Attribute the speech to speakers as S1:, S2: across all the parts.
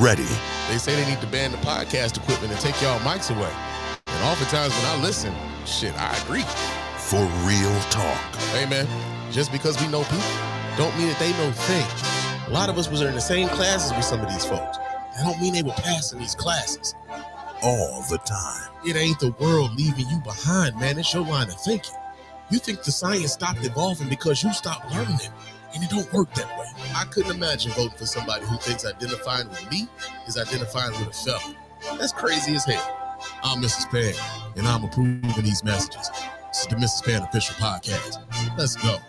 S1: ready.
S2: They say they need to ban the podcast equipment and take y'all mics away. And oftentimes when I listen, shit, I agree.
S1: For real talk.
S2: Hey, man, just because we know people don't mean that they know things. A lot of us was in the same classes with some of these folks. That don't mean they were passing these classes.
S1: All the time.
S2: It ain't the world leaving you behind, man. It's your line of thinking. You think the science stopped evolving because you stopped learning, and it don't work that way. I couldn't imagine voting for somebody who thinks identifying with me is identifying with a felon. That's crazy as hell. I'm Mrs. Spann, and I'm approving these messages. This is the Mrs. Spann Official Podcast. Let's go.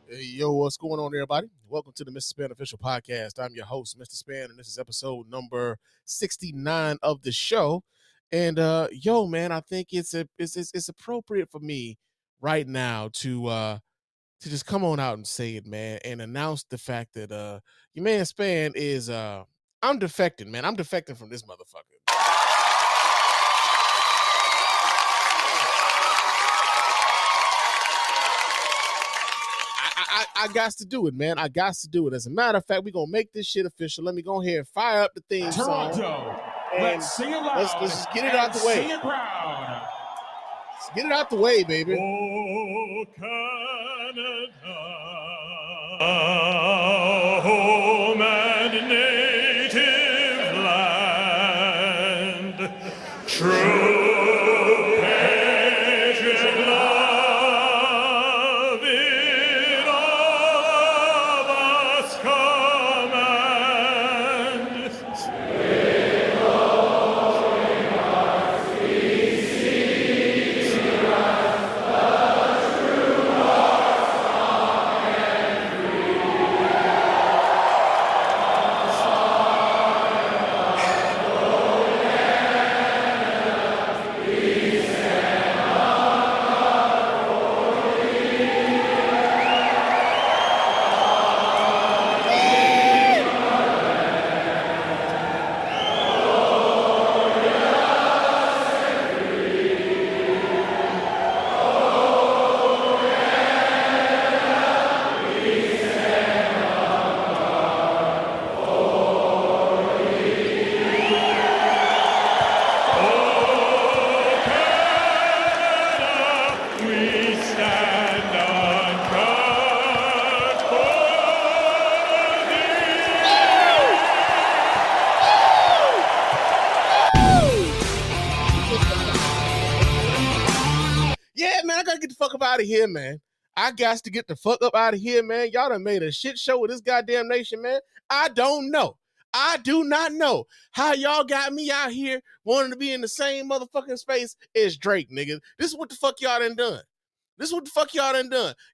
S2: Hey, yo, what's going on, everybody? Welcome to the Mrs. Spann Official Podcast. I'm your host, Mr. Spann, and this is episode number 69 of the show. And yo, man, I think it's appropriate for me right now to just come on out and say it, man, and announce the fact that your man Spann is I'm defecting, man. I'm defecting from this motherfucker. I got to do it, man. I got to do it. As a matter of fact, we're going to make this shit official. Let me go ahead and fire up the theme song.
S3: Toronto, let's sing it loud.
S2: Let's just get it out the way.
S3: Sing it proud.
S2: Let's get it out the way, baby.
S3: Oh, Canada, home and native land, true.
S2: Out of here, man. I got to get the fuck up out of here, man. Y'all done made a shit show with this goddamn nation, man. I don't know. I do not know how y'all got me out here wanting to be in the same motherfucking space as Drake, nigga. This is what the fuck y'all done done.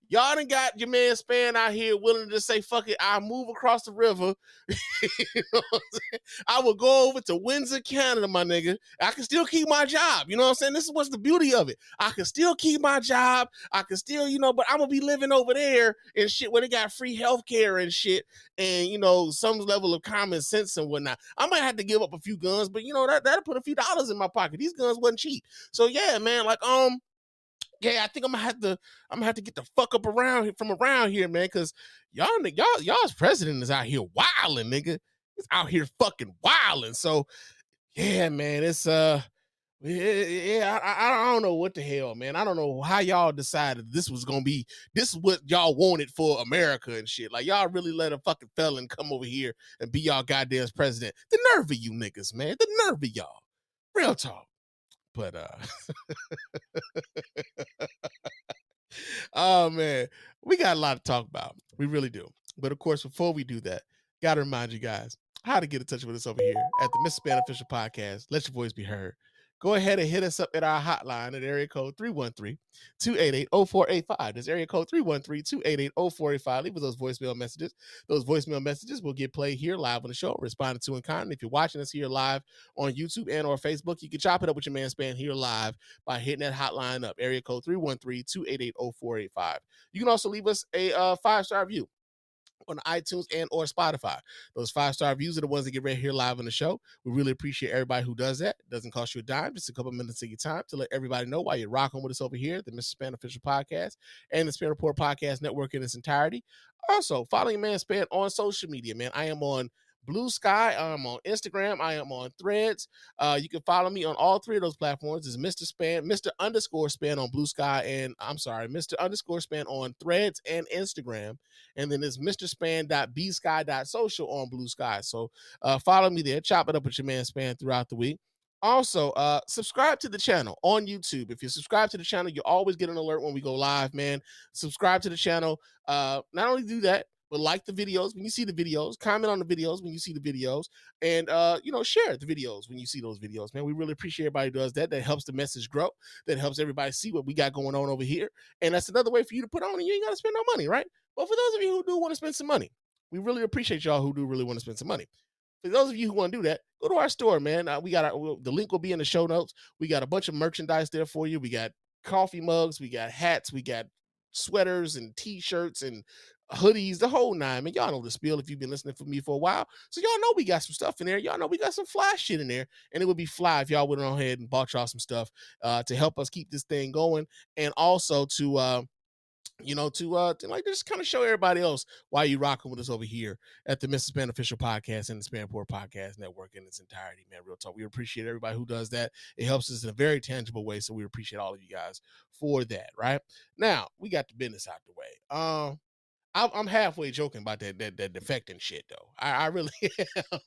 S2: Y'all done got your man Spann out here willing to say, fuck it, I'll move across the river. You know what I'm saying? I will go over to Windsor, Canada, my nigga. I can still keep my job. You know what I'm saying? This is what's the beauty of it. I can still keep my job. I can still, but I'm going to be living over there and shit where they got free healthcare and shit and, some level of common sense and whatnot. I might have to give up a few guns, but, that'll put a few dollars in my pocket. These guns wasn't cheap. So, yeah, man, yeah, I think I'm gonna have to get the fuck up around here, man, because y'all's president is out here wilding, nigga. He's out here fucking wilding. So, yeah, man, it's I don't know what the hell, man. I don't know how y'all decided this is what y'all wanted for America and shit. Like, y'all really let a fucking felon come over here and be y'all goddamn president. The nerve of you niggas, man. The nerve of y'all. Real talk. But oh man, we got a lot to talk about. We really do. But of course, before we do that, gotta remind you guys how to get in touch with us over here at the Mrs. Spann Official Podcast. Let your voice be heard. Go ahead and hit us up at our hotline at area code 313-288-0485. That's area code 313-288-0485. Leave us those voicemail messages. Those voicemail messages will get played here live on the show, responded to in kind. If you're watching us here live on YouTube and or Facebook, you can chop it up with your man Spann here live by hitting that hotline up, area code 313-288-0485. You can also leave us a 5-star review on iTunes and or Spotify. Those 5-star reviews are the ones that get right here live on the show. We really appreciate everybody who does that. It doesn't cost you a dime, just a couple minutes of your time to let everybody know why you're rocking with us over here, the Mr. Spann Official Podcast and the Spann Report Podcast Network in its entirety. Also, follow your man Spann on social media, man. I am on Bluesky, I am on Instagram, I am on Threads. You can follow me on all three of those platforms. It's Mr. Spann, Mr. underscore Spann on Bluesky, and I'm sorry, Mr. underscore Spann on Threads and Instagram. And then it's Mr. Spann.bsky.social on Bluesky. So follow me there, chop it up with your man Spann throughout the week. Also, subscribe to the channel on YouTube. If you subscribe to the channel, you always get an alert when we go live, man. Subscribe to the channel. Not only do that, but like the videos when you see the videos, comment on the videos when you see the videos, and share the videos when you see those videos, man. We really appreciate everybody who does that. That helps the message grow. That helps everybody see what we got going on over here. And that's another way for you to put on, and you ain't got to spend no money, right? But for those of you who do want to spend some money, we really appreciate y'all who do really want to spend some money. For those of you who want to do that, go to our store, man. The link will be in the show notes. We got a bunch of merchandise there for you. We got coffee mugs, we got hats, we got sweaters and t-shirts and hoodies, the whole nine, man. Y'all know the spiel if you've been listening for me for a while. So y'all know we got some stuff in there. Y'all know we got some fly shit in there. And it would be fly if y'all went on ahead and bought y'all some stuff to help us keep this thing going. And also to like just kind of show everybody else why you rocking with us over here at the Mr. Spann Official Podcast and the Spann Report Podcast Network in its entirety, man. Real talk. We appreciate everybody who does that. It helps us in a very tangible way. So we appreciate all of you guys for that. Right now, we got the business out the way. I'm halfway joking about that defecting shit though. I really am.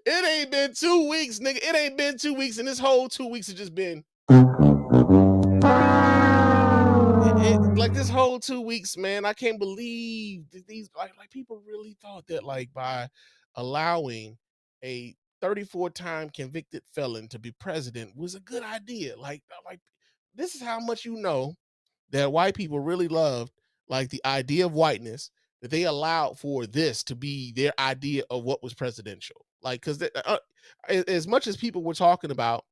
S2: It ain't been 2 weeks, nigga. It ain't been 2 weeks, and this whole 2 weeks has just been like this whole 2 weeks, man. I can't believe that these like people really thought that like by allowing a 34-time convicted felon to be president was a good idea. Like this is how much you know that white people really loved like the idea of whiteness, that they allowed for this to be their idea of what was presidential. Like, because as much as people were talking about,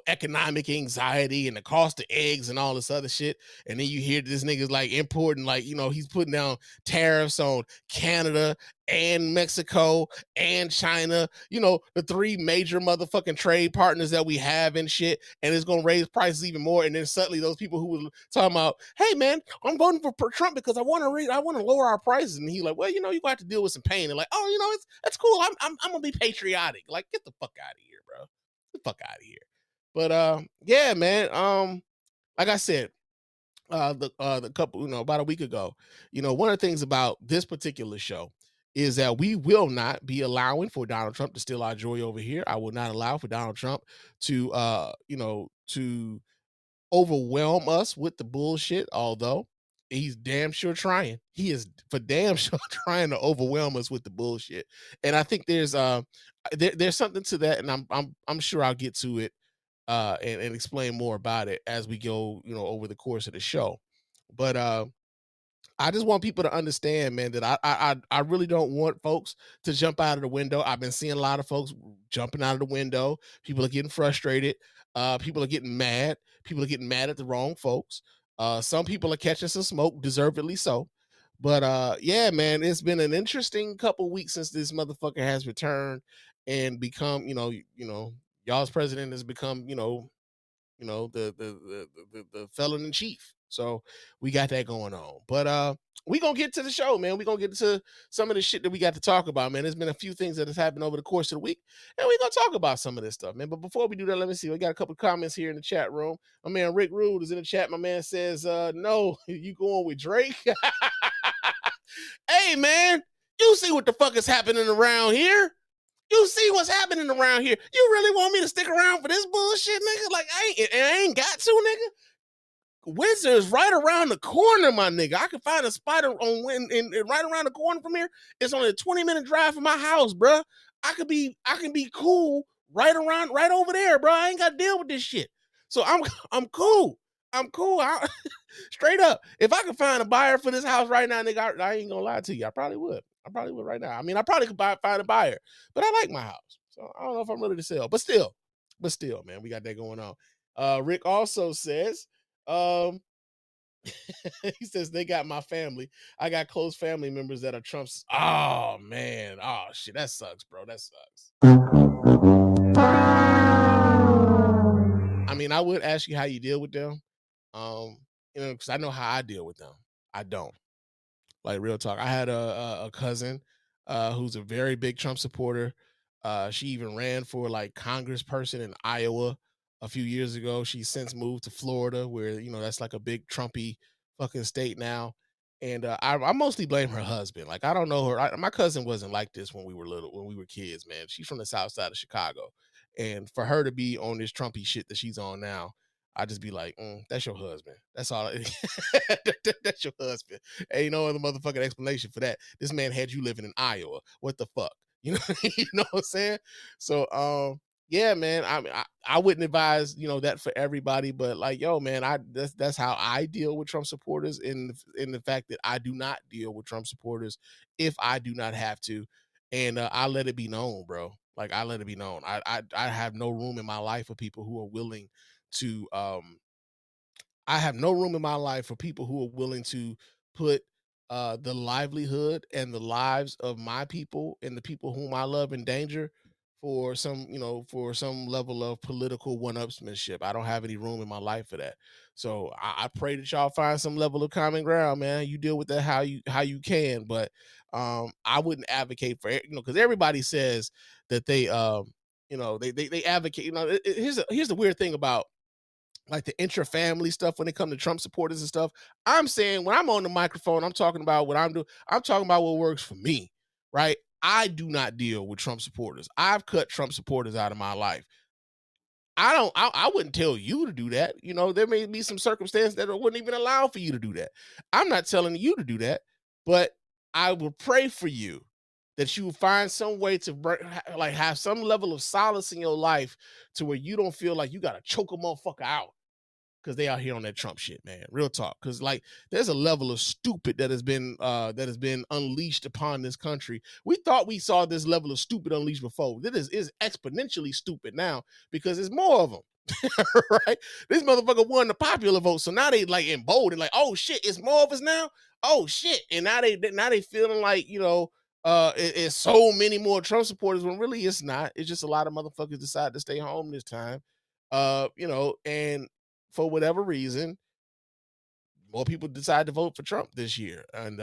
S2: economic anxiety and the cost of eggs and all this other shit. And then you hear this nigga's like importing, like, he's putting down tariffs on Canada and Mexico and China, the three major motherfucking trade partners that we have and shit. And it's going to raise prices even more. And then suddenly those people who were talking about, hey man, I'm voting for Trump because I want to lower our prices. And he's like, well, you have to deal with some pain. And like, oh, that's cool. I'm going to be patriotic. Like, get the fuck out of here, bro. Get the fuck out of here. But yeah, man. Like I said, the couple, about a week ago, one of the things about this particular show is that we will not be allowing for Donald Trump to steal our joy over here. I will not allow for Donald Trump to to overwhelm us with the bullshit, although he's damn sure trying. He is for damn sure trying to overwhelm us with the bullshit. And I think there's something to that, and I'm sure I'll get to it and explain more about it as we go, over the course of the show. But I just want people to understand, man, that I really don't want folks to jump out of the window. I've been seeing a lot of folks jumping out of the window. People are getting frustrated. People are getting mad. People are getting mad at the wrong folks. Some people are catching some smoke, deservedly so. But yeah, man, it's been an interesting couple weeks since this motherfucker has returned and become, y'all's president has become, the felon in chief. So we got that going on. But we gonna get to the show, man. We gonna get to some of the shit that we got to talk about, man. There's been a few things that has happened over the course of the week, and we gonna talk about some of this stuff, man. But before we do that, let me see. We got a couple of comments here in the chat room. My man Rick Rude is in the chat. My man says, no, you going with Drake? Hey, man, you see what the fuck is happening around here? You see what's happening around here? You really want me to stick around for this bullshit, nigga? Like, I ain't got to, nigga. Windsor is right around the corner, my nigga. I can find a spot right around the corner from here. It's only a 20-minute drive from my house, bro. I can be cool right over there, bro. I ain't got to deal with this shit. So I'm cool. I'm cool. Straight up. If I could find a buyer for this house right now, nigga, I ain't gonna lie to you. I probably would right now. I mean, I probably could find a buyer, but I like my house. So I don't know if I'm ready to sell, but still, man, we got that going on. Rick also says, He says they got my family. I got close family members that are Trump's. Oh man. Oh shit. That sucks, bro. That sucks. I mean, I would ask you how you deal with them. Because I know how I deal with them. I don't. Like real talk. I had a cousin who's a very big Trump supporter. She even ran for like congressperson in Iowa a few years ago. She's since moved to Florida, where that's like a big Trumpy fucking state now. And I mostly blame her husband. Like I don't know her. My cousin wasn't like this when we were little, when we were kids. Man, she's from the South Side of Chicago, and for her to be on this Trumpy shit that she's on now, I just be like, that's your husband. That's all. That's your husband. Ain't no other motherfucking explanation for that. This man had you living in Iowa. What the fuck? You know, you know what I'm saying? So, yeah, man. I wouldn't advise that for everybody, but like, yo, man, that's how I deal with Trump supporters. In the fact that I do not deal with Trump supporters if I do not have to, and I let it be known, bro. Like I let it be known. I have no room in my life for people who are willing to I have no room in my life for people who are willing to put the livelihood and the lives of my people and the people whom I love in danger for some level of political one-upsmanship. I don't have any room in my life for that. So I pray that y'all find some level of common ground, man. You deal with that how you can, but I wouldn't advocate for because everybody says that they advocate. Here's the weird thing about like the intra-family stuff when it comes to Trump supporters and stuff. I'm saying when I'm on the microphone, I'm talking about what I'm doing. I'm talking about what works for me, right? I do not deal with Trump supporters. I've cut Trump supporters out of my life. I wouldn't tell you to do that. There may be some circumstance that wouldn't even allow for you to do that. I'm not telling you to do that, but I will pray for you that you find some way to like have some level of solace in your life to where you don't feel like you got to choke a motherfucker out because they out here on that Trump shit, man. Real talk. Because like there's a level of stupid that has been unleashed upon this country. We thought we saw this level of stupid unleashed before. This is exponentially stupid now because there's more of them. Right? This motherfucker won the popular vote, so now they like emboldened, like, oh shit, it's more of us now. Oh shit, and now they feeling like it's so many more Trump supporters when really it's not. It's just a lot of motherfuckers decide to stay home this time. And for whatever reason, more people decide to vote for Trump this year. And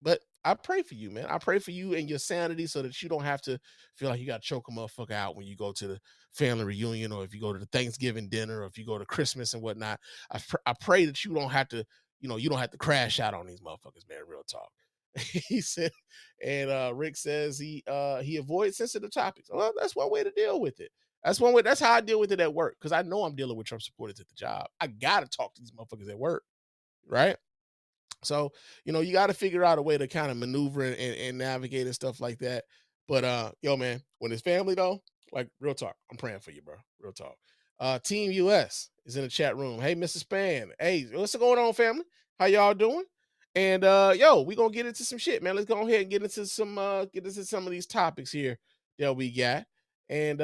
S2: but I pray for you, man. I pray for you and your sanity so that you don't have to feel like you got to choke a motherfucker out when you go to the family reunion or if you go to the Thanksgiving dinner or if you go to Christmas and whatnot. I pray that you don't have to, you don't have to crash out on these motherfuckers, man. Real talk. He said, and Rick says he avoids sensitive topics. Well, that's one way to deal with it. That's one way. That's how I deal with it at work because I know I'm dealing with Trump supporters at the job. I gotta talk to these motherfuckers at work, right? So, you got to figure out a way to kind of maneuver and navigate and stuff like that. But yo, man, when it's family though, like real talk, I'm praying for you, bro. Real talk. Team US is in the chat room. Hey, Mr. Spann. Hey, what's going on, family? How y'all doing? And yo, we gonna get into some shit, man. Let's go ahead and get into some of these topics here that we got. And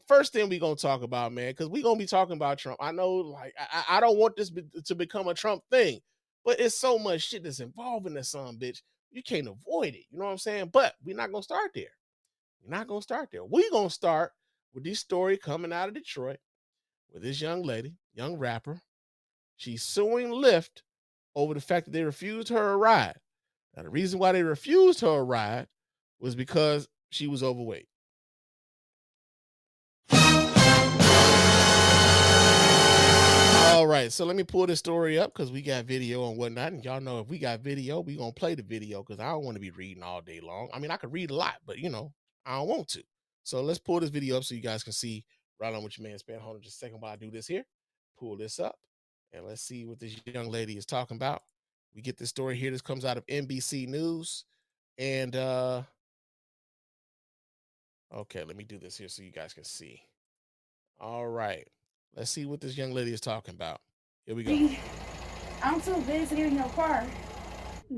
S2: first thing we gonna talk about, man, because we gonna be talking about Trump. I know, like, I don't want this to become a Trump thing. But it's so much shit that's involved in that son, bitch. You can't avoid it. You know what I'm saying? But we're not going to start there. We're not going to start there. We're going to start with this story coming out of Detroit with this young lady, young rapper. She's suing Lyft over the fact that they refused her a ride. Now, the reason why they refused her a ride was because she was overweight. All right, so let me pull this story up because we got video and whatnot. And y'all know if we got video, we going to play the video because I don't want to be reading all day long. I mean, I could read a lot, but, I don't want to. So let's pull this video up so you guys can see right on what your man Spann. Hold on just a second while I do this here. Pull this up, and let's see what this young lady is talking about. We get this story here. This comes out of NBC News. And, okay, let me do this here so you guys can see. All right. Let's see what this young lady is talking about. Here we go.
S4: I'm too busy to get in your car.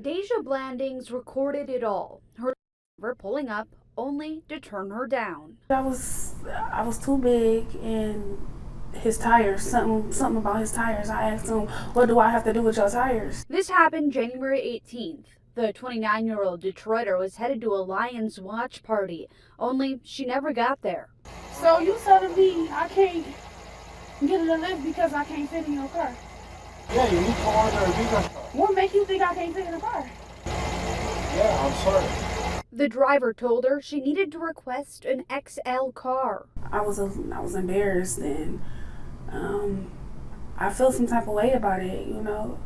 S5: Deja Blandings recorded it all. Her pulling up only to turn her down.
S4: I was too big and his tires, something about his tires. I asked him, what do I have to do with your tires?
S5: This happened January 18th. The 29-year-old Detroiter was headed to a Lions watch party, only she never got there.
S4: So you telling me I can't get in the Lyft because I can't fit in your car?
S6: Yeah, you need to order a bigger car.
S4: What make you think I can't fit in the car?
S6: Yeah, I'm sorry.
S5: The driver told her she needed to request an XL car.
S4: I was embarrassed, and I felt some type of way about it, you know.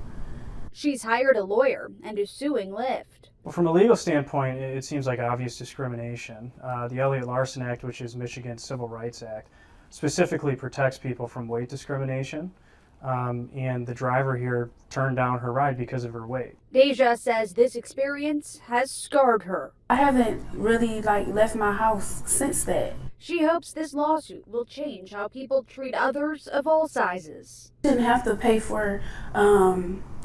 S5: She's hired a lawyer and is suing Lyft.
S7: Well, from a legal standpoint, it seems like obvious discrimination. The Elliott-Larsen Act, which is Michigan's Civil Rights Act, specifically protects people from weight discrimination. And the driver here turned down her ride because of her weight.
S5: Deja says this experience has scarred her.
S4: I haven't really left my house since that.
S5: She hopes this lawsuit will change how people treat others of all sizes.
S4: Didn't have to pay for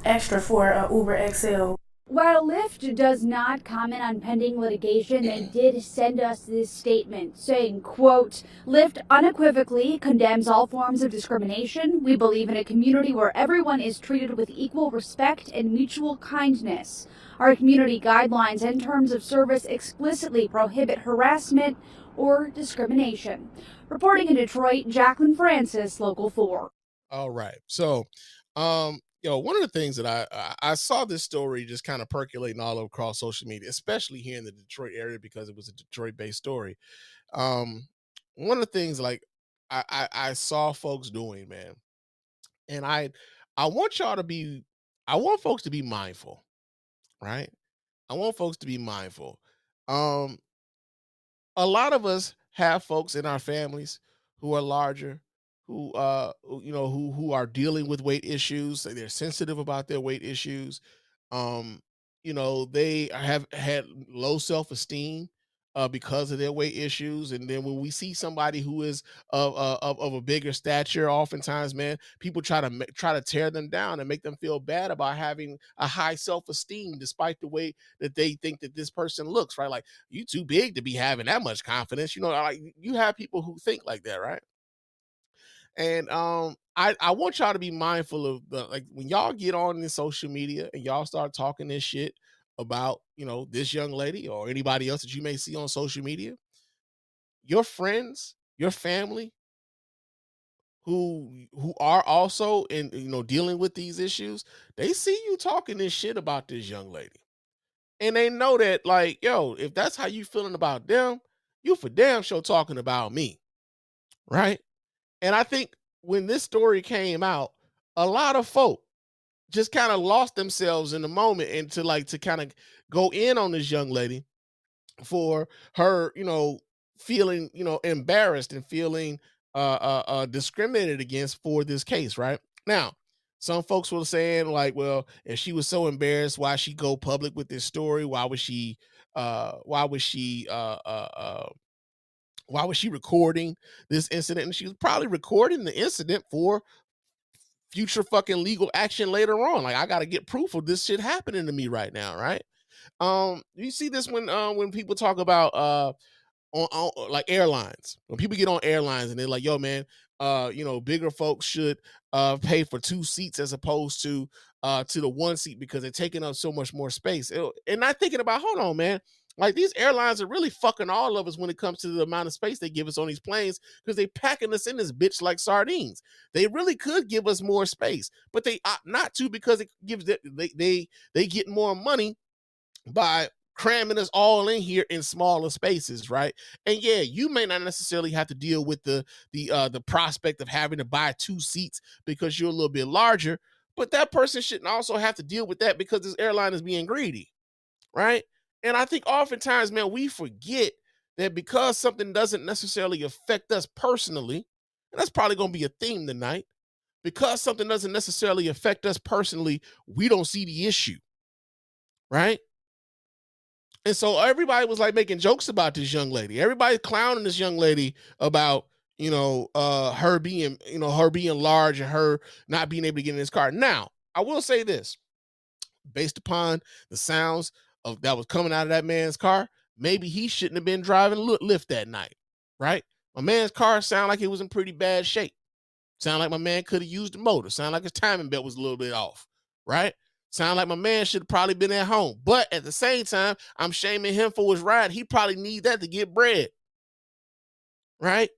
S4: extra for a Uber XL.
S5: While Lyft does not comment on pending litigation, they did send us this statement saying, quote, Lyft unequivocally condemns all forms of discrimination. We believe in a community where everyone is treated with equal respect and mutual kindness. Our community guidelines and terms of service explicitly prohibit harassment or discrimination. Reporting in Detroit, Jacqueline Francis, Local 4.
S2: All right. So, one of the things that I saw this story just kind of percolating all across social media, especially here in the Detroit area because it was a Detroit-based story. One of the things I saw folks doing, man, and I want folks to be mindful, right? I want folks to be mindful. A lot of us have folks in our families who are larger, who who are dealing with weight issues. They're sensitive about their weight issues. They have had low self-esteem because of their weight issues. And then when we see somebody who is of a bigger stature, oftentimes, man, people try to tear them down and make them feel bad about having a high self-esteem, despite the way that they think that this person looks. Right? Like, you too big to be having that much confidence. Like, you have people who think like that, right? And I want y'all to be mindful of when y'all get on this social media and y'all start talking this shit about, this young lady or anybody else that you may see on social media. Your friends, your family who are also in dealing with these issues, they see you talking this shit about this young lady. And they know that, if that's how you feeling about them, you for damn sure talking about me. Right? And I think when this story came out, a lot of folk just kind of lost themselves in the moment and to kind of go in on this young lady for her, feeling, embarrassed and feeling discriminated against for this case, right? Now, some folks were saying well, if she was so embarrassed, why she go public with this story? Why was she recording this incident? And she was probably recording the incident for future fucking legal action later on. I got to get proof of this shit happening to me right now, right? You see this when people talk about on airlines. When people get on airlines and they're like, yo, man, bigger folks should pay for 2 seats as opposed to the 1 seat because they're taking up so much more space. And not thinking about, hold on, man. These airlines are really fucking all of us when it comes to the amount of space they give us on these planes, because they packing us in this bitch like sardines. They really could give us more space, but they opt not to because it gives they get more money by cramming us all in here in smaller spaces, right? And yeah, you may not necessarily have to deal with the prospect of having to buy 2 seats because you're a little bit larger, but that person shouldn't also have to deal with that because this airline is being greedy, right? And I think oftentimes, man, we forget that because something doesn't necessarily affect us personally, and that's probably going to be a theme tonight, because something doesn't necessarily affect us personally, we don't see the issue, right? And so everybody was making jokes about this young lady. Everybody clowning this young lady about, her being large and her not being able to get in this car. Now, I will say this, based upon the sounds that was coming out of that man's car, maybe he shouldn't have been driving Lyft that night, right? My man's car sounded like it was in pretty bad shape. Sound like my man could have used the motor. Sound like his timing belt was a little bit off, right? Sound like my man should have probably been at home. But at the same time, I'm shaming him for his ride. He probably need that to get bread, right?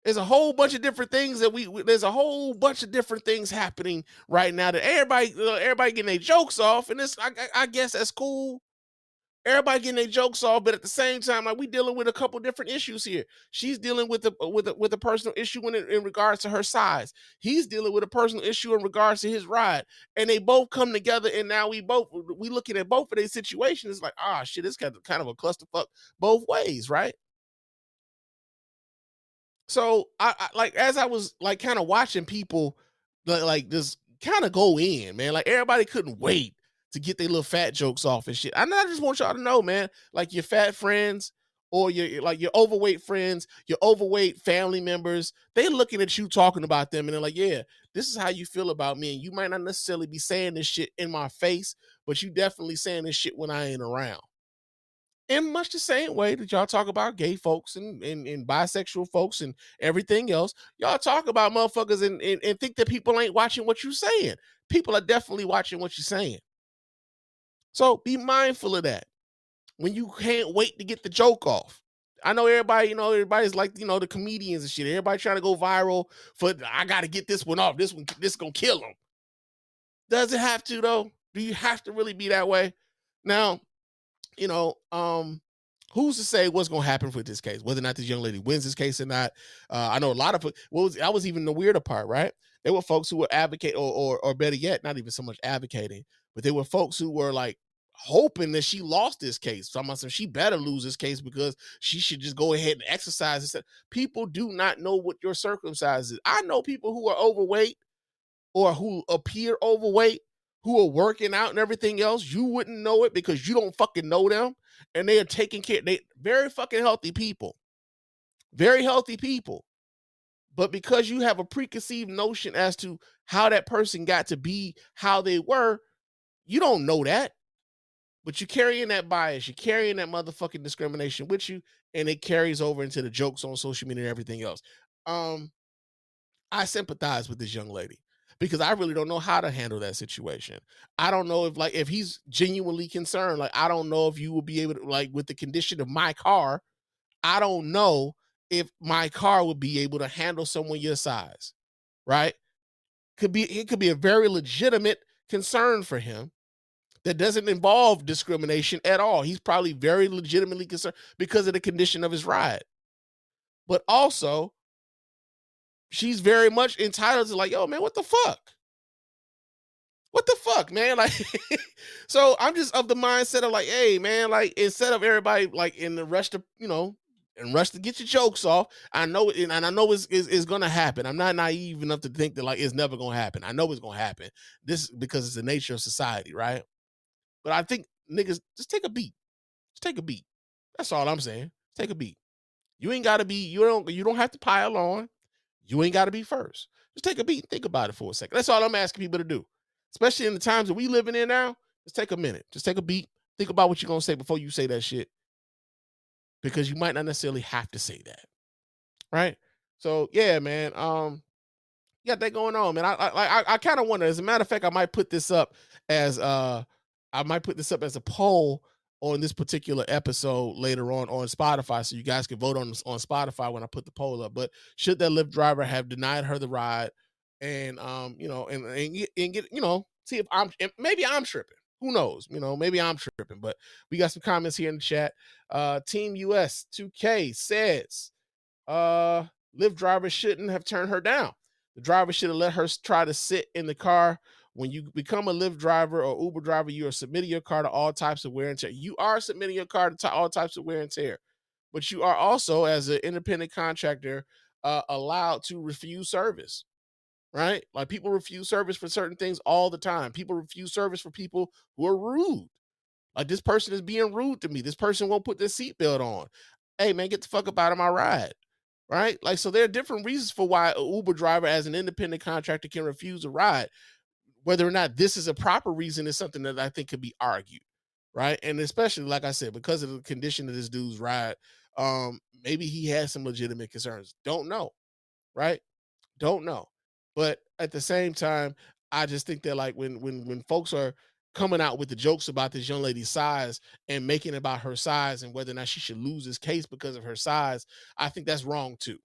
S2: There's a whole bunch of different things that there's a whole bunch of different things happening right now that everybody getting their jokes off, and I guess that's cool. Everybody getting their jokes off, but at the same time, like, we dealing with a couple different issues here. She's dealing with a personal issue in regards to her size. He's dealing with a personal issue in regards to his ride, and they both come together. And now we looking at both of these situations. It's like, shit, it's kind of a clusterfuck both ways, right? So I like, as I was like kind of watching people like just kind of go in, man. Like, everybody couldn't wait to get their little fat jokes off and shit. And I just want y'all to know, man, like, your fat friends or your overweight friends, your overweight family members, they looking at you talking about them, and they're like, yeah, this is how you feel about me. And you might not necessarily be saying this shit in my face, but you definitely saying this shit when I ain't around. In much the same way that y'all talk about gay folks and bisexual folks and everything else, y'all talk about motherfuckers and think that people ain't watching what you're saying. People are definitely watching what you're saying. So be mindful of that when you can't wait to get the joke off. I know everybody, everybody's like, the comedians and shit. Everybody trying to go viral for, I got to get this one off. This going to kill them. Does it have to, though? Do you have to really be that way? Now, who's to say what's going to happen with this case, whether or not this young lady wins this case or not? I know a lot of, that was even the weirder part, right? There were folks who were advocate or better yet, not even so much advocating, but there were folks who were like hoping that she lost this case. So I'm saying she better lose this case because she should just go ahead and exercise. People do not know what your circumstances is. I know people who are overweight or who appear overweight, who are working out and everything else. You wouldn't know it because you don't fucking know them. And they are taking care. They very fucking healthy people. Very healthy people. But because you have a preconceived notion as to how that person got to be how they were, you don't know that. But you're carrying that bias. You're carrying that motherfucking discrimination with you. And it carries over into the jokes on social media and everything else. I sympathize with this young lady, because I really don't know how to handle that situation. I don't know if he's genuinely concerned. Like, I don't know if you will be able to, like, with the condition of my car, I don't know if my car would be able to handle someone your size, right? It could be a very legitimate concern for him that doesn't involve discrimination at all. He's probably very legitimately concerned because of the condition of his ride. But also, she's very much entitled to, like, yo, man, what the fuck? What the fuck, man? Like, so I'm just of the mindset of like, hey, man, like, instead of everybody like in the rush to, rush to get your jokes off, I know, and I know it's gonna happen. I'm not naive enough to think that like it's never gonna happen. I know it's gonna happen. This because it's the nature of society, right? But I think niggas just take a beat. Just take a beat. That's all I'm saying. Take a beat. You ain't gotta be, you don't have to pile on. You ain't gotta be first. Just take a beat and think about it for a second. That's all I'm asking people to do. Especially in the times that we living in now, just take a minute. Just take a beat. Think about what you're going to say before you say that shit. Because you might not necessarily have to say that. Right? So, yeah, man. You got that going on, man. I kind of wonder. As a matter of fact, I might put this up as a poll on this particular episode later on Spotify, so you guys can vote on Spotify when I put the poll up. But should that Lyft driver have denied her the ride, and and get, see if maybe I'm tripping. Who knows? Maybe I'm tripping. But we got some comments here in the chat. Team US 2K says, Lyft driver shouldn't have turned her down. The driver should have let her try to sit in the car. When you become a Lyft driver or Uber driver, you are submitting your car to all types of wear and tear. You are submitting your car to all types of wear and tear. But you are also, as an independent contractor, allowed to refuse service, right? Like, people refuse service for certain things all the time. People refuse service for people who are rude. Like, this person is being rude to me. This person won't put their seatbelt on. Hey, man, get the fuck up out of my ride. Right? Like, so there are different reasons for why an Uber driver as an independent contractor can refuse a ride. Whether or not this is a proper reason is something that I think could be argued. Right? And especially, like I said, because of the condition of this dude's ride, maybe he has some legitimate concerns. Don't know. Right? Don't know. But at the same time, I just think that like when folks are coming out with the jokes about this young lady's size and making it about her size and whether or not she should lose this case because of her size, I think that's wrong too.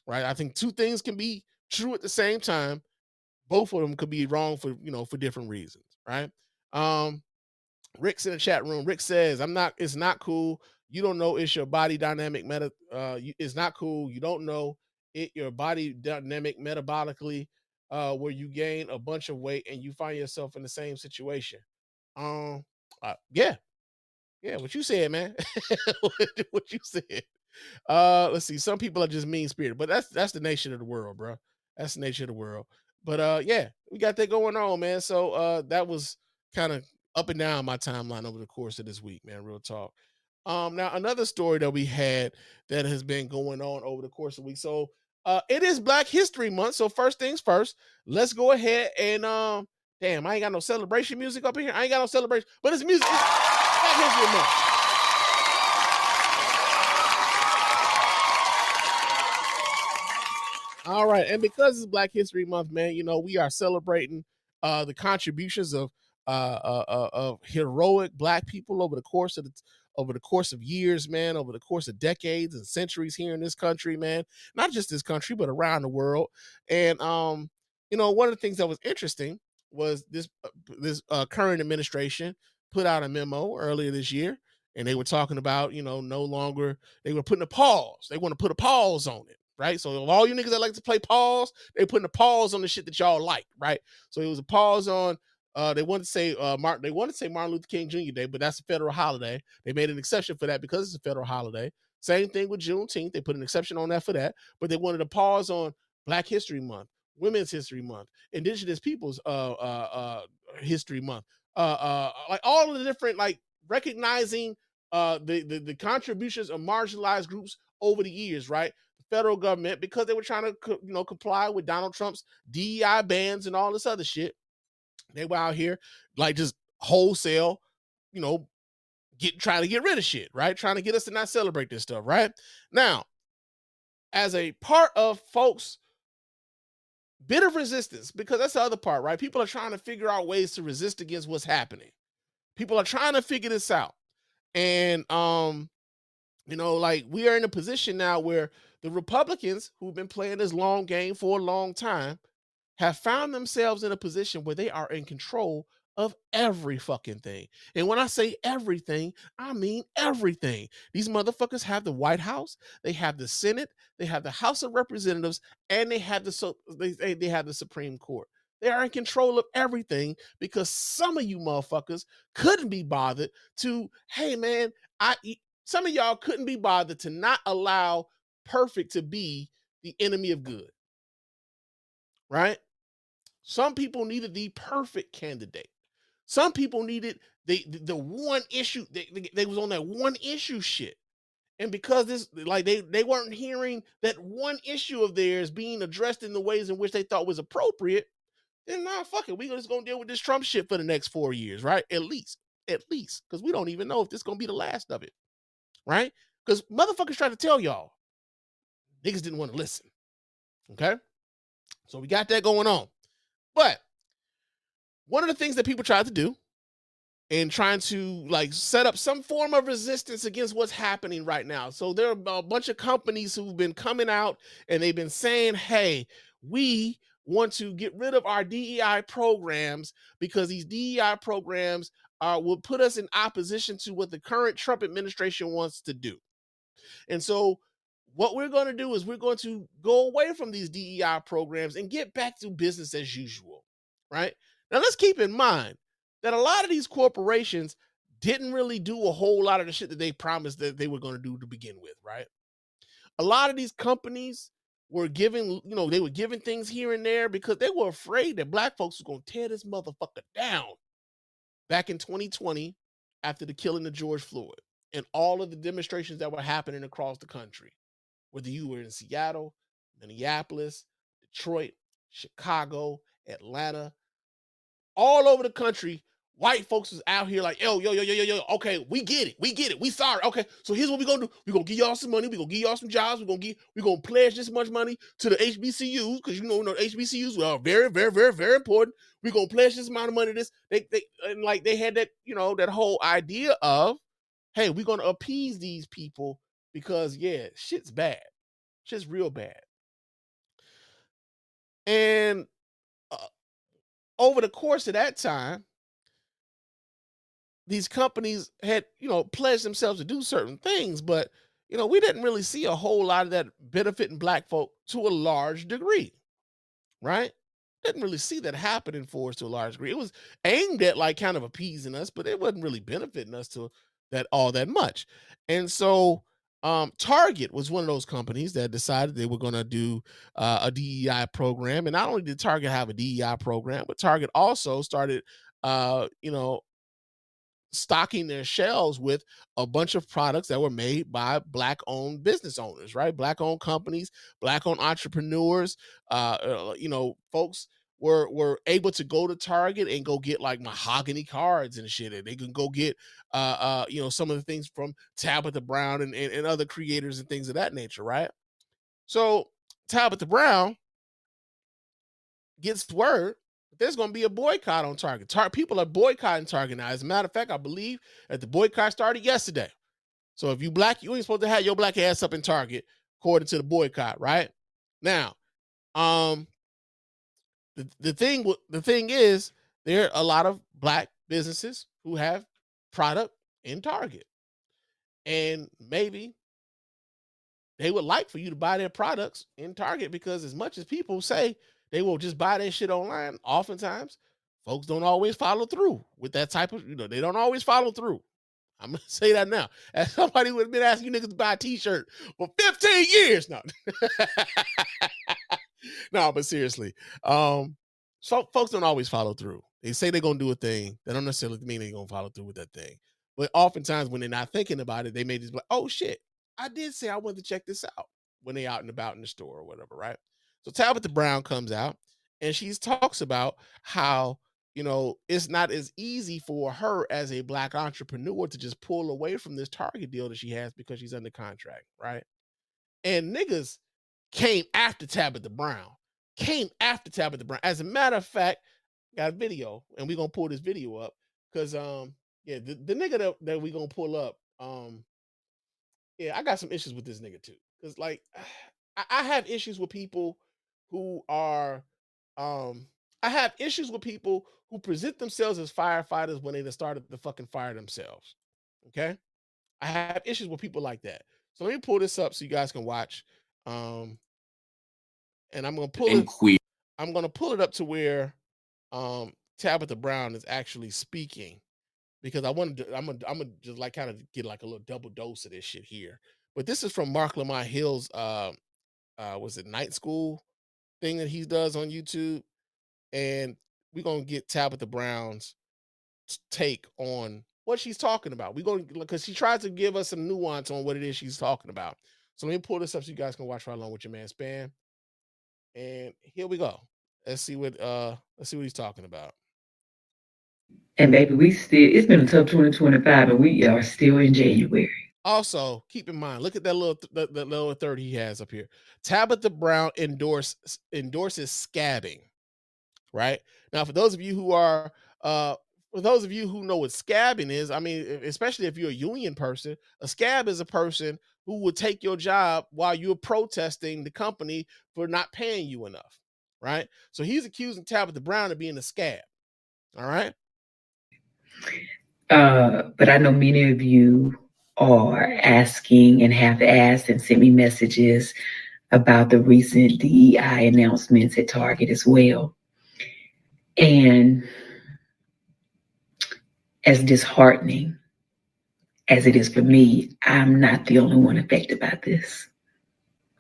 S2: Right? I think two things can be true at the same time. Both of them could be wrong for for different reasons, right? Um, Rick's in the chat room. Rick says, "I'm not. It's not cool. You don't know it's your body dynamic meta. It's not cool. You don't know it. Your body dynamic metabolically, where you gain a bunch of weight and you find yourself in the same situation." Um, yeah, yeah. What you said, man. What you said. Let's see. Some people are just mean spirited, but that's the nation of the world, bro. That's the nature of the world. But yeah, we got that going on, man. So that was kind of up and down my timeline over the course of this week, man. Real talk. Now another story that we had that has been going on over the course of the week. So it is Black History Month. So first things first, let's go ahead and damn, I ain't got no celebration music up here. I ain't got no celebration, but it's music. It's Black History Month. All right, and because it's Black History Month, man, we are celebrating the contributions of heroic Black people over the course of years, man, over the course of decades and centuries here in this country, man. Not just this country, but around the world. And one of the things that was interesting was this current administration put out a memo earlier this year, and they were talking about no longer they were putting a pause. They want to put a pause on it. Right. So all you niggas that like to play pause, they putting a pause on the shit that y'all like, right? So it was a pause on they wanted to say Martin Luther King Jr. Day, but that's a federal holiday. They made an exception for that because it's a federal holiday. Same thing with Juneteenth. They put an exception on that for that, but they wanted a pause on Black History Month, Women's History Month, Indigenous Peoples History Month. Like all of the different like recognizing the contributions of marginalized groups over the years, right? Federal government, because they were trying to comply with Donald Trump's DEI bans and all this other shit. They were out here like just wholesale, trying to get rid of shit, right? Trying to get us to not celebrate this stuff, right? Now, as a part of folks' bit of resistance, because that's the other part, right? People are trying to figure out ways to resist against what's happening. People are trying to figure this out. And like we are in a position now where the Republicans who've been playing this long game for a long time have found themselves in a position where they are in control of every fucking thing. And when I say everything, I mean everything. These motherfuckers have the White House, they have the Senate, they have the House of Representatives, and they have they have the Supreme Court. They are in control of everything because some of you motherfuckers couldn't be bothered to, hey man, some of y'all couldn't be bothered to not allow perfect to be the enemy of good. Right? Some people needed the perfect candidate. Some people needed the one issue. They was on that one issue shit. And because this, like they weren't hearing that one issue of theirs being addressed in the ways in which they thought was appropriate, then nah, fuck it. We just gonna deal with this Trump shit for the next 4 years, right? At least. Because we don't even know if this gonna be the last of it. Right? Because motherfuckers tried to tell y'all. Niggas didn't want to listen. Okay? So we got that going on. But one of the things that people tried to do in trying to like set up some form of resistance against what's happening right now. So there are a bunch of companies who've been coming out and they've been saying, hey, we want to get rid of our DEI programs because these DEI programs will put us in opposition to what the current Trump administration wants to do. And so what we're going to do is we're going to go away from these DEI programs and get back to business as usual, right? Now, let's keep in mind that a lot of these corporations didn't really do a whole lot of the shit that they promised that they were going to do to begin with, right? A lot of these companies were giving, they were giving things here and there because they were afraid that Black folks were going to tear this motherfucker down back in 2020 after the killing of George Floyd and all of the demonstrations that were happening across the country. Whether you were in Seattle, Minneapolis, Detroit, Chicago, Atlanta, all over the country white folks was out here like, yo, okay, we get it, we sorry. Okay, so here's what we're gonna do. We're gonna give y'all some money, we're gonna give y'all some jobs, we're gonna pledge this much money to the HBCUs, because you know HBCUs are very, very, very, very important. We're gonna pledge this amount of money to this. And like they had that, that whole idea of, hey, we're gonna appease these people because shit's bad. Shit's real bad. And over the course of that time, these companies had, pledged themselves to do certain things, but, we didn't really see a whole lot of that benefiting black folk to a large degree, right? Didn't really see that happening for us to a large degree. It was aimed at like kind of appeasing us, but it wasn't really benefiting us to all that much. And so Target was one of those companies that decided they were going to do a DEI program. And not only did Target have a DEI program, but Target also started, stocking their shelves with a bunch of products that were made by Black-owned business owners, right? Black-owned companies, Black-owned entrepreneurs. Folks were able to go to Target and go get like mahogany cards and shit. And they can go get, some of the things from Tabitha Brown and other creators and things of that nature, right? So Tabitha Brown gets word there's going to be a boycott on Target. People are boycotting Target now. As a matter of fact, I believe that the boycott started yesterday. So if you black, you ain't supposed to have your black ass up in Target, according to the boycott, right? Now, the thing is, there are a lot of black businesses who have product in Target, and maybe they would like for you to buy their products in Target, because as much as people say they will just buy their shit online, oftentimes folks don't always follow through with that type of, they don't always follow through. I'm going to say that now. As somebody who has been asking you niggas to buy a t-shirt for 15 years now. No, but seriously, so folks don't always follow through. They say they're going to do a thing. That don't necessarily mean they're going to follow through with that thing. But oftentimes when they're not thinking about it, they may just be like, oh shit, I did say I wanted to check this out, when they out and about in the store or whatever, right? So Tabitha Brown comes out and she talks about how, it's not as easy for her as a black entrepreneur to just pull away from this Target deal that she has because she's under contract, right? And niggas came after Tabitha Brown. As a matter of fact, got a video, and we're going to pull this video up because, the nigga that we're going to pull up, I got some issues with this nigga too. Because, like, I have issues with people who are, I have issues with people who present themselves as firefighters when they started to fucking fire themselves. Okay? I have issues with people like that. So let me pull this up so you guys can watch. And I'm gonna pull it. I'm gonna pull it up to where Tabitha Brown is actually speaking, because I'm gonna just like kind of get like a little double dose of this shit here. But this is from Mark Lamont Hill's was it Night School thing that he does on YouTube, and we're gonna get Tabitha Brown's take on what she's talking about. We're going to, because she tries to give us some nuance on what it is she's talking about. So let me pull this up so you guys can watch right along with your man Spann. And here we go. Let's see what he's talking about.
S8: And baby, it's been a tough 2025, and we are still in January.
S2: Also, keep in mind, look at that little third he has up here. Tabitha Brown endorses scabbing. Right? Now, for those of you who are for those of you who know what scabbing is, I mean, especially if you're a union person, a scab is a person who would take your job while you're protesting the company for not paying you enough, right? So he's accusing Tabitha Brown of being a scab, all right?
S8: But I know many of you are asking and have asked and sent me messages about the recent DEI announcements at Target as well. And as disheartening as it is for me, I'm not the only one affected by this,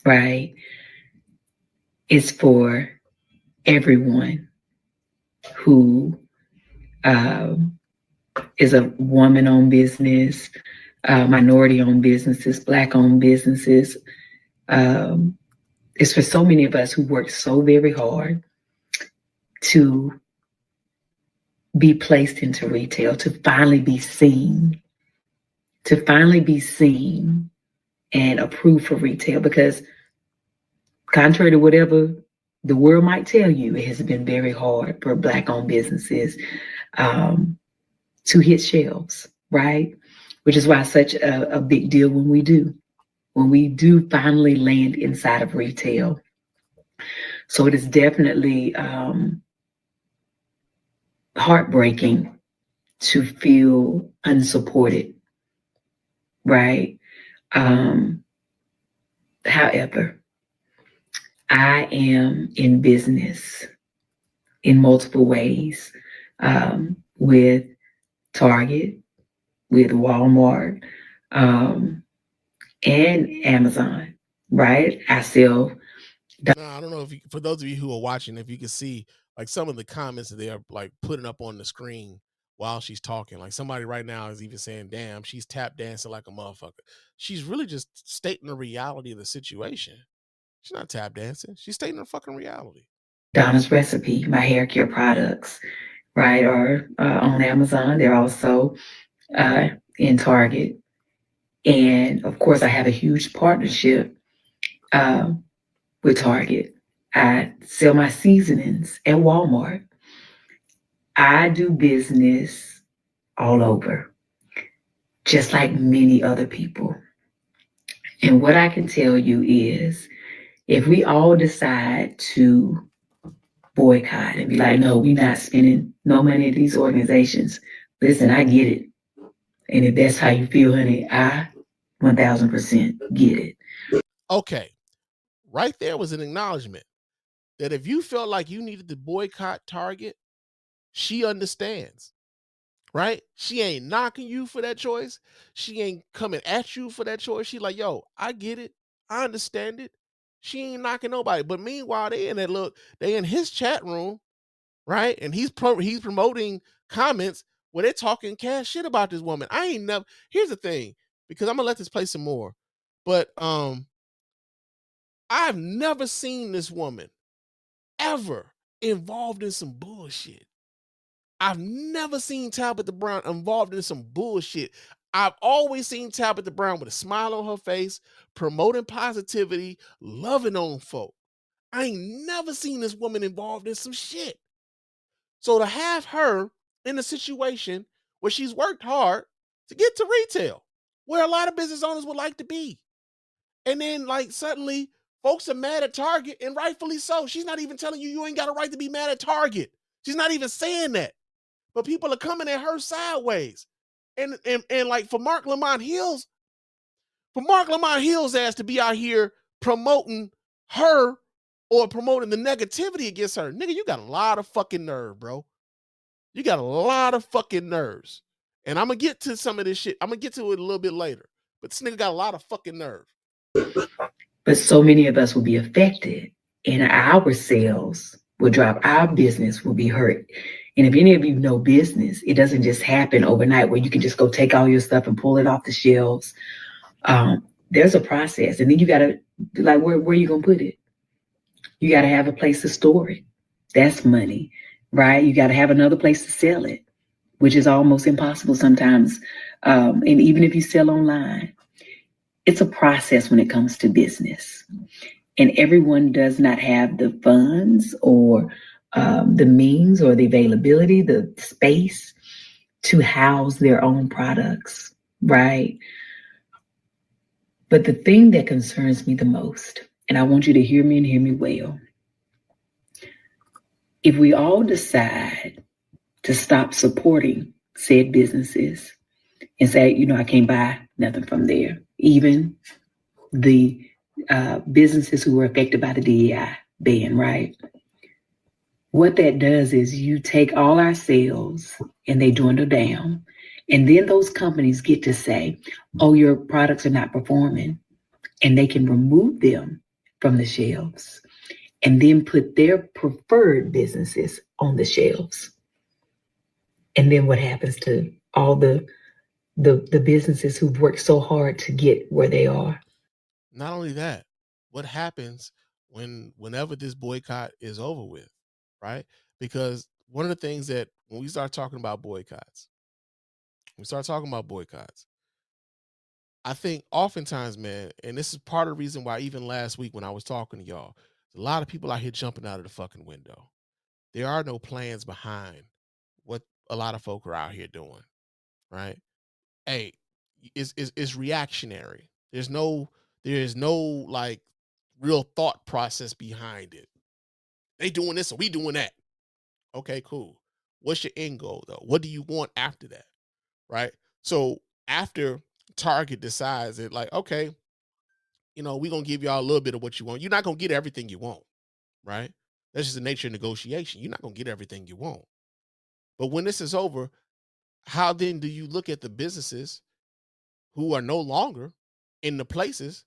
S8: right? It's for everyone who is a woman-owned business, minority-owned businesses, Black-owned businesses. It's for so many of us who work so very hard to be placed into retail, to finally be seen and approved for retail. Because contrary to whatever the world might tell you, it has been very hard for Black-owned businesses to hit shelves, right? Which is why it's such a big deal when we do finally land inside of retail. So it is definitely heartbreaking to feel unsupported, right? However, I am in business in multiple ways, with Target, with Walmart, and Amazon, right? I sell.
S2: I don't know if for those of you who are watching, if you can see like some of the comments that they are like putting up on the screen while she's talking. Like somebody right now is even saying, damn, she's tap dancing like a motherfucker. She's really just stating the reality of the situation. She's not tap dancing. She's stating the fucking reality.
S8: Donna's Recipe, my hair care products, right, are on Amazon. They're also in Target. And of course, I have a huge partnership with Target. I sell my seasonings at Walmart. I do business all over, just like many other people. And what I can tell you is, if we all decide to boycott and be like, no, we're not spending no money at these organizations. Listen, I get it. And if that's how you feel, honey, I 1000% get it.
S2: Okay. Right there was an acknowledgement that if you felt like you needed to boycott Target, she understands, right? She ain't knocking you for that choice. She ain't coming at you for that choice. She like, yo, I get it. I understand it. She ain't knocking nobody. But meanwhile, they in his chat room, right? And he's promoting comments where they're talking cash shit about this woman. I ain't never. Here's the thing, because I'm gonna let this play some more, but I've never seen this woman ever involved in some bullshit. I've never seen Tabitha Brown involved in some bullshit. I've always seen Tabitha Brown with a smile on her face, promoting positivity, loving on folk. I ain't never seen this woman involved in some shit. So to have her in a situation where she's worked hard to get to retail, where a lot of business owners would like to be, and then like suddenly folks are mad at Target, and rightfully so. She's not even telling you ain't got a right to be mad at Target. She's not even saying that. But people are coming at her sideways. And like for Mark Lamont Hill's ass to be out here promoting her or promoting the negativity against her, nigga, you got a lot of fucking nerve, bro. You got a lot of fucking nerves. And I'm gonna get to some of this shit. I'm gonna get to it a little bit later. But this nigga got a lot of fucking nerve.
S8: But so many of us will be affected, and our sales will drop. Our business will be hurt. And if any of you know business, it doesn't just happen overnight where you can just go take all your stuff and pull it off the shelves. There's a process. And then you got to, like, where are you going to put it? You got to have a place to store it. That's money, right? You got to have another place to sell it, which is almost impossible sometimes. And even if you sell online, it's a process when it comes to business. And everyone does not have the funds or the means or the availability, the space to house their own products, right? But the thing that concerns me the most, and I want you to hear me and hear me well, if we all decide to stop supporting said businesses and say, I can't buy nothing from there, even the businesses who were affected by the DEI ban, right? What that does is you take all our sales and they dwindle down. And then those companies get to say, oh, your products are not performing. And they can remove them from the shelves and then put their preferred businesses on the shelves. And then what happens to all the businesses who've worked so hard to get where they are?
S2: Not only that, what happens whenever this boycott is over with, right? Because one of the things that when we start talking about boycotts, I think oftentimes, man, and this is part of the reason why even last week when I was talking to y'all, a lot of people out here jumping out of the fucking window. There are no plans behind what a lot of folk are out here doing, right? Hey, it's reactionary. There is no like real thought process behind it. They doing this, so we doing that. Okay, cool. What's your end goal though? What do you want after that? Right? So after Target decides it, like, okay, we're gonna give y'all a little bit of what you want. You're not gonna get everything you want, right? That's just the nature of negotiation. You're not gonna get everything you want. But when this is over, how then do you look at the businesses who are no longer in the places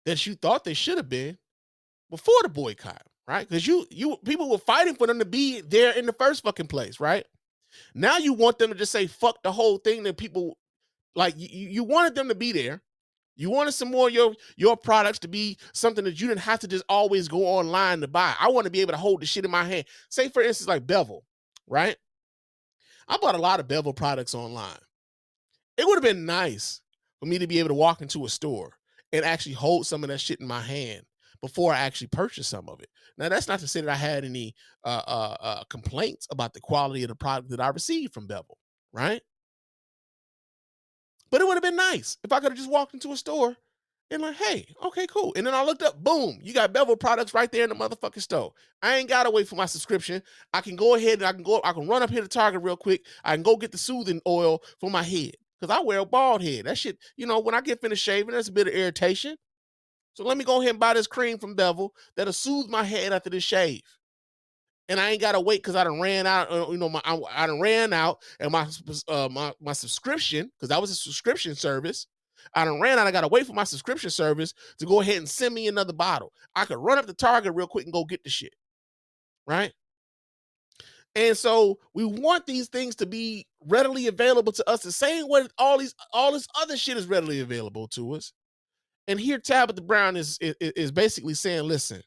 S2: that you thought they should have been before the boycott, right? Because you people were fighting for them to be there in the first fucking place, right? Now you want them to just say fuck the whole thing that people like. You wanted them to be there. You wanted some more of your products to be something that you didn't have to just always go online to buy. I want to be able to hold the shit in my hand. Say for instance, like Bevel, right? I bought a lot of Bevel products online. It would have been nice for me to be able to walk into a store and actually hold some of that shit in my hand before I actually purchase some of it. Now, that's not to say that I had any complaints about the quality of the product that I received from Bevel, right? But it would have been nice if I could have just walked into a store and like, hey, okay, cool. And then I looked up, boom, you got Bevel products right there in the motherfucking store. I ain't got to wait for my subscription. I can go ahead and I can run up here to Target real quick. I can go get the soothing oil for my head because I wear a bald head. That shit, when I get finished shaving, there's a bit of irritation. So let me go ahead and buy this cream from Bevel that'll soothe my head after this shave. And I ain't gotta wait because I done ran out. I done ran out, and my subscription, because that was a subscription service. I done ran out. I gotta wait for my subscription service to go ahead and send me another bottle. I could run up to Target real quick and go get the shit, right? And so we want these things to be readily available to us the same way all this other shit is readily available to us. And here Tabitha Brown is basically saying, listen,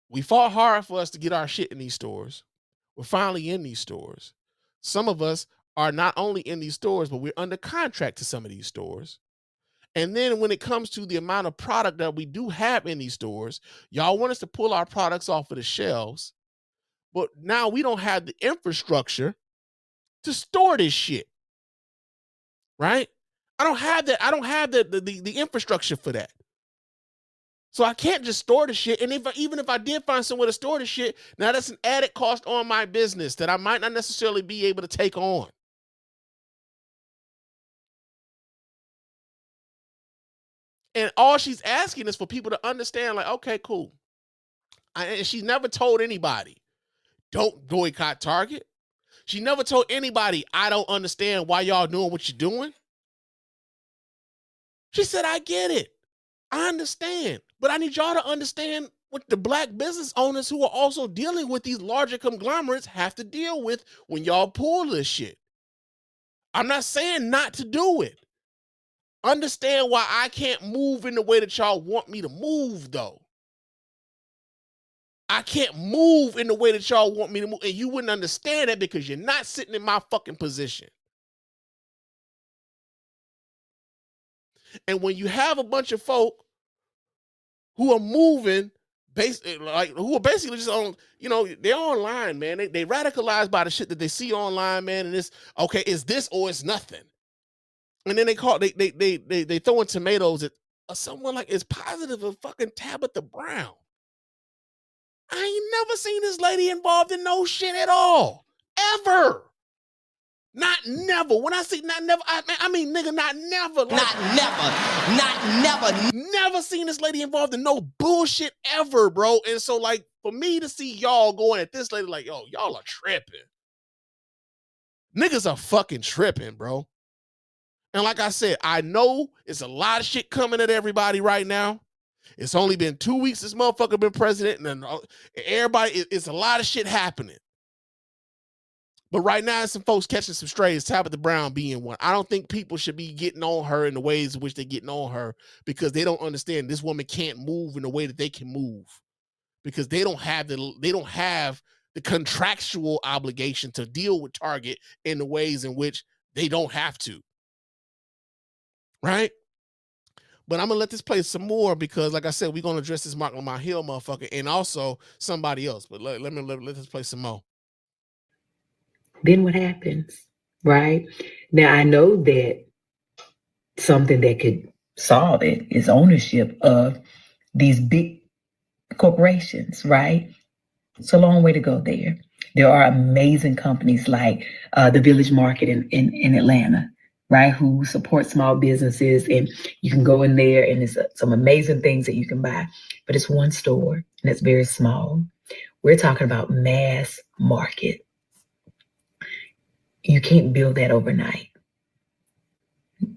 S2: we fought hard for us to get our shit in these stores. We're finally in these stores. Some of us are not only in these stores, but we're under contract to some of these stores. And then when it comes to the amount of product that we do have in these stores, y'all want us to pull our products off of the shelves, but now we don't have the infrastructure to store this shit, right? I don't have that. I don't have the infrastructure for that. So I can't just store the shit. And even if I did find somewhere to store the shit, now that's an added cost on my business that I might not necessarily be able to take on. And all she's asking is for people to understand, like, okay, cool. And she's never told anybody, don't boycott Target. She never told anybody, I don't understand why y'all doing what you're doing. She said, I get it. I understand. But I need y'all to understand what the black business owners who are also dealing with these larger conglomerates have to deal with when y'all pull this shit. I'm not saying not to do it. Understand why I can't move in the way that y'all want me to move, though. I can't move in the way that y'all want me to move. And you wouldn't understand that because you're not sitting in my fucking position. And when you have a bunch of folk who are moving, who are basically just on, they're online, man. They radicalized by the shit that they see online, man. And it's okay, it's this or it's nothing. And then they throwing tomatoes at someone like as positive as fucking Tabitha Brown. I ain't never seen this lady involved in no shit at all, ever. Not never. When I say not never, I mean nigga, not never. Like, not never. Never seen this lady involved in no bullshit ever, bro. And so, like, for me to see y'all going at this lady, like, yo, y'all are tripping. Niggas are fucking tripping, bro. And like I said, I know it's a lot of shit coming at everybody right now. It's only been 2 weeks this motherfucker been president, and then everybody, it's a lot of shit happening. But right now, some folks catching some strays, Tabitha Brown being one. I don't think people should be getting on her in the ways in which they're getting on her because they don't understand this woman can't move in the way that they can move because they don't have the contractual obligation to deal with Target in the ways in which they don't have to. Right? But I'm gonna let this play some more because, like I said, we're gonna address this Mark Lamar Hill motherfucker and also somebody else. But let this play some more.
S8: Then what happens, right? Now I know that something that could solve it is ownership of these big corporations, right? It's a long way to go there. There are amazing companies like the Village Market in Atlanta, right, who support small businesses, and you can go in there and there's some amazing things that you can buy, but it's one store and it's very small. We're talking about mass market. You can't build that overnight.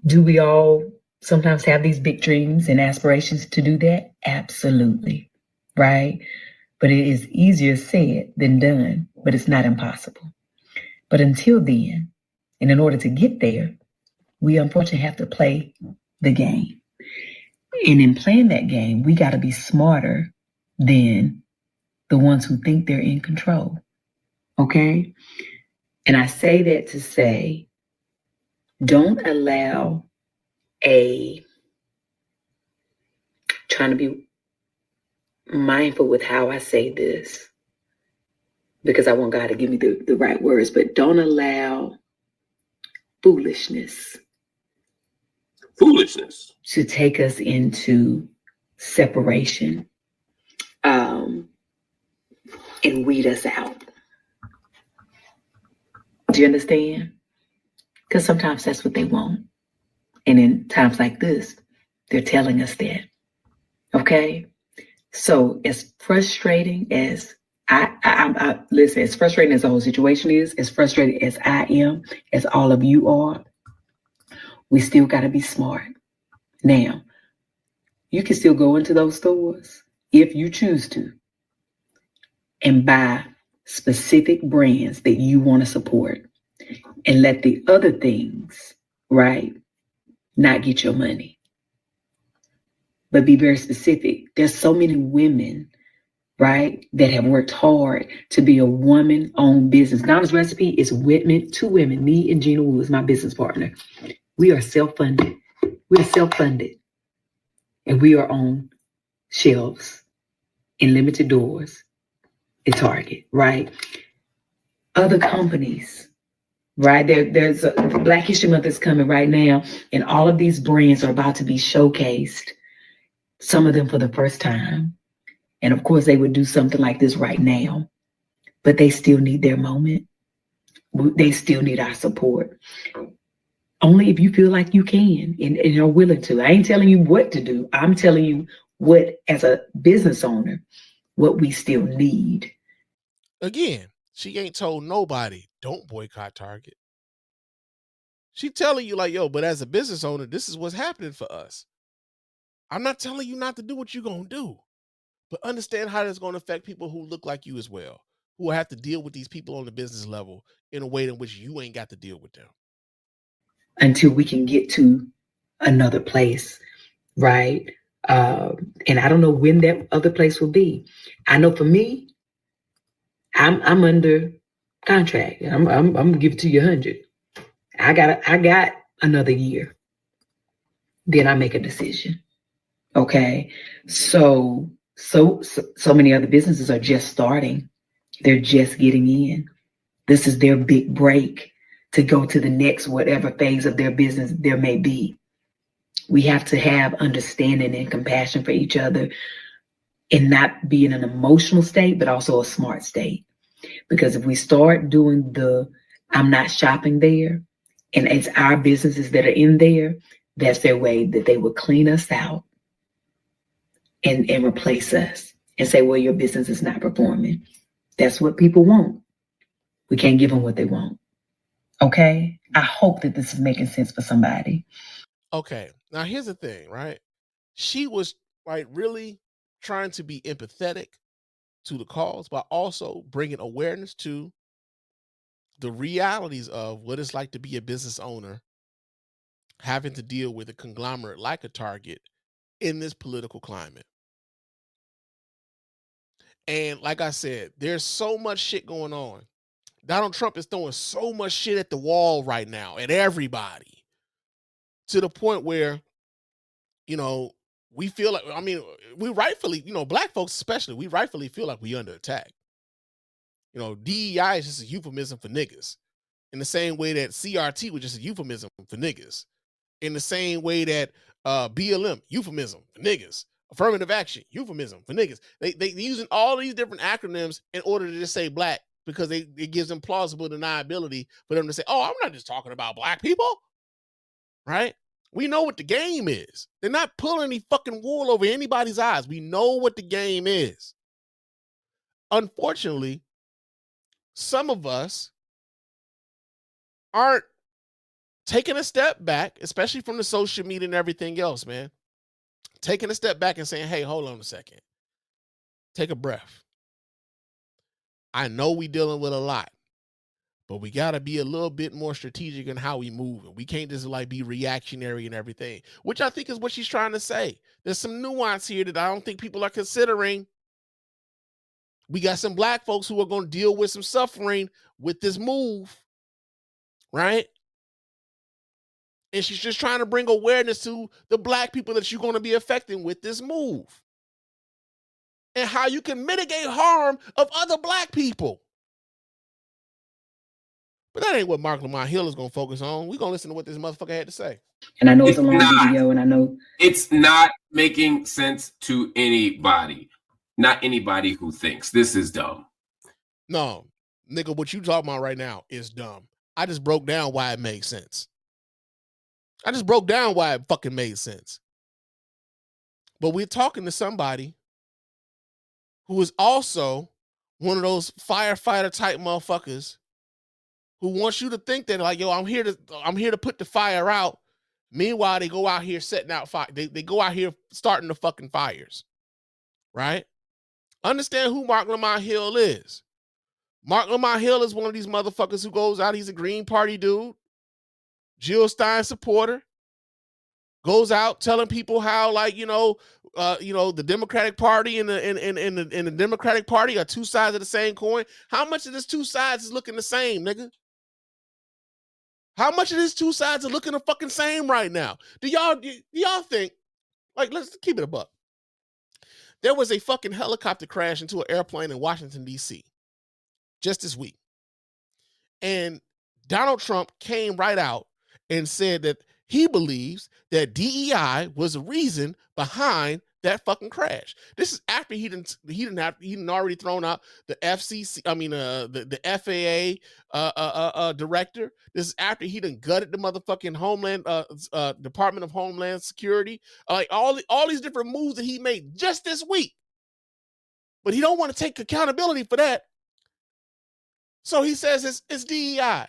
S8: Do we all sometimes have these big dreams and aspirations to do that? Absolutely, right? But it is easier said than done, but it's not impossible. But until then, and in order to get there, we unfortunately have to play the game. And in playing that game, we got to be smarter than the ones who think they're in control. Okay? And I say that to say, don't allow trying to be mindful with how I say this, because I want God to give me the right words, but don't allow foolishness to take us into separation and weed us out. Do you understand? Because sometimes that's what they want. And in times like this, they're telling us that. Okay? So as frustrating as I listen, as frustrating as the whole situation is, as frustrated as I am, as all of you are, we still got to be smart. Now, you can still go into those stores if you choose to and buy specific brands that you want to support and let the other things, right, not get your money. But be very specific. There's so many women, right, that have worked hard to be a woman-owned business. Donna's Recipe is two women, me and Gina Wu is my business partner. We are self-funded. We are self-funded. And we are on shelves in limited doors at Target, right? Other companies, right? There's a Black History Month that's coming right now, and all of these brands are about to be showcased, some of them for the first time. And of course, they would do something like this right now, but they still need their moment. They still need our support. Only if you feel like you can and are willing to. I ain't telling you what to do. I'm telling you what, as a business owner, what we still need.
S2: Again, she ain't told nobody, don't boycott Target. She telling you like, yo, but as a business owner, this is what's happening for us. I'm not telling you not to do what you're going to do, but understand how that's going to affect people who look like you as well, who will have to deal with these people on the business level in a way in which you ain't got to deal with them.
S8: Until we can get to another place, right? And I don't know when that other place will be. I know for me, I'm under contract. I'm gonna give it to you 100. I got another year. Then I make a decision. Okay. So many other businesses are just starting. They're just getting in. This is their big break to go to the next whatever phase of their business there may be. We have to have understanding and compassion for each other and not be in an emotional state, but also a smart state. Because if we start doing I'm not shopping there, and it's our businesses that are in there, that's their way that they will clean us out and replace us and say, well, your business is not performing. That's what people want. We can't give them what they want. Okay? I hope that this is making sense for somebody.
S2: Okay. Now, here's the thing, right? She was really trying to be empathetic to the cause, but also bringing awareness to the realities of what it's like to be a business owner, having to deal with a conglomerate like a Target in this political climate. And like I said, there's so much shit going on. Donald Trump is throwing so much shit at the wall right now, at everybody, to the point where, you know, we feel like, I mean, we rightfully, you know, black folks especially, we rightfully feel like we under attack. You know, DEI is just a euphemism for niggas. In the same way that CRT was just a euphemism for niggas. In the same way that BLM, euphemism for niggas. Affirmative action, euphemism for niggas. They using all these different acronyms in order to just say black, because it gives them plausible deniability for them to say, oh, I'm not just talking about black people, right? We know what the game is. They're not pulling any fucking wool over anybody's eyes. We know what the game is. Unfortunately, some of us aren't taking a step back, especially from the social media and everything else, man. Taking a step back and saying, hey, hold on a second. Take a breath. I know we dealing with a lot, but we got to be a little bit more strategic in how we move. We can't just like be reactionary and everything, which I think is what she's trying to say. There's some nuance here that I don't think people are considering. We got some black folks who are going to deal with some suffering with this move, right? And she's just trying to bring awareness to the black people that you're going to be affecting with this move, and how you can mitigate harm of other black people. But that ain't what Mark Lamont Hill is going to focus on. We're going to listen to what this motherfucker had to say.
S8: And I know it's a long video, and I know
S9: it's not making sense to anybody. Not anybody who thinks this is dumb.
S2: No, nigga, what you talking about right now is dumb. I just broke down why it made sense. I just broke down why it fucking made sense. But we're talking to somebody who is also one of those firefighter type motherfuckers who wants you to think that like, yo, I'm here to put the fire out. Meanwhile, they go out here setting out fire. They go out here starting the fucking fires, right? Understand who Mark Lamont Hill is. Mark Lamont Hill is one of these motherfuckers who goes out. He's a Green Party dude, Jill Stein supporter. Goes out telling people how, like, the Democratic Party and the Democratic Party are two sides of the same coin. How much of this two sides is looking the same, nigga? How much of these two sides are looking the fucking same right now? Do y'all think, like, let's keep it a buck. There was a fucking helicopter crash into an airplane in Washington, D.C. just this week. And Donald Trump came right out and said that he believes that DEI was the reason behind that fucking crash. This is after he didn't already thrown out the FCC. I mean, the FAA director. This is after he done gutted the motherfucking Department of Homeland Security. Like all these different moves that he made just this week. But he don't want to take accountability for that. So he says it's DEI.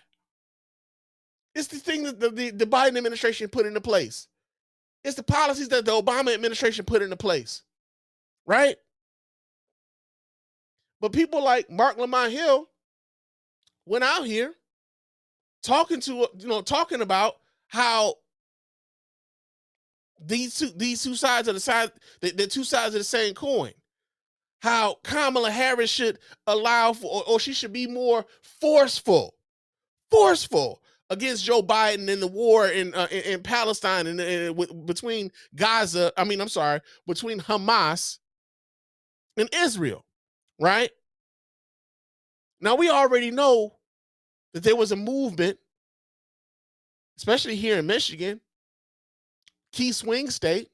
S2: It's the thing that the Biden administration put into place. It's the policies that the Obama administration put into place, right? But people like Mark Lamont Hill went out here talking about how these two sides of the two sides of the same coin. How Kamala Harris should allow for, or she should be more forceful against Joe Biden in the war in Palestine and between between Hamas and Israel, right? Now we already know that there was a movement, especially here in Michigan, key swing state,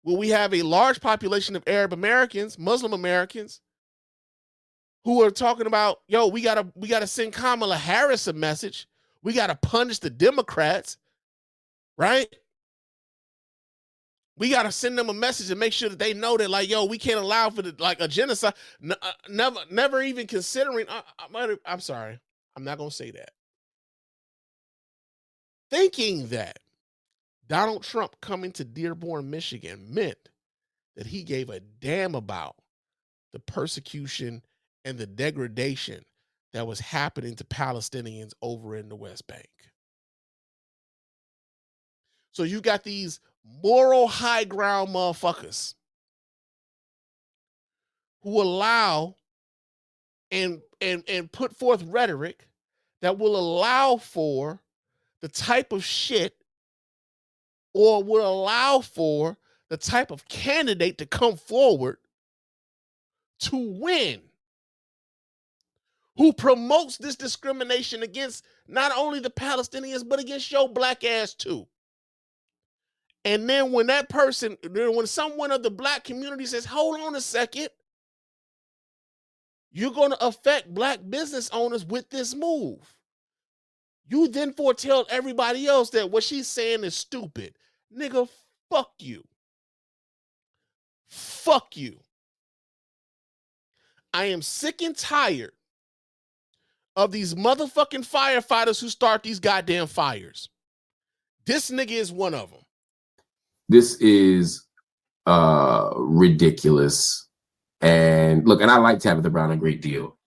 S2: where we have a large population of Arab Americans, Muslim Americans, who are talking about, yo, we gotta send Kamala Harris a message. We got to punish the Democrats, right? We got to send them a message and make sure that they know that, like, yo, we can't allow for a genocide. Never even considering. I'm sorry. I'm not going to say that. Thinking that Donald Trump coming to Dearborn, Michigan meant that he gave a damn about the persecution and the degradation that was happening to Palestinians over in the West Bank. So you got these moral high ground motherfuckers who allow and put forth rhetoric that will allow for the type of shit or will allow for the type of candidate to come forward to win, who promotes this discrimination against not only the Palestinians, but against your black ass too. And then when that person, when someone of the black community says, hold on a second, you're going to affect black business owners with this move. You then foretell everybody else that what she's saying is stupid. Nigga, fuck you. Fuck you. I am sick and tired of these motherfucking firefighters who start these goddamn fires. This nigga is one of them.
S9: This is ridiculous. And look, and I like Tabitha Brown a great deal.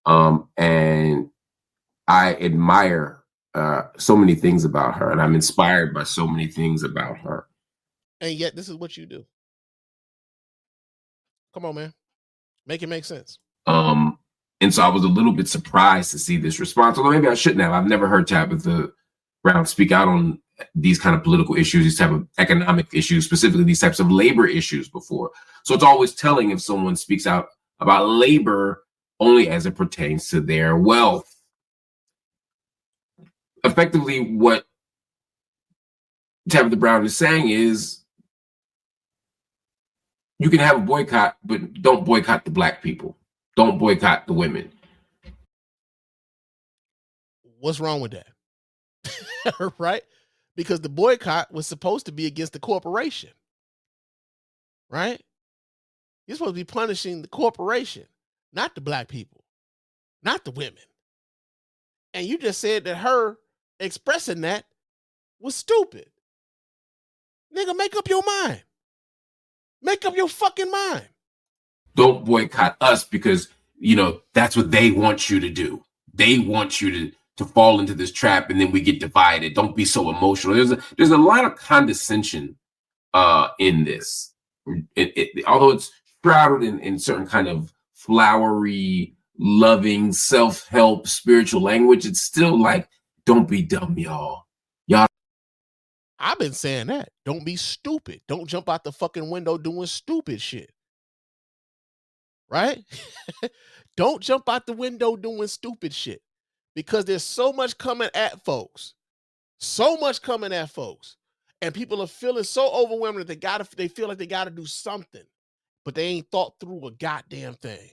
S9: And I admire so many things about her, and I'm inspired by so many things about her.
S2: And yet this is what you do. Come on, man. Make it make sense.
S9: And so I was a little bit surprised to see this response, although maybe I shouldn't have. I've never heard Tabitha Brown speak out on these kind of political issues, these type of economic issues, specifically these types of labor issues before. So it's always telling if someone speaks out about labor only as it pertains to their wealth. Effectively, what Tabitha Brown is saying is you can have a boycott, but don't boycott the black people. Don't boycott the women.
S2: What's wrong with that? Right? Because the boycott was supposed to be against the corporation. Right? You're supposed to be punishing the corporation, not the black people, not the women. And you just said that her expressing that was stupid. Nigga, make up your mind. Make up your fucking mind.
S9: Don't boycott us because, you know, that's what they want you to do. They want you to fall into this trap, and then we get divided. Don't be so emotional. There's a lot of condescension in this. Although it's shrouded in certain kind of flowery, loving, self-help, spiritual language, it's still like, don't be dumb, y'all.
S2: I've been saying that. Don't be stupid. Don't jump out the fucking window doing stupid shit. Right? Don't jump out the window doing stupid shit. Because there's so much coming at folks. So much coming at folks. And people are feeling so overwhelmed that they feel like they gotta do something. But they ain't thought through a goddamn thing.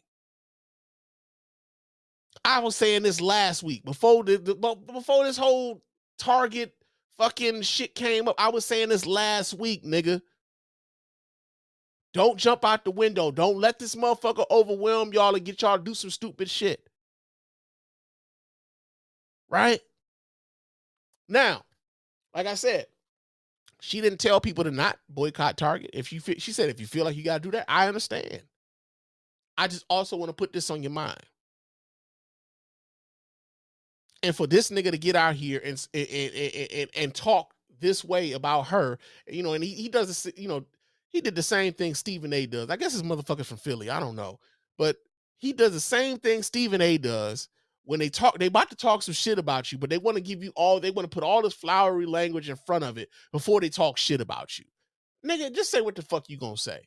S2: I was saying this last week before before this whole Target fucking shit came up. I was saying this last week, nigga. Don't jump out the window. Don't let this motherfucker overwhelm y'all and get y'all to do some stupid shit. Right? Now, like I said, she didn't tell people to not boycott Target. She said, if you feel like you got to do that, I understand. I just also want to put this on your mind. And for this nigga to get out here and talk this way about her, you know, and he does this, you know, he did the same thing Stephen A does. I guess this motherfucker's from Philly. I don't know. But he does the same thing Stephen A does when they about to talk some shit about you, but they want to they want to put all this flowery language in front of it before they talk shit about you. Nigga, just say what the fuck you gonna say.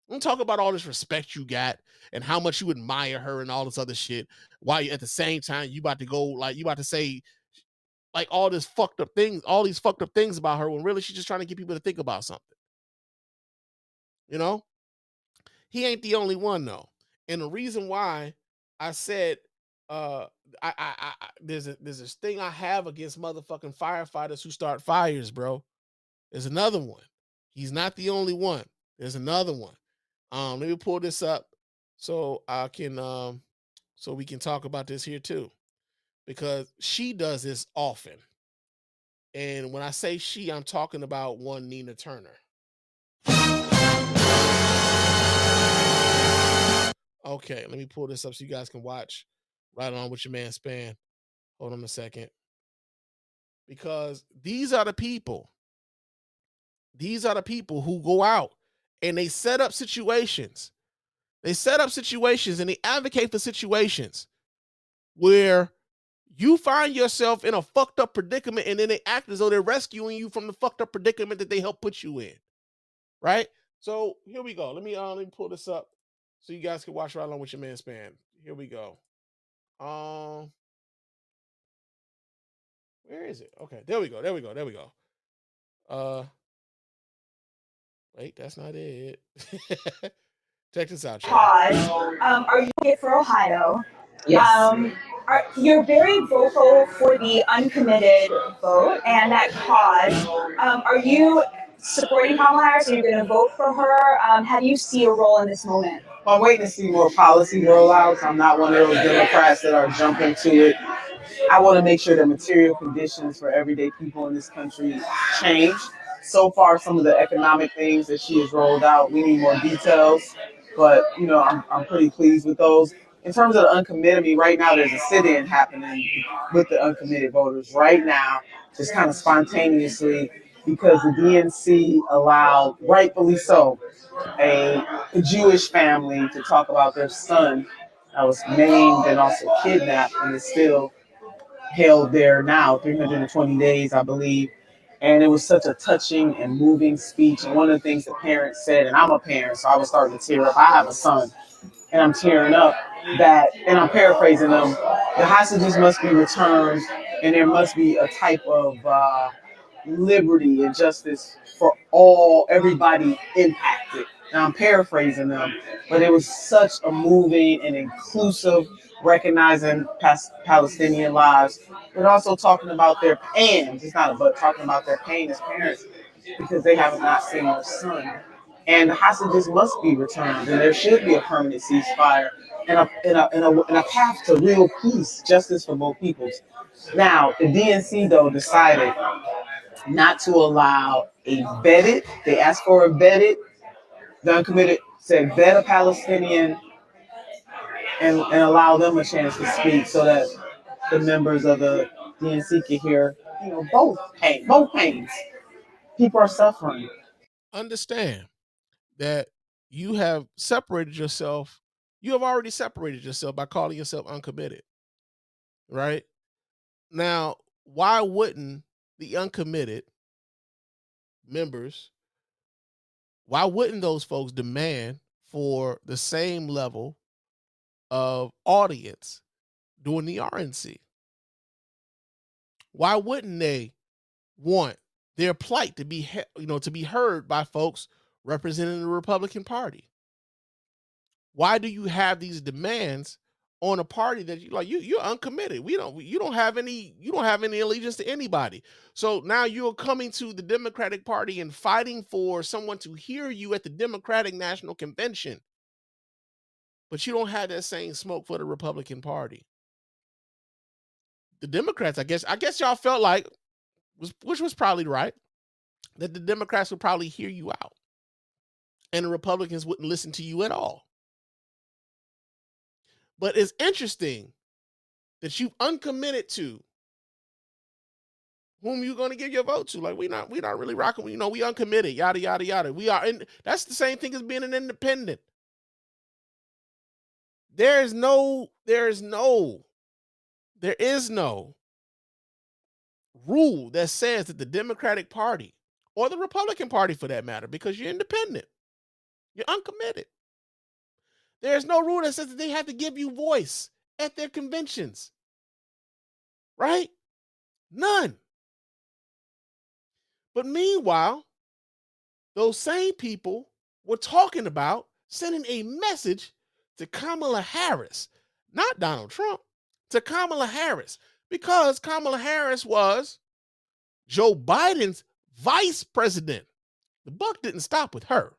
S2: Don't talk about all this respect you got and how much you admire her and all this other shit, while you at the same time you about to say like all these fucked up things about her, when really she's just trying to get people to think about something. You know? He ain't the only one though. And the reason why I said there's this thing I have against motherfucking firefighters who start fires, bro. There's another one. He's not the only one. There's another one. Let me pull this up so I can so we can talk about this here too, because she does this often. And when I say she, I'm talking about one Nina Turner. Okay, let me pull this up so you guys can watch right on with your man Spann. Hold on a second. Because these are the people who go out and they set up situations They set up situations and they advocate for situations where you find yourself in a fucked up predicament, and then they act as though they're rescuing you from the fucked up predicament that they helped put you in. Right? So here we go. Let me pull this up so you guys can watch right along with your man Spann. Here we go. Where is it? Okay, there we go. Wait, that's not it. Check this out,
S10: cause. Are you it for Ohio?
S8: Yes.
S10: You're very vocal for the uncommitted vote and that cause. Are you supporting Kamala Harris? Are you going to vote for her? How do you see a role in this moment?
S11: I'm waiting to see more policy rollouts. I'm not one of those Democrats that are jumping to it. I want to make sure that material conditions for everyday people in this country change. So far, some of the economic things that she has rolled out, we need more details. But, I'm pretty pleased with those. In terms of the uncommitted, right now there's a sit-in happening with the uncommitted voters right now, just kind of spontaneously, because the DNC allowed, rightfully so, a Jewish family to talk about their son that was maimed and also kidnapped and is still held there now, 320 days, I believe. And it was such a touching and moving speech. And one of the things the parents said, and I'm a parent, so I was starting to tear up. I have a son, and I'm tearing up and I'm paraphrasing them, the hostages must be returned, and there must be a type of liberty and justice for everybody impacted. Now I'm paraphrasing them, but it was such a moving and inclusive, recognizing Palestinian lives, but also talking about their pain. It's not but talking about their pain as parents because they have not seen their son. And the hostages must be returned, and there should be a permanent ceasefire and a path to real peace, justice for both peoples. Now, the DNC, though, decided not to allow they asked for a vetted, the uncommitted said vet a Palestinian and allow them a chance to speak so that the members of the DNC can hear, both pains. People are suffering.
S2: Understand that you have separated yourself. You have already separated yourself by calling yourself uncommitted. Right? Now, why wouldn't the uncommitted members, why wouldn't those folks demand for the same level of audience during the RNC? Why wouldn't they want their plight to be heard by folks representing the Republican Party? Why do you have these demands on a party that you're uncommitted? You don't have any allegiance to anybody. So now you're coming to the Democratic Party and fighting for someone to hear you at the Democratic National Convention. But you don't have that same smoke for the Republican Party. The Democrats, I guess y'all felt like, which was probably right, that the Democrats would probably hear you out and the Republicans wouldn't listen to you at all. But it's interesting that you've uncommitted to whom you're going to give your vote to. Like, we're not really rocking. We uncommitted, yada, yada, yada. That's the same thing as being an independent. There is no rule that says that the Democratic Party or the Republican Party, for that matter, because you're independent, you're uncommitted. There's no rule that says that they have to give you voice at their conventions. Right? None. But meanwhile, those same people were talking about sending a message to Kamala Harris, not Donald Trump, to Kamala Harris, because Kamala Harris was Joe Biden's vice president. The buck didn't stop with her.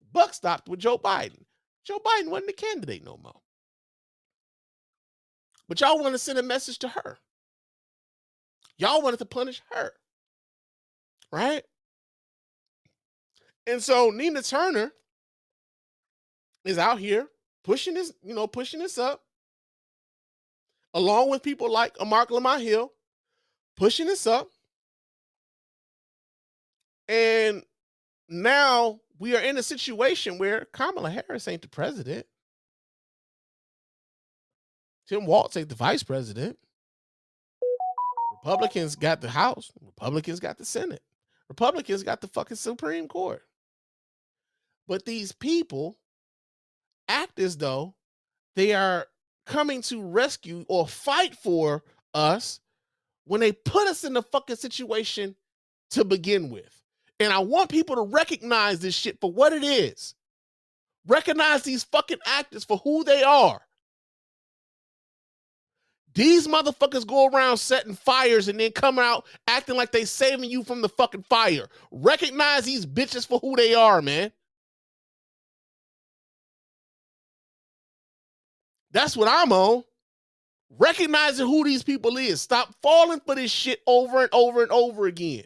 S2: The buck stopped with Joe Biden. Joe Biden wasn't the candidate no more. But y'all want to send a message to her. Y'all wanted to punish her. Right? And so Nina Turner is out here pushing this up, along with people like Mark Lamont Hill, pushing this up. And now we are in a situation where Kamala Harris ain't the president. Tim Walz ain't the vice president. Republicans got the House. Republicans got the Senate. Republicans got the fucking Supreme Court. But these people act as though they are coming to rescue or fight for us when they put us in the fucking situation to begin with. And I want people to recognize this shit for what it is. Recognize these fucking actors for who they are. These motherfuckers go around setting fires and then come out acting like they saving you from the fucking fire. Recognize these bitches for who they are, man. That's what I'm on. Recognizing who these people is. Stop falling for this shit over and over and over again.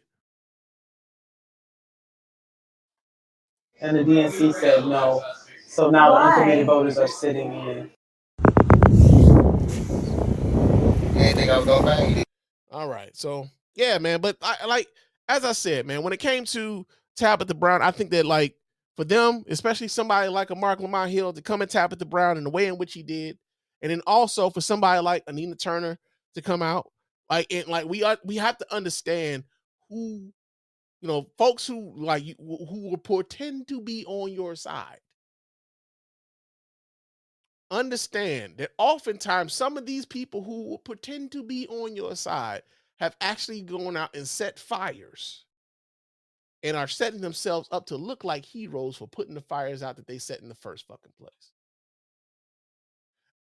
S11: And the DNC said no. So now the uncommitted voters are sitting in.
S12: Anything else go back?
S2: All right. So, yeah, man. But as I said, man, when it came to Tabitha Brown, I think that like for them, especially somebody like a Mark Lamont Hill to come at Tabitha Brown in the way in which he did, and then also for somebody like Anina Turner to come out, we have to understand who, folks who like you, who will pretend to be on your side. Understand that oftentimes some of these people who will pretend to be on your side have actually gone out and set fires and are setting themselves up to look like heroes for putting the fires out that they set in the first fucking place.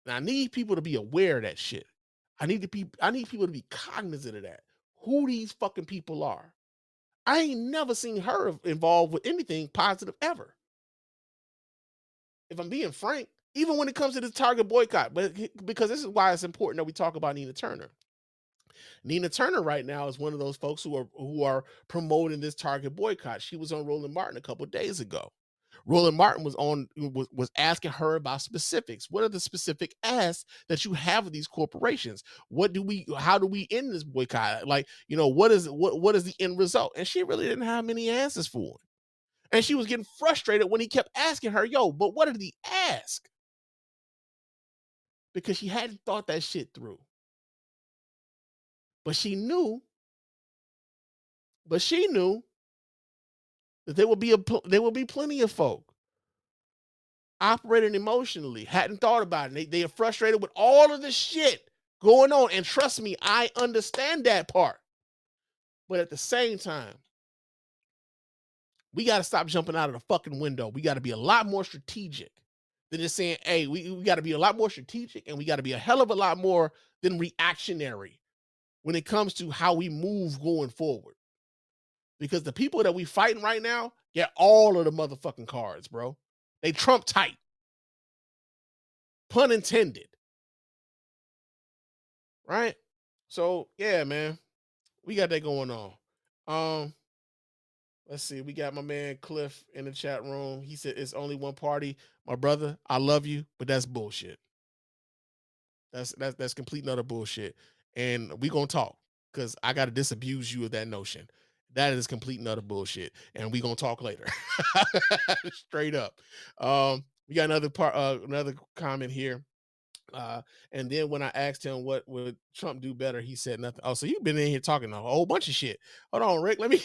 S2: Now I need people to be aware of that shit. I need people to be cognizant of that. Who these fucking people are. I ain't never seen her involved with anything positive ever. If I'm being frank, even when it comes to the Target boycott, but because this is why it's important that we talk about Nina Turner. Nina Turner right now is one of those folks who are promoting this Target boycott. She was on Roland Martin a couple of days ago. Roland Martin was asking her about specifics. What are the specific asks that you have of these corporations? How do we end this boycott? Like, what is the end result? And she really didn't have many answers for him. And she was getting frustrated when he kept asking her, but what did he ask? Because she hadn't thought that shit through. But she knew that there will be plenty of folk operating emotionally, hadn't thought about it. They are frustrated with all of the shit going on. And trust me, I understand that part. But at the same time, we got to stop jumping out of the fucking window. We got to be a lot more strategic than just saying, hey, we got to be a lot more strategic, and we got to be a hell of a lot more than reactionary when it comes to how we move going forward. Because the people that we fighting right now get all of the motherfucking cards, bro. They Trump tight. Pun intended. Right? So, yeah, man. We got that going on. Let's see. We got my man Cliff in the chat room. He said it's only one party. My brother, I love you, but that's bullshit. That's complete and utter bullshit. And we gonna talk because I gotta disabuse you of that notion. That is complete and utter bullshit. And we gonna talk later. Straight up. We got another comment here. And then when I asked him what would Trump do better, he said nothing. Oh, so you've been in here talking a whole bunch of shit. Hold on, Rick. Let me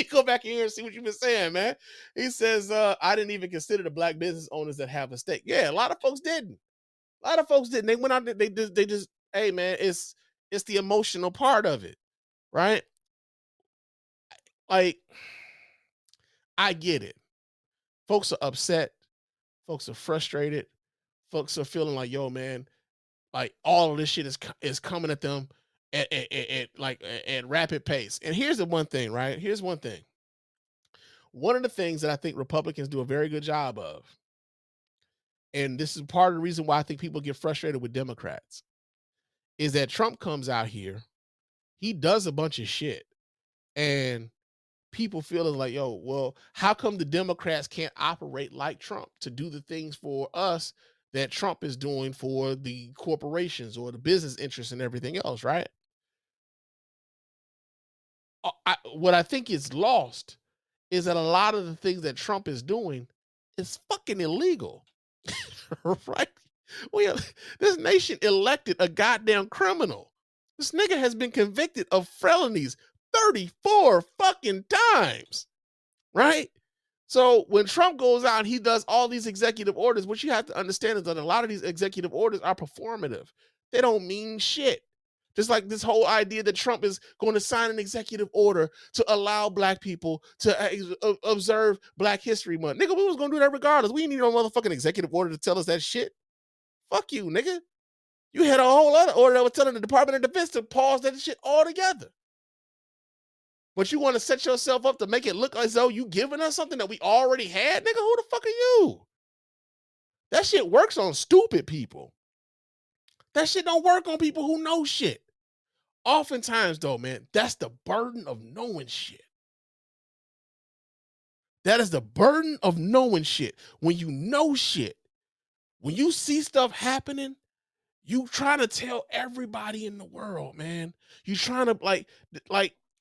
S2: go back in here and see what you've been saying, man. He says, I didn't even consider the black business owners that have a stake. Yeah, a lot of folks didn't. They went out, they just, hey man, it's the emotional part of it, right? Like, I get it. Folks are upset. Folks are frustrated. Folks are feeling like, yo, man, like all of this shit is coming at them at rapid pace. And here's the one thing, right? Here's one thing. One of the things that I think Republicans do a very good job of, and this is part of the reason why I think people get frustrated with Democrats, is that Trump comes out here, he does a bunch of shit, and people feeling like, yo, well, how come the Democrats can't operate like Trump to do the things for us that Trump is doing for the corporations or the business interests and everything else, right? What I think is lost is that a lot of the things that Trump is doing is fucking illegal. Right? This nation elected a goddamn criminal. This nigga has been convicted of felonies 34 fucking times. Right? So when Trump goes out and he does all these executive orders, what you have to understand is that a lot of these executive orders are performative. They don't mean shit. Just like this whole idea that Trump is going to sign an executive order to allow black people to observe Black History Month. Nigga, we was going to do that regardless. We didn't need no motherfucking executive order to tell us that shit. Fuck you, nigga. You had a whole other order that was telling the Department of Defense to pause that shit altogether. But you want to set yourself up to make it look as though you giving us something that we already had? Nigga, who the fuck are you? That shit works on stupid people. That shit don't work on people who know shit. Oftentimes, though, man, that's the burden of knowing shit. That is the burden of knowing shit. When you know shit, when you see stuff happening, you try to tell everybody in the world, man. You trying to like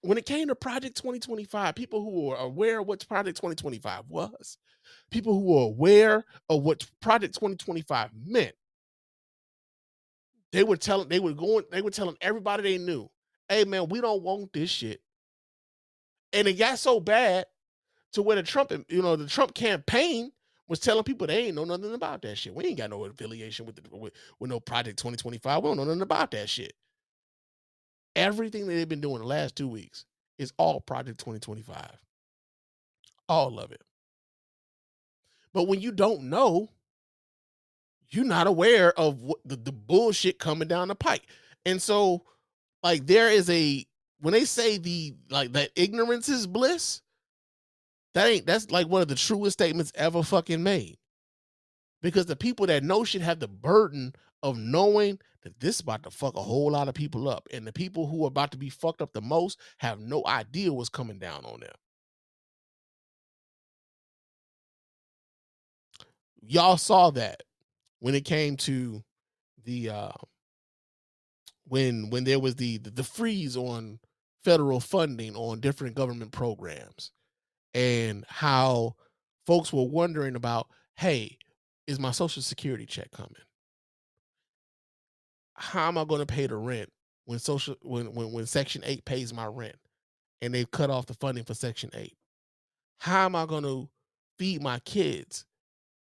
S2: when it came to Project 2025, people who were aware of what Project 2025 was, people who were aware of what Project 2025 meant, they were telling everybody they knew, hey man, we don't want this shit. And it got so bad to where the Trump campaign was telling people they ain't know nothing about that shit. We ain't got no affiliation with no Project 2025. We don't know nothing about that shit. Everything that they've been doing the last 2 weeks is all Project 2025. All of it. But when you don't know, you're not aware of what the bullshit coming down the pike. And so, like, when they say that ignorance is bliss, that's like one of the truest statements ever fucking made. Because the people that know should have the burden of knowing that this is about to fuck a whole lot of people up. And the people who are about to be fucked up the most have no idea what's coming down on them. Y'all saw that when it came to the when there was the freeze on federal funding on different government programs, and how folks were wondering about, hey, is my Social Security check coming? How am I going to pay the rent when Section 8 pays my rent and they've cut off the funding for Section 8? How am I going to feed my kids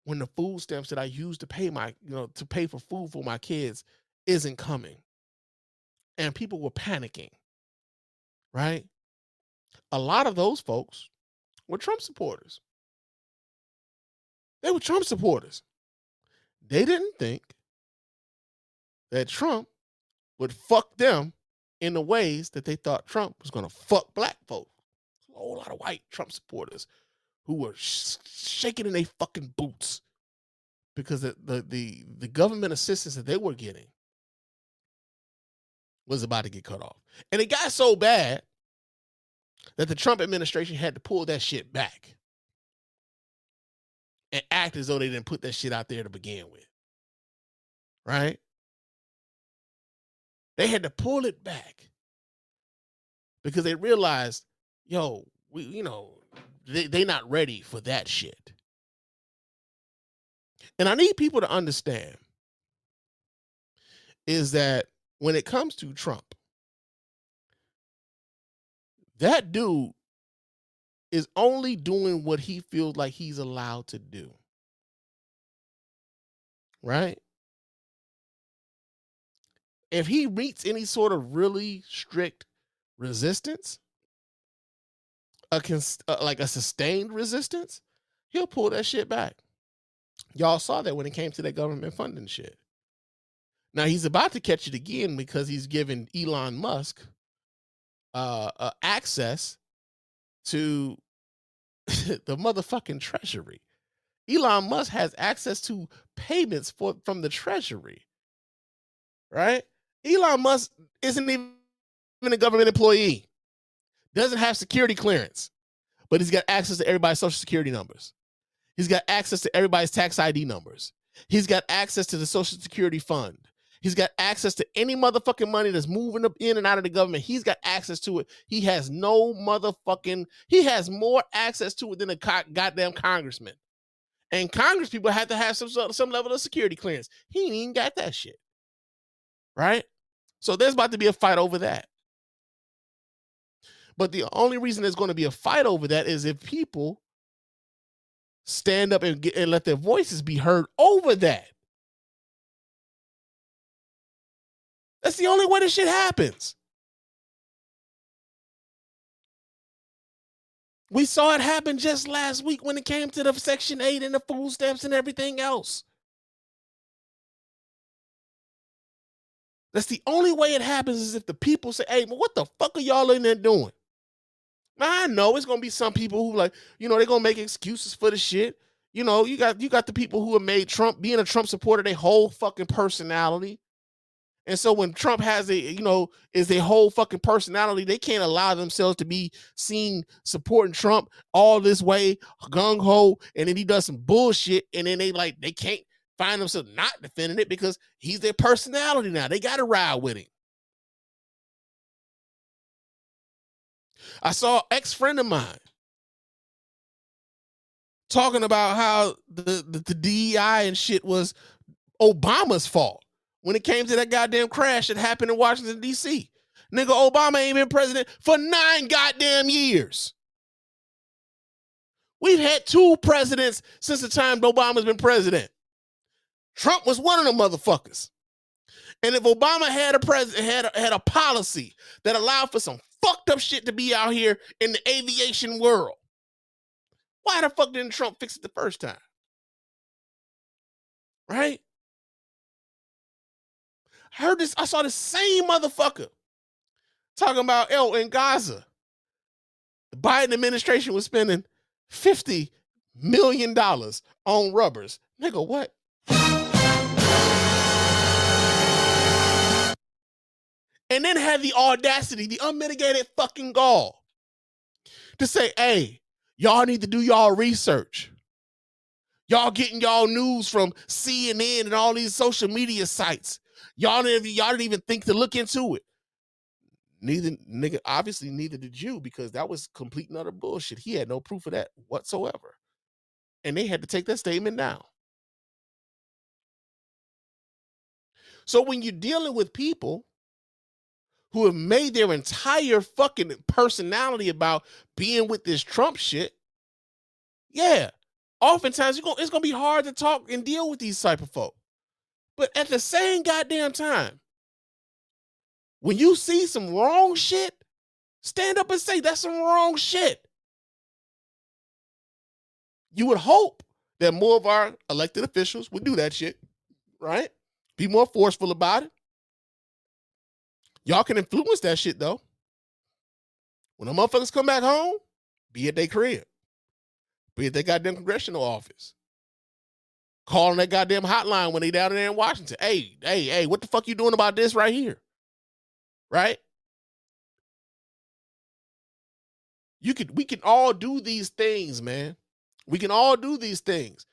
S2: when the food stamps that I use to pay to pay for food for my kids isn't coming? And people were panicking, right? A lot of those folks were Trump supporters. They were Trump supporters. They didn't think that Trump would fuck them in the ways that they thought Trump was going to fuck black folks. A whole lot of white Trump supporters who were shaking in their fucking boots because the government assistance that they were getting was about to get cut off. And it got so bad that the Trump administration had to pull that shit back and act as though they didn't put that shit out there to begin with. Right? They had to pull it back because they realized, they not ready for that shit. And I need people to understand is that when it comes to Trump, that dude is only doing what he feels like he's allowed to do. Right? If he meets any sort of really strict resistance, like a sustained resistance, he'll pull that shit back. Y'all saw that when it came to that government funding shit. Now he's about to catch it again because he's giving Elon Musk access to the motherfucking treasury. Elon Musk has access to payments from the treasury. Right? Elon Musk isn't even a government employee. Doesn't have security clearance, but he's got access to everybody's social security numbers. He's got access to everybody's tax ID numbers. He's got access to the Social Security Fund. He's got access to any motherfucking money that's moving up in and out of the government. He's got access to it. He has he has more access to it than a goddamn congressman. And Congress people have to have some level of security clearance. He ain't even got that shit. Right? So there's about to be a fight over that. But the only reason there's going to be a fight over that is if people stand up and let their voices be heard over that. That's the only way this shit happens. We saw it happen just last week when it came to the Section 8 and the food stamps and everything else. That's the only way it happens is if the people say, hey, what the fuck are y'all in there doing? Now, I know it's going to be some people who they're going to make excuses for the shit. You got the people who have made Trump, being a Trump supporter, their whole fucking personality. And so when Trump has is their whole fucking personality, they can't allow themselves to be seen supporting Trump all this way, gung-ho, and then he does some bullshit, and then they can't find themselves not defending it because he's their personality now. They got to ride with him. I saw an ex-friend of mine talking about how the DEI and shit was Obama's fault when it came to that goddamn crash that happened in Washington, D.C. Nigga, Obama ain't been president for 9 goddamn years. We've had 2 presidents since the time Obama's been president. Trump was one of them motherfuckers. And if Obama had a policy that allowed for some fucked up shit to be out here in the aviation world, why the fuck didn't Trump fix it the first time? Right? I saw the same motherfucker talking about, in Gaza, the Biden administration was spending $50 million on rubbers. Nigga, what? And then had the audacity, the unmitigated fucking gall to say, hey, y'all need to do y'all research. Y'all getting y'all news from CNN and all these social media sites. Y'all didn't even think to look into it. Obviously neither did you, because that was complete and utter bullshit. He had no proof of that whatsoever. And they had to take that statement down. So when you're dealing with people who have made their entire fucking personality about being with this Trump shit, yeah, oftentimes it's going to be hard to talk and deal with these type of folk. But at the same goddamn time, when you see some wrong shit, stand up and say that's some wrong shit. You would hope that more of our elected officials would do that shit, right? Be more forceful about it. Y'all can influence that shit, though. When the motherfuckers come back home, be at their crib. Be at their goddamn congressional office. Calling that goddamn hotline when they down there in Washington. Hey, what the fuck you doing about this right here? Right? We can all do these things, man. We can all do these things.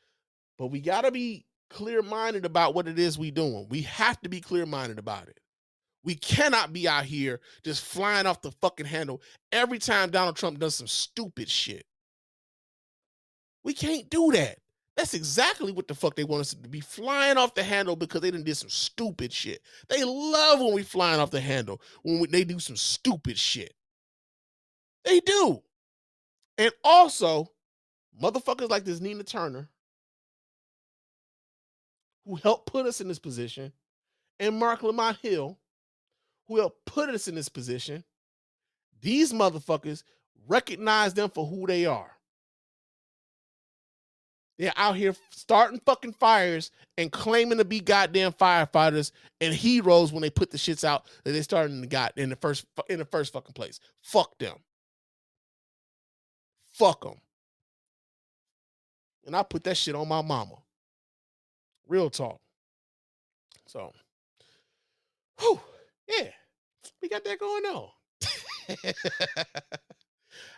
S2: But we got to be clear-minded about what it is we doing. We have to be clear-minded about it. We cannot be out here just flying off the fucking handle every time Donald Trump does some stupid shit. We can't do that. That's exactly what the fuck they want us to be, flying off the handle because they done did some stupid shit. They love when we flying off the handle, when they do some stupid shit. They do. And also, motherfuckers like this Nina Turner, who helped put us in this position, and Mark Lamont Hill, who helped put us in this position, these motherfuckers recognize them for who they are. They're out here starting fucking fires and claiming to be goddamn firefighters and heroes when they put the shits out that they started in the first fucking place. Fuck them. Fuck them. And I put that shit on my mama. Real talk. So, whew, yeah, we got that going on.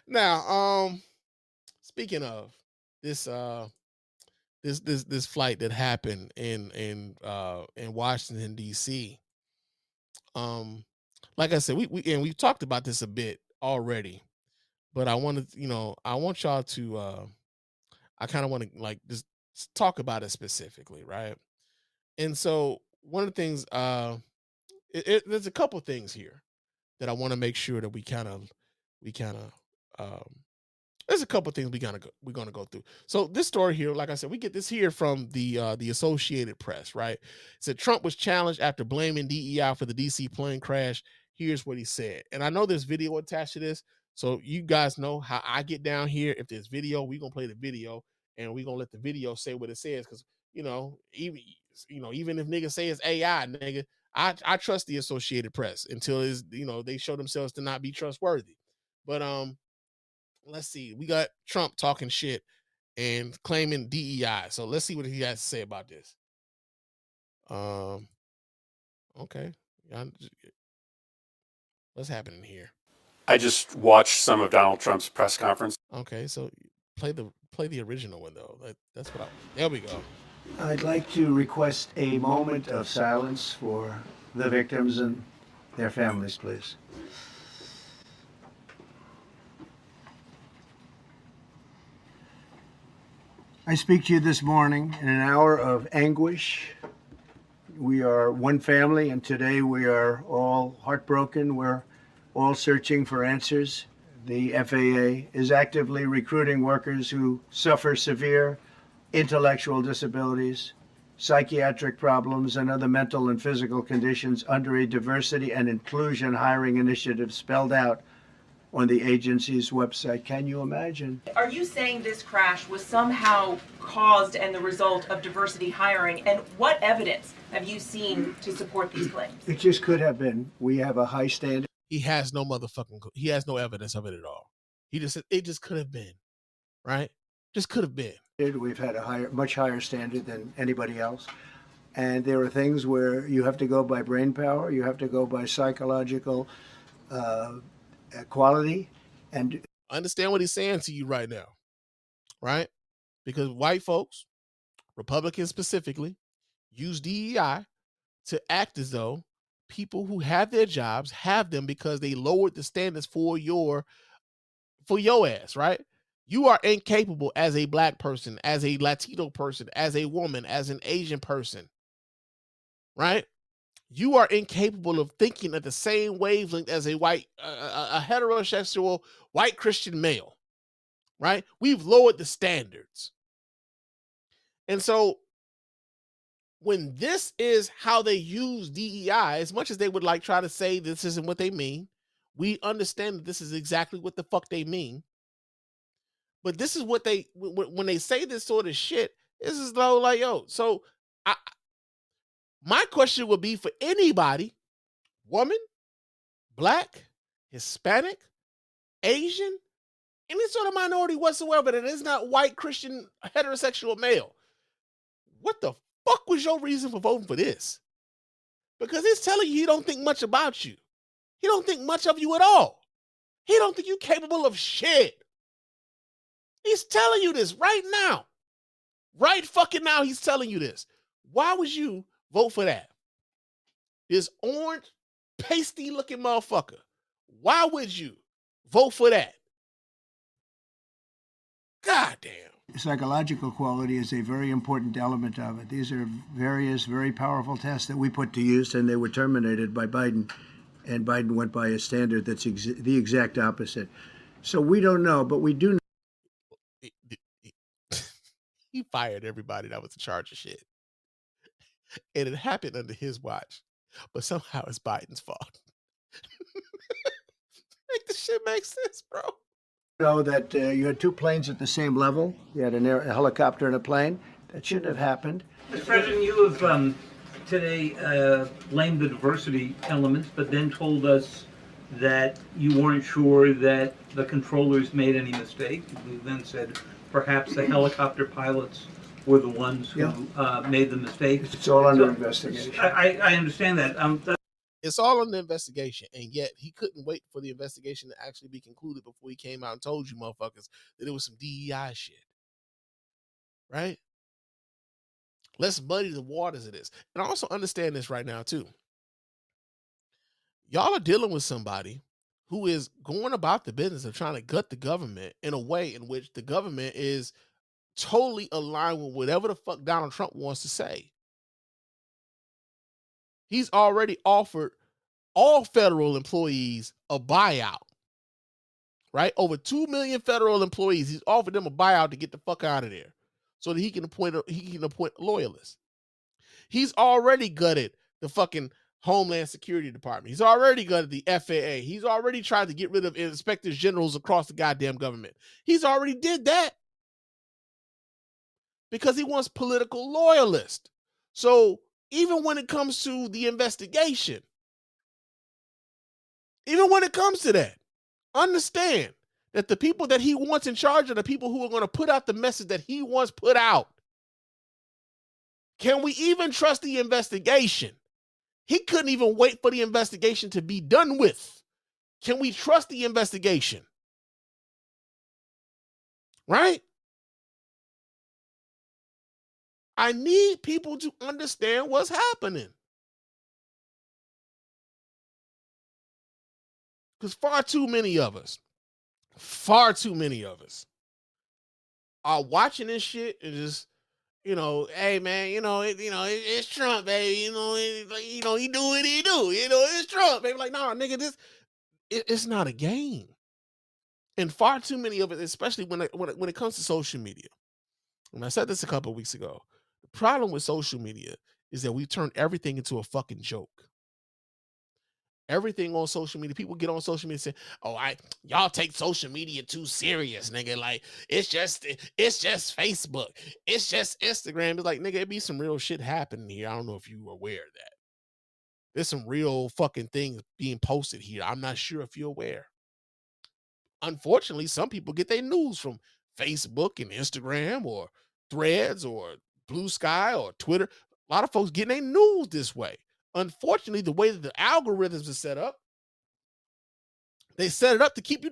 S2: Now, speaking of this this flight that happened in Washington D.C. Like I said, we've talked about this a bit already, but I wanted, I want y'all to I kind of want to like just talk about it specifically, right? And so one of the things, there's a couple things here that I want to make sure that we kind of there's a couple things we're gonna go through. So this story here, like I said, we get this here from the Associated Press, right? It said Trump was challenged after blaming DEI for the DC plane crash. Here's what he said, and I know there's video attached to this, so you guys know how I get down here. If there's video, we're gonna play the video, and we're gonna let the video say what it says, because even if niggas say it's AI, nigga, I trust the Associated Press until they show themselves to not be trustworthy. But let's see. We got Trump talking shit and claiming DEI. So let's see what he has to say about this. Okay. What's happening here?
S13: I just watched some of Donald Trump's press conference.
S2: Okay, so play the original one though. That's what there we go.
S14: I'd like to request a moment of silence for the victims and their families, please. I speak to you this morning in an hour of anguish. We are one family, and today we are all heartbroken. We're all searching for answers. The FAA is actively recruiting workers who suffer severe intellectual disabilities, psychiatric problems, and other mental and physical conditions under a diversity and inclusion hiring initiative spelled out on the agency's website. Can you imagine?
S15: Are you saying this crash was somehow caused and the result of diversity hiring? And what evidence have you seen to support these claims?
S14: It just could have been. We have a high standard.
S2: He has no evidence of it at all. He just said it just could have been, right? Just could have been.
S14: We've had a much higher standard than anybody else. And there are things where you have to go by brain power, you have to go by psychological quality. And
S2: understand what he's saying to you right now, right? Because white folks, Republicans specifically, use DEI to act as though people who have their jobs have them because they lowered the standards for your ass, right? You are incapable as a black person, as a Latino person, as a woman, as an Asian person, right? You are incapable of thinking at the same wavelength as a heterosexual white Christian male, right? We've lowered the standards. And so when this is how they use DEI, as much as they would like try to say this isn't what they mean, we understand that this is exactly what the fuck they mean. But this is what when they say this sort of shit, this is like, yo, so my question would be for anybody, woman, black, Hispanic, Asian, any sort of minority whatsoever that is not white, Christian, heterosexual male, what the fuck was your reason for voting for this? Because he's telling you he don't think much about you. He don't think much of you at all. He don't think you're capable of shit. He's telling you this right now. Right fucking now, he's telling you this. Why would you vote for that? This orange, pasty looking motherfucker. Why would you vote for that? God damn.
S14: Psychological quality is a very important element of it. These are various very powerful tests that we put to use, and they were terminated by Biden. And Biden went by a standard that's the exact opposite. So we don't know, but we do know.
S2: He fired everybody that was in charge of shit. And it happened under his watch. But somehow it's Biden's fault. Make this shit make sense, bro.
S14: Know that you had two planes at the same level. You had a helicopter and a plane. That shouldn't have happened.
S16: Mr. President, you have today blamed the diversity elements, but then told us that you weren't sure that the controllers made any mistake. You then said perhaps the helicopter pilots were the ones who made the mistakes.
S14: It's all under investigation.
S16: I understand that.
S2: It's all under investigation, and yet he couldn't wait for the investigation to actually be concluded before he came out and told you motherfuckers that it was some DEI shit. Right? Let's muddy the waters of this. And I also understand this right now, too. Y'all are dealing with somebody who is going about the business of trying to gut the government in a way in which the government is totally aligned with whatever the fuck Donald Trump wants to say. He's already offered all federal employees a buyout, right? Over 2 million federal employees. He's offered them a buyout to get the fuck out of there so that he can appoint loyalists. He's already gutted the fucking Homeland Security Department. He's already gutted the FAA. He's already tried to get rid of inspectors generals across the goddamn government. He's already did that because he wants political loyalists. So even when it comes to the investigation, even when it comes to that, understand that the people that he wants in charge are the people who are going to put out the message that he wants put out. Can we even trust the investigation? He couldn't even wait for the investigation to be done with. Can we trust the investigation? Right? I need people to understand what's happening. Because far too many of us are watching this shit and just, hey man, it's Trump, baby. He do what he do. It's Trump, baby. Like, nah, nigga, it's not a game. And far too many of it, especially when it comes to social media. And I said this a couple of weeks ago. The problem with social media is that we've turned everything into a fucking joke. Everything on social media, people get on social media and say, "Oh, y'all take social media too serious, nigga. Like it's just Facebook, it's just Instagram." It's like, nigga, it be some real shit happening here. I don't know if you were aware of that. There's some real fucking things being posted here. I'm not sure if you're aware. Unfortunately, some people get their news from Facebook and Instagram or Threads or Bluesky or Twitter. A lot of folks getting their news this way. Unfortunately, the way that the algorithms are set up, they set it up to keep you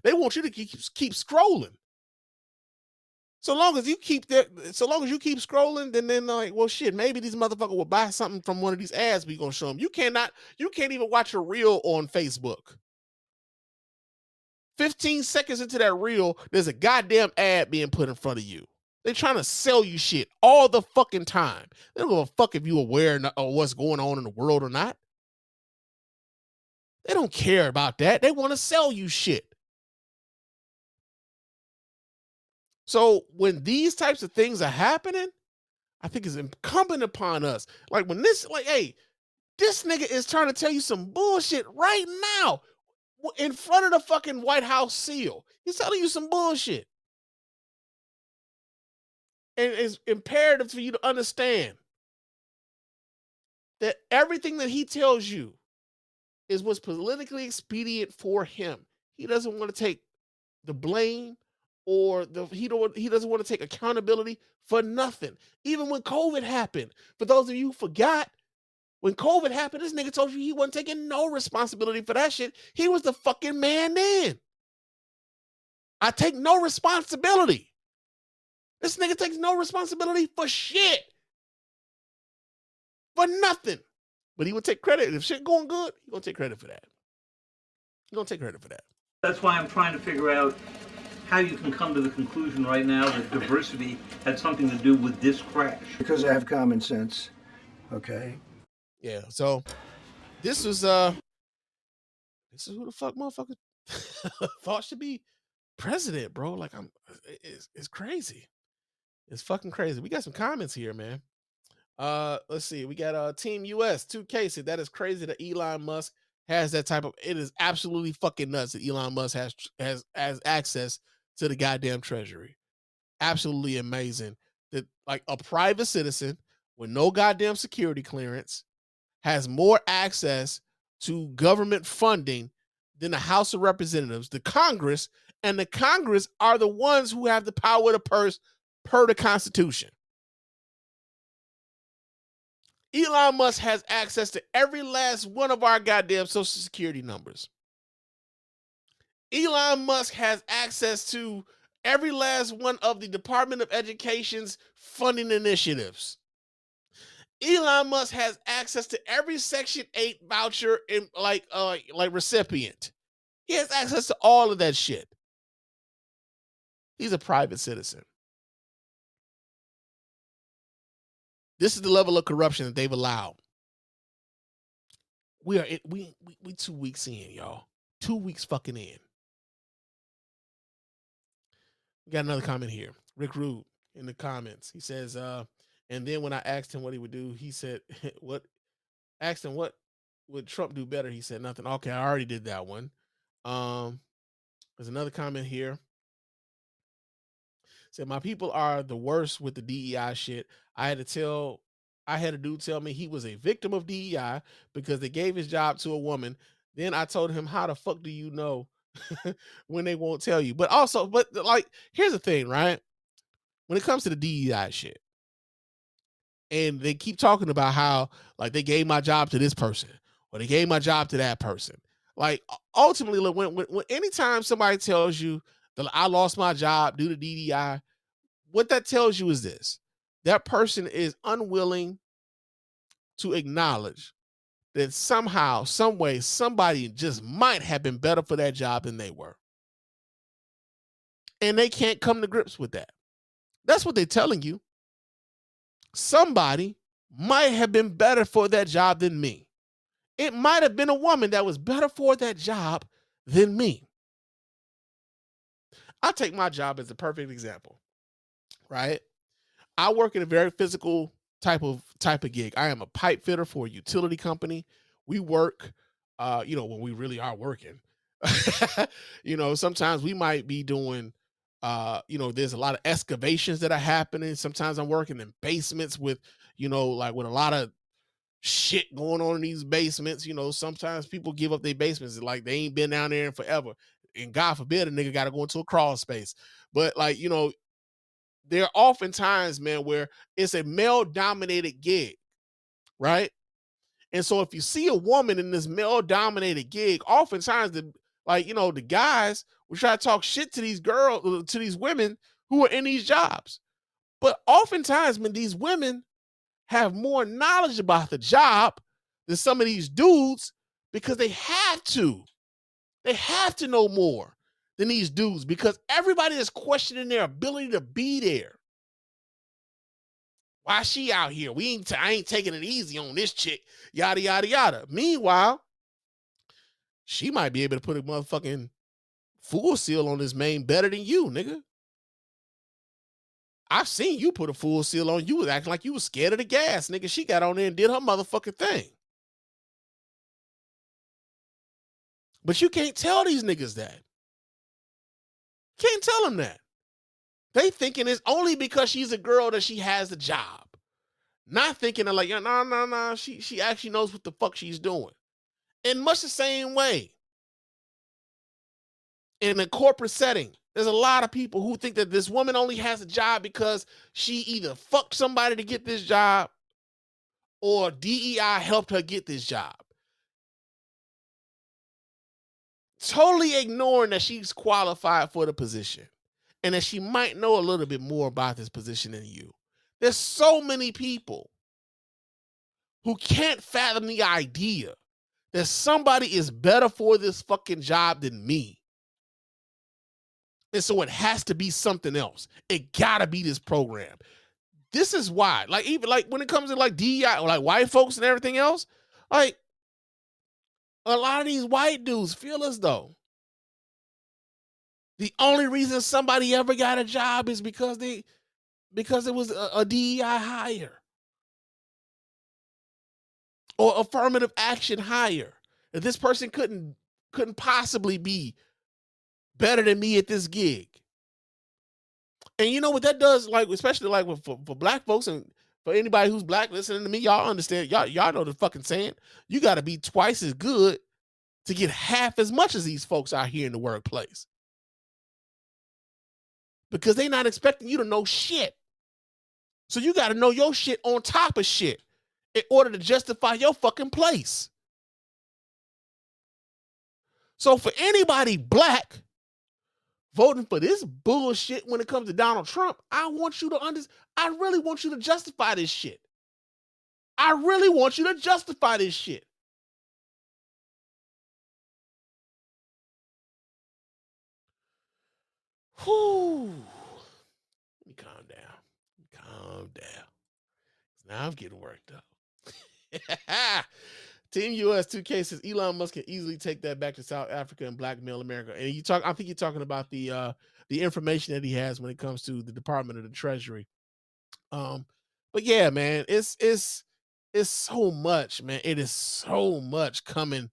S2: they want you to keep scrolling. So long as you keep scrolling, then they're like, well, shit, maybe these motherfuckers will buy something from one of these ads we're gonna show them. You can't even watch a reel on Facebook. 15 seconds into that reel, there's a goddamn ad being put in front of you. They're trying to sell you shit all the fucking time. They don't give a fuck if you're aware of what's going on in the world or not. They don't care about that. They want to sell you shit. So when these types of things are happening, I think it's incumbent upon us. Like when hey, this nigga is trying to tell you some bullshit right now in front of the fucking White House seal. He's telling you some bullshit. And it's imperative for you to understand that everything that he tells you is what's politically expedient for him. He doesn't want to take the blame or he doesn't want to take accountability for nothing. Even when COVID happened, for those of you who forgot, when COVID happened, this nigga told you he wasn't taking no responsibility for that shit. He was the fucking man then. I take no responsibility. This nigga takes no responsibility for shit. For nothing. But he would take credit. If shit going good, he gonna take credit for that. He gonna take credit for that.
S16: That's why I'm trying to figure out how you can come to the conclusion right now that diversity had something to do with this crash.
S14: Because I have common sense. Okay.
S2: Yeah, so this is who the fuck motherfucker thought should be president, bro. Like it's crazy. It's fucking crazy. We got some comments here, man. Let's see. We got Team US 2K said that is crazy that Elon Musk has that type of. It is absolutely fucking nuts that Elon Musk has access to the goddamn treasury. Absolutely amazing that like a private citizen with no goddamn security clearance has more access to government funding than the House of Representatives, the Congress, and the Congress are the ones who have the power of the purse per the Constitution. Elon Musk has access to every last one of our goddamn Social Security numbers. Elon Musk has access to every last one of the Department of Education's funding initiatives. Elon Musk has access to every Section 8 voucher and like recipient. He has access to all of that shit. He's a private citizen. This is the level of corruption that they've allowed. We 2 weeks in, y'all. 2 weeks fucking in. We got another comment here. Rick Rude in the comments. He says, and then when I asked him what he would do, he said, asked him what would Trump do better? He said nothing. Okay, I already did that one. There's another comment here. Said, my people are the worst with the DEI shit. I had a dude tell me he was a victim of DEI because they gave his job to a woman. Then I told him, how the fuck do you know when they won't tell you? But like, here's the thing, right? When it comes to the DEI shit, and they keep talking about how, like, they gave my job to this person or they gave my job to that person. Like, ultimately, when anytime somebody tells you that I lost my job due to DEI, what that tells you is this: that person is unwilling to acknowledge that somehow, some way, somebody just might have been better for that job than they were. And they can't come to grips with that. That's what they're telling you. Somebody might have been better for that job than me. It might have been a woman that was better for that job than me. I take my job as a perfect example, right? I work in a very physical type of gig. I am a pipe fitter for a utility company. We work, when we really are working. Sometimes we might be doing, there's a lot of excavations that are happening. Sometimes I'm working in basements with, like with a lot of shit going on in these basements. Sometimes people give up their basements. Like they ain't been down there in forever. And God forbid a nigga got to go into a crawl space. But like, there are often times, man, where it's a male-dominated gig, right? And so if you see a woman in this male-dominated gig, oftentimes the guys will try to talk shit to these girls, to these women who are in these jobs. But oftentimes, man, these women have more knowledge about the job than some of these dudes because they have to. They have to know more than these dudes because everybody is questioning their ability to be there. Why she out here? I ain't taking it easy on this chick. Yada, yada, yada. Meanwhile, she might be able to put a motherfucking full seal on this man better than you, nigga. I've seen you put a full seal on. You was acting like you was scared of the gas, nigga. She got on there and did her motherfucking thing. But you can't tell these niggas that. Can't tell them that. They thinking it's only because she's a girl that she has a job. Not thinking of like, no. She actually knows what the fuck she's doing. In much the same way, in a corporate setting, there's a lot of people who think that this woman only has a job because she either fucked somebody to get this job or DEI helped her get this job. Totally ignoring that she's qualified for the position and that she might know a little bit more about this position than you. There's so many people who can't fathom the idea that somebody is better for this fucking job than me. And so it has to be something else. It gotta be this program. This is why, like, even like when it comes to like DEI or like white folks and everything else, like a lot of these white dudes feel as though the only reason somebody ever got a job is because it was a DEI hire or affirmative action hire. That this person couldn't possibly be better than me at this gig. And you know what that does, like, especially like for black folks and for anybody who's black listening to me, y'all understand, y'all know the fucking saying. You got to be twice as good to get half as much as these folks out here in the workplace. Because they're not expecting you to know shit. So you got to know your shit on top of shit in order to justify your fucking place. So for anybody black voting for this bullshit when it comes to Donald Trump, I really want you to justify this shit. I really want you to justify this shit. Whew. Let me calm down. Calm down. Now I'm getting worked up. Team US 2K says Elon Musk can easily take that back to South Africa and blackmail America. And I think you're talking about the information that he has when it comes to the Department of the Treasury. But yeah, man, it's so much, man. It is so much coming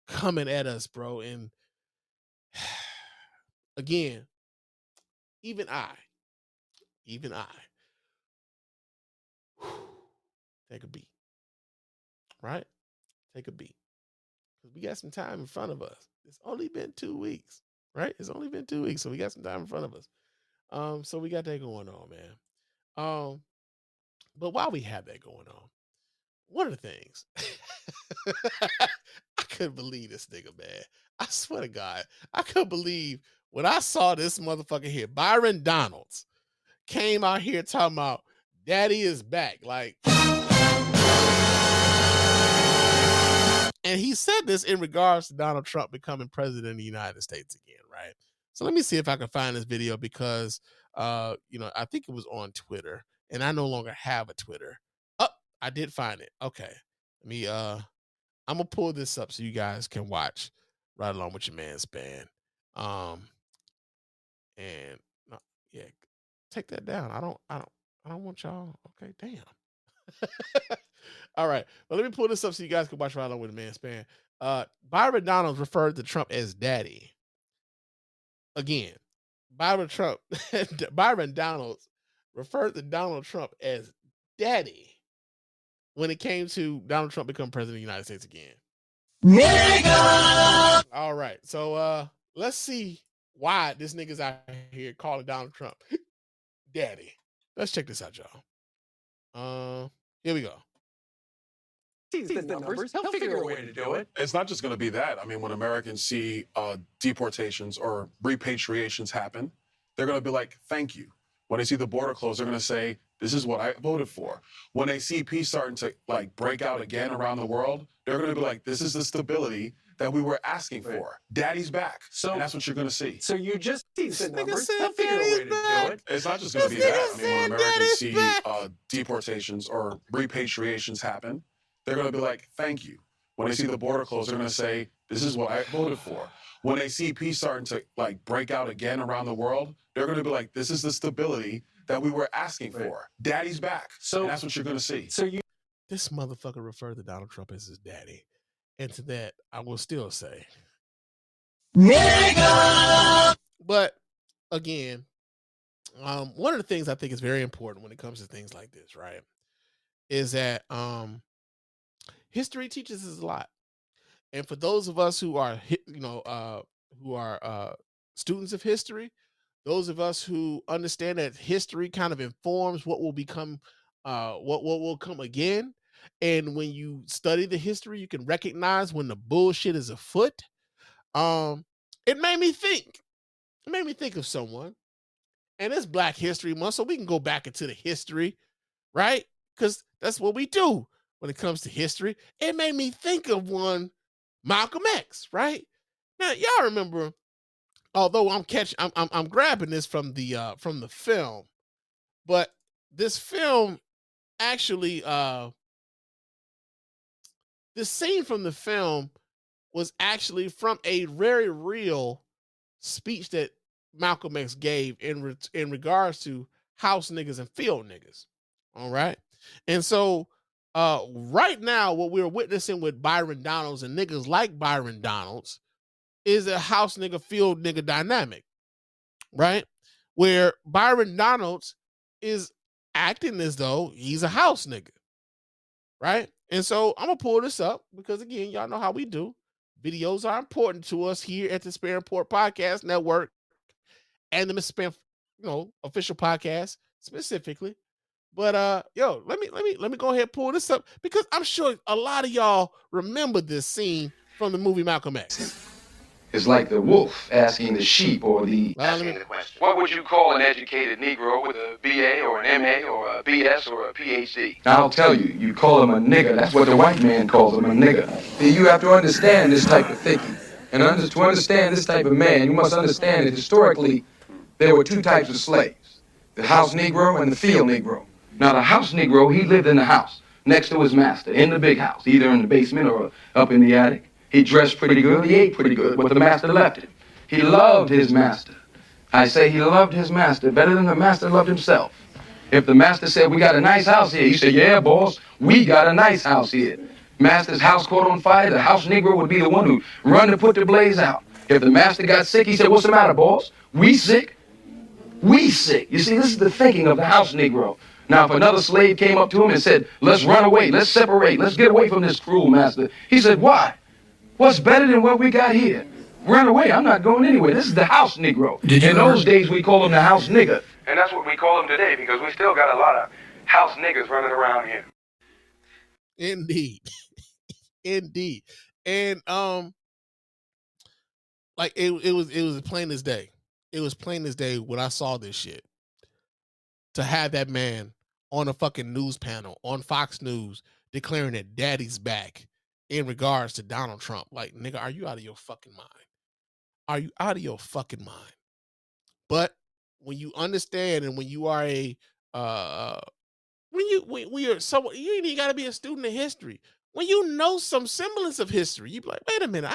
S2: at us, bro. And again, even I take a beat, right? Take a beat. Because we got some time in front of us. It's only been 2 weeks, right? It's only been 2 weeks, so we got some time in front of us. So we got that going on, man. But while we have that going on, one of the things I couldn't believe this nigga, man. I swear to God, I couldn't believe when I saw this motherfucker here. Byron Donalds came out here talking about daddy is back. Like, and he said this in regards to Donald Trump becoming president of the United States again, right? So let me see if I can find this video because, I think it was on Twitter, and I no longer have a Twitter. Oh, I did find it. Okay, let me. I'm gonna pull this up so you guys can watch right along with your man Spann. And yeah, take that down. I don't want y'all. Okay, damn. All right. Well, let me pull this up so you guys can watch right along with the man Spann. Byron Donald referred to Trump as daddy. Again, Byron Donald referred to Donald Trump as daddy when it came to Donald Trump becoming president of the United States again. Nigga! All right. So let's see why this nigga's out here calling Donald Trump daddy. Let's check this out, y'all. Here we go.
S17: Sees the numbers, he'll figure a way to do it. It's not just going to be that. I mean, when Americans see deportations or repatriations happen, they're going to be like, thank you. When they see the border closed, they're going to say, this is what I voted for. When they see peace starting to break out again around the world, they're going to be like, this is the stability that we were asking for. Daddy's back. So, and that's what you're going to see. So you just see the numbers, he'll figure a way to do it. It's not just going to be that. I mean, when Americans see deportations or repatriations happen, they're going to be like, thank you. When they see the border closed, they're going to say, this is what I voted for. When they see peace starting to break out again around the world, they're going to be like, this is the stability that we were asking for. Daddy's back. So and that's what you're going to see. So
S2: this motherfucker referred to Donald Trump as his daddy. And to that, I will still say, nigga! But again, one of the things I think is very important when it comes to things like this, right, is that history teaches us a lot. And for those of us who are, students of history, those of us who understand that history kind of informs what will become, what will come again. And when you study the history, you can recognize when the bullshit is afoot. It made me think. It made me think of someone. And it's Black History Month, so we can go back into the history, right? Because that's what we do when it comes to history. It made me think of one, Malcolm X, right? Now, y'all remember, although I'm grabbing this from the film, but this film actually, this scene from the film was actually from a very real speech that Malcolm X gave in regards to house niggas and field niggas. All right. And so right now, what we're witnessing with Byron Donalds and niggas like Byron Donalds is a house nigga, field nigga dynamic, right? Where Byron Donalds is acting as though he's a house nigga, right? And so I'm gonna pull this up because again, y'all know how we do. Videos are important to us here at the Spann Report Podcast Network and the Miss Spann, official podcast specifically. But let me go ahead and pull this up because I'm sure a lot of y'all remember this scene from the movie Malcolm X.
S18: It's like the wolf asking the sheep or the...
S2: Asking the
S18: question. What would you call an educated Negro with a BA or an MA or a BS or a PhD? I'll tell you, you call him a nigger. That's what the white man calls him, a nigger. You have to understand this type of thinking. And to understand this type of man, you must understand that historically, there were two types of slaves. The house Negro and the field Negro. Now, the house Negro, he lived in the house, next to his master, in the big house, either in the basement or up in the attic. He dressed pretty good, he ate pretty good, what the master left him. He loved his master. I say he loved his master better than the master loved himself. If the master said, we got a nice house here, he said, yeah, boss, we got a nice house here. Master's house caught on fire, the house Negro would be the one who run to put the blaze out. If the master got sick, he said, what's the matter, boss? We sick? We sick. You see, this is the thinking of the house Negro. Now, if another slave came up to him and said, let's run away, let's separate, let's get away from this cruel master, he said, why? What's better than what we got here? Run away, I'm not going anywhere. This is the house Negro. In those days, we call him the house nigger. And that's what we call him today, because we still got a lot of house niggers running around here.
S2: Indeed. Indeed. And like it was plain as day. It was plain as day when I saw this shit. To have that man on a fucking news panel on Fox News declaring that daddy's back in regards to Donald Trump. Like, nigga, are you out of your fucking mind? Are you out of your fucking mind? But when you understand and when you are a when you're someone, you ain't even gotta be a student of history. When you know some semblance of history, you be like, wait a minute,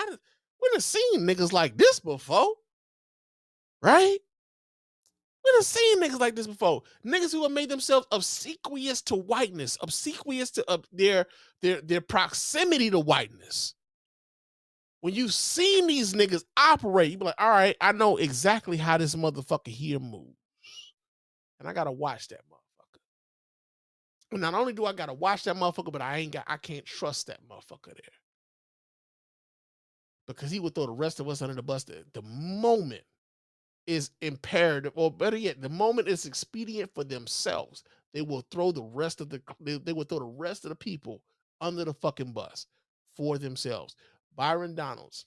S2: we done seen niggas like this before. Right? We done seen niggas like this before. Niggas who have made themselves obsequious to whiteness, obsequious to their proximity to whiteness. When you seen these niggas operate, you be like, all right, I know exactly how this motherfucker here moves. And I gotta watch that motherfucker. And not only do I gotta watch that motherfucker, but I can't trust that motherfucker there. Because he would throw the rest of us under the bus the moment is imperative, or better yet, the moment is expedient for themselves. They will throw the rest of the people under the fucking bus for themselves. Byron Donald's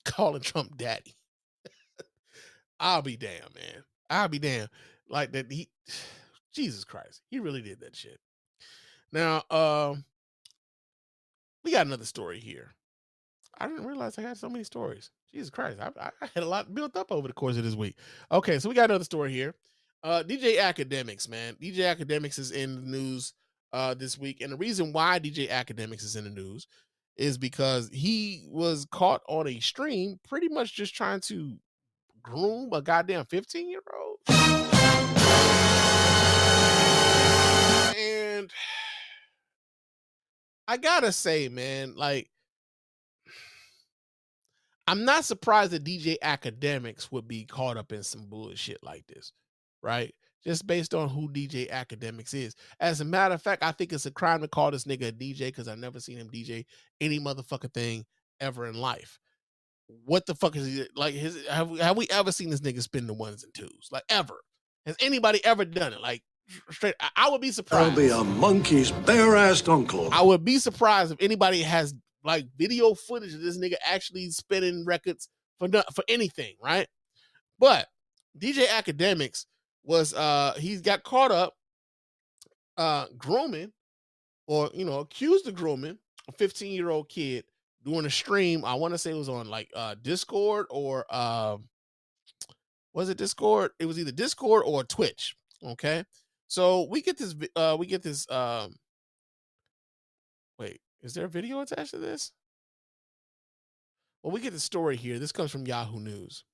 S2: calling Trump daddy. I'll be damned, man. I'll be damned. Like that, Jesus Christ, he really did that shit. Now, we got another story here. I didn't realize I had so many stories. Jesus Christ, I had a lot built up over the course of this week. Okay, so we got another story here. DJ Akademiks, man. DJ Akademiks is in the news this week. And the reason why DJ Akademiks is in the news is because he was caught on a stream pretty much just trying to groom a goddamn 15-year-old. And I gotta say, man, like, I'm not surprised that DJ Akademiks would be caught up in some bullshit like this, right? Just based on who DJ Akademiks is. As a matter of fact, I think it's a crime to call this nigga a DJ because I've never seen him DJ any motherfucking thing ever in life. What the fuck is he like? Have we ever seen this nigga spin the ones and twos? Like, ever? Has anybody ever done it? Like, straight, I would be surprised.
S19: I'll be a monkey's bare-assed uncle.
S2: I would be surprised if anybody has like video footage of this nigga actually spinning records for anything, right? But DJ Akademiks was he's got caught up grooming, or accused of grooming a 15-year-old kid during a stream. I want to say it was on like Discord or was it Discord? It was either Discord or Twitch. Okay, so we get this wait, is there a video attached to this? Well, we get the story here. This comes from Yahoo News.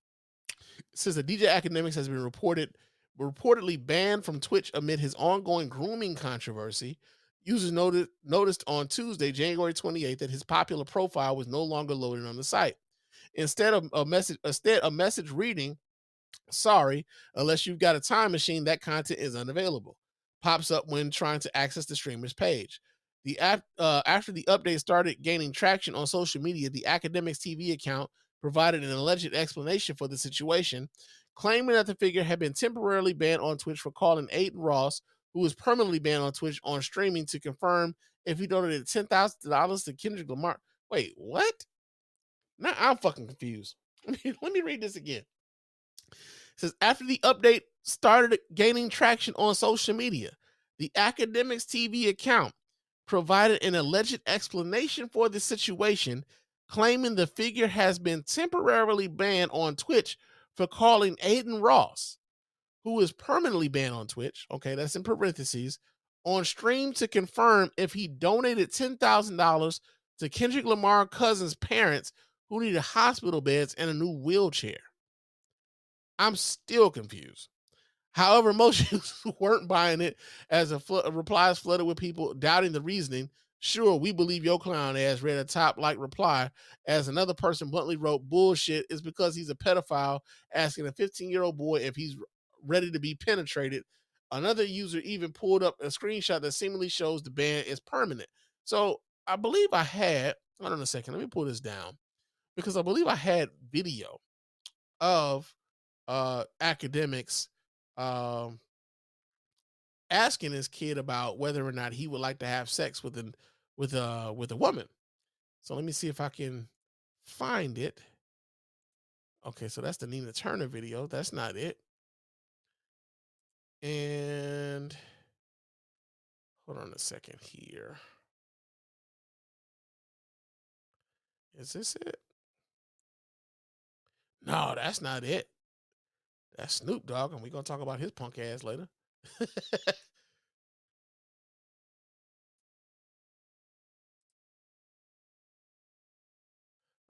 S2: It says that DJ Akademiks has been reportedly banned from Twitch amid his ongoing grooming controversy. Users noticed on Tuesday, January 28th, that his popular profile was no longer loaded on the site. Instead of a message reading, "Sorry, unless you've got a time machine, that content is unavailable," pops up when trying to access the streamer's page. After the update started gaining traction on social media, the Akademiks TV account provided an alleged explanation for the situation, claiming that the figure had been temporarily banned on Twitch for calling Aiden Ross, who was permanently banned on Twitch, on streaming to confirm if he donated $10,000 to Kendrick Lamar. Wait, what? Now I'm fucking confused. Let me read this again. It says, after the update started gaining traction on social media, the Akademiks TV account provided an alleged explanation for the situation, claiming the figure has been temporarily banned on Twitch for calling Aiden Ross, who is permanently banned on Twitch, okay, that's in parentheses, on stream to confirm if he donated $10,000 to Kendrick Lamar Cousins' parents who needed hospital beds and a new wheelchair. I'm still confused. However, most users weren't buying it, as replies flooded with people doubting the reasoning. Sure, we believe your clown ass, read a top-like reply, as another person bluntly wrote, bullshit is because he's a pedophile asking a 15-year-old boy if he's ready to be penetrated. Another user even pulled up a screenshot that seemingly shows the ban is permanent. So I believe I had, hold on a second, let me pull this down, because I believe I had video of Akademiks asking his kid about whether or not he would like to have sex with a woman. So let me see if I can find it. Okay, so that's the Nina Turner video. That's not it. And hold on a second here. Is this it? No, that's not it. That's Snoop Dogg, and we're gonna talk about his punk ass later.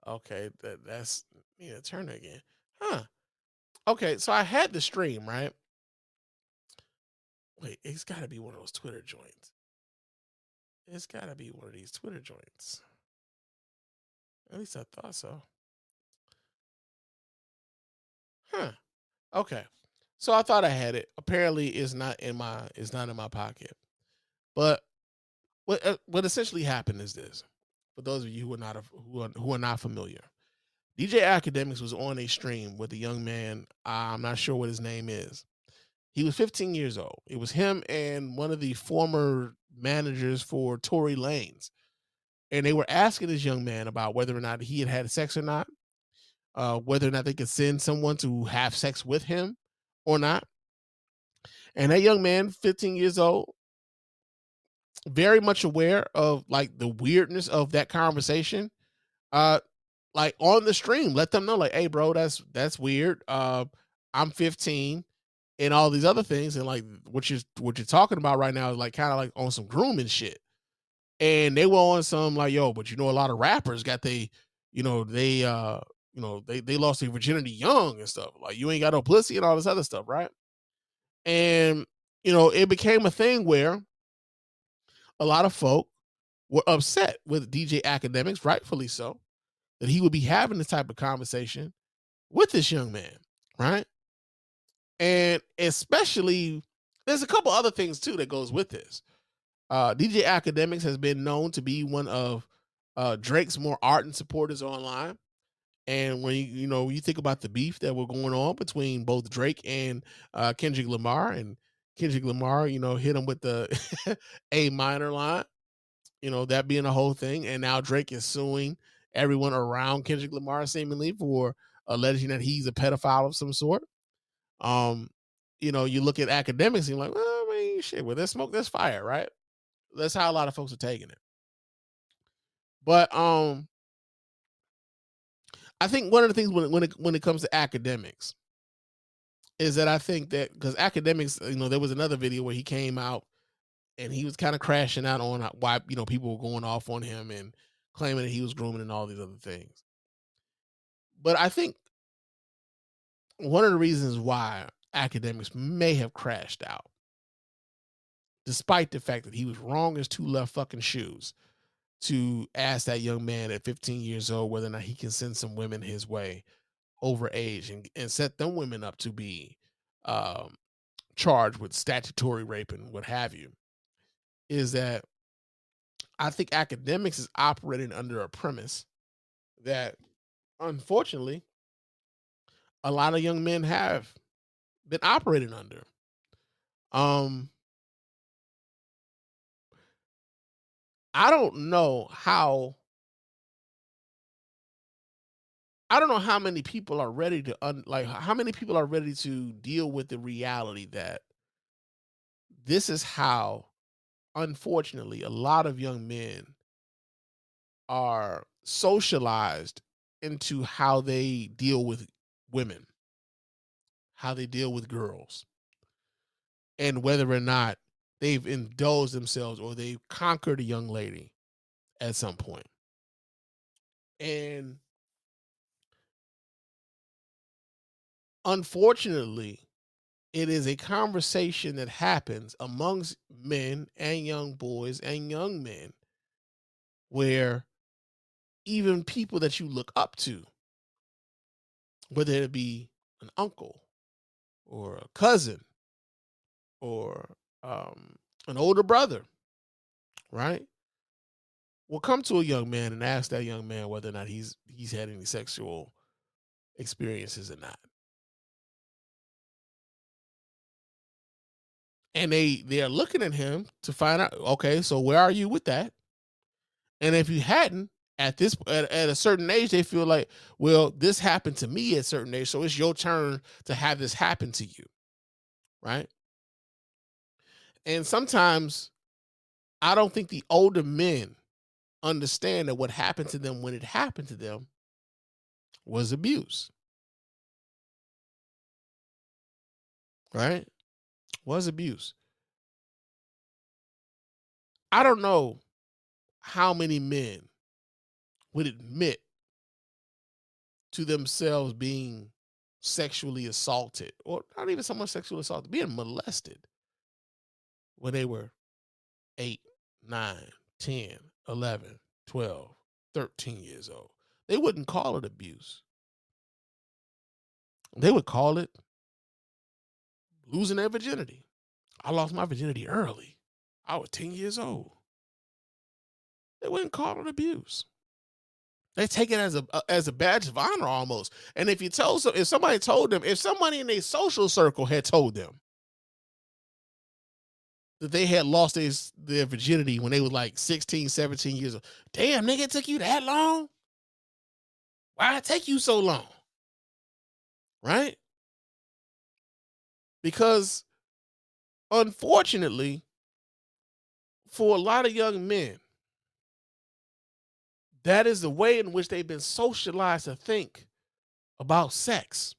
S2: Okay, that's Nina Turner again. Huh. Okay, so I had the stream, right? Wait, it's gotta be one of those Twitter joints. It's gotta be one of these Twitter joints. At least I thought so. Huh. Okay. So I thought I had it. Apparently it's not in my pocket. But what essentially happened is this. For those of you who are not familiar. DJ Akademiks was on a stream with a young man. I'm not sure what his name is. He was 15 years old. It was him and one of the former managers for Tory Lanez. And they were asking this young man about whether or not he had sex or not, whether or not they could send someone to have sex with him or not. And that young man, 15 years old, very much aware of like the weirdness of that conversation, like on the stream, let them know, like, hey, bro, that's weird. I'm 15 and all these other things. And like what you're talking about right now is like kind of like on some grooming shit. And they were on some like, yo, but a lot of rappers got they lost their virginity young and stuff. Like, you ain't got no pussy and all this other stuff, right? And it became a thing where a lot of folk were upset with DJ Akademiks, rightfully so, that he would be having this type of conversation with this young man, right? And especially, there's a couple other things too that goes with this. DJ Akademiks has been known to be one of Drake's more ardent supporters online. And when you think about the beef that were going on between both Drake and Kendrick Lamar, and Kendrick Lamar, hit him with the A minor line, that being a whole thing. And now Drake is suing everyone around Kendrick Lamar seemingly for alleging that he's a pedophile of some sort. You look at Akademiks and you're like, well, I mean, shit, where there's smoke, there's fire, right? That's how a lot of folks are taking it. But I think one of the things when it comes to Akademiks is that I think that because Akademiks, there was another video where he came out and he was kind of crashing out on why people were going off on him and claiming that he was grooming and all these other things. But I think one of the reasons why Akademiks may have crashed out, despite the fact that he was wrong as two left fucking shoes to ask that young man at 15 years old whether or not he can send some women his way over age and set them women up to be charged with statutory rape and what have you, is that I think Akademiks is operating under a premise that unfortunately a lot of young men have been operating under. I don't know how I don't know how many people are ready to how many people are ready to deal with the reality that this is how, unfortunately, a lot of young men are socialized into how they deal with women, how they deal with girls, and whether or not they've indulged themselves or they've conquered a young lady at some point. And unfortunately, it is a conversation that happens amongst men and young boys and young men where even people that you look up to, whether it be an uncle or a cousin or an older brother, right, will come to a young man and ask that young man whether or not he's had any sexual experiences or not. And they are looking at him to find out, okay, so where are you with that? And if you hadn't, at a certain age, they feel like, well, this happened to me at a certain age, so it's your turn to have this happen to you, right? And sometimes I don't think the older men understand that what happened to them when it happened to them was abuse, right? Was abuse. I don't know how many men would admit to themselves being sexually assaulted, or not even so much sexually assaulted, being molested when they were 8, 9, 10, 11, 12, 13 years old. They wouldn't call it abuse. They would call it losing their virginity. I lost my virginity early. I was 10 years old. They wouldn't call it abuse. They take it as a badge of honor almost. And if somebody told them, if somebody in their social circle had told them that they had lost their virginity when they were like 16, 17 years old, damn, nigga, it took you that long? Why'd it take you so long? Right? Because unfortunately, for a lot of young men, that is the way in which they've been socialized to think about sex.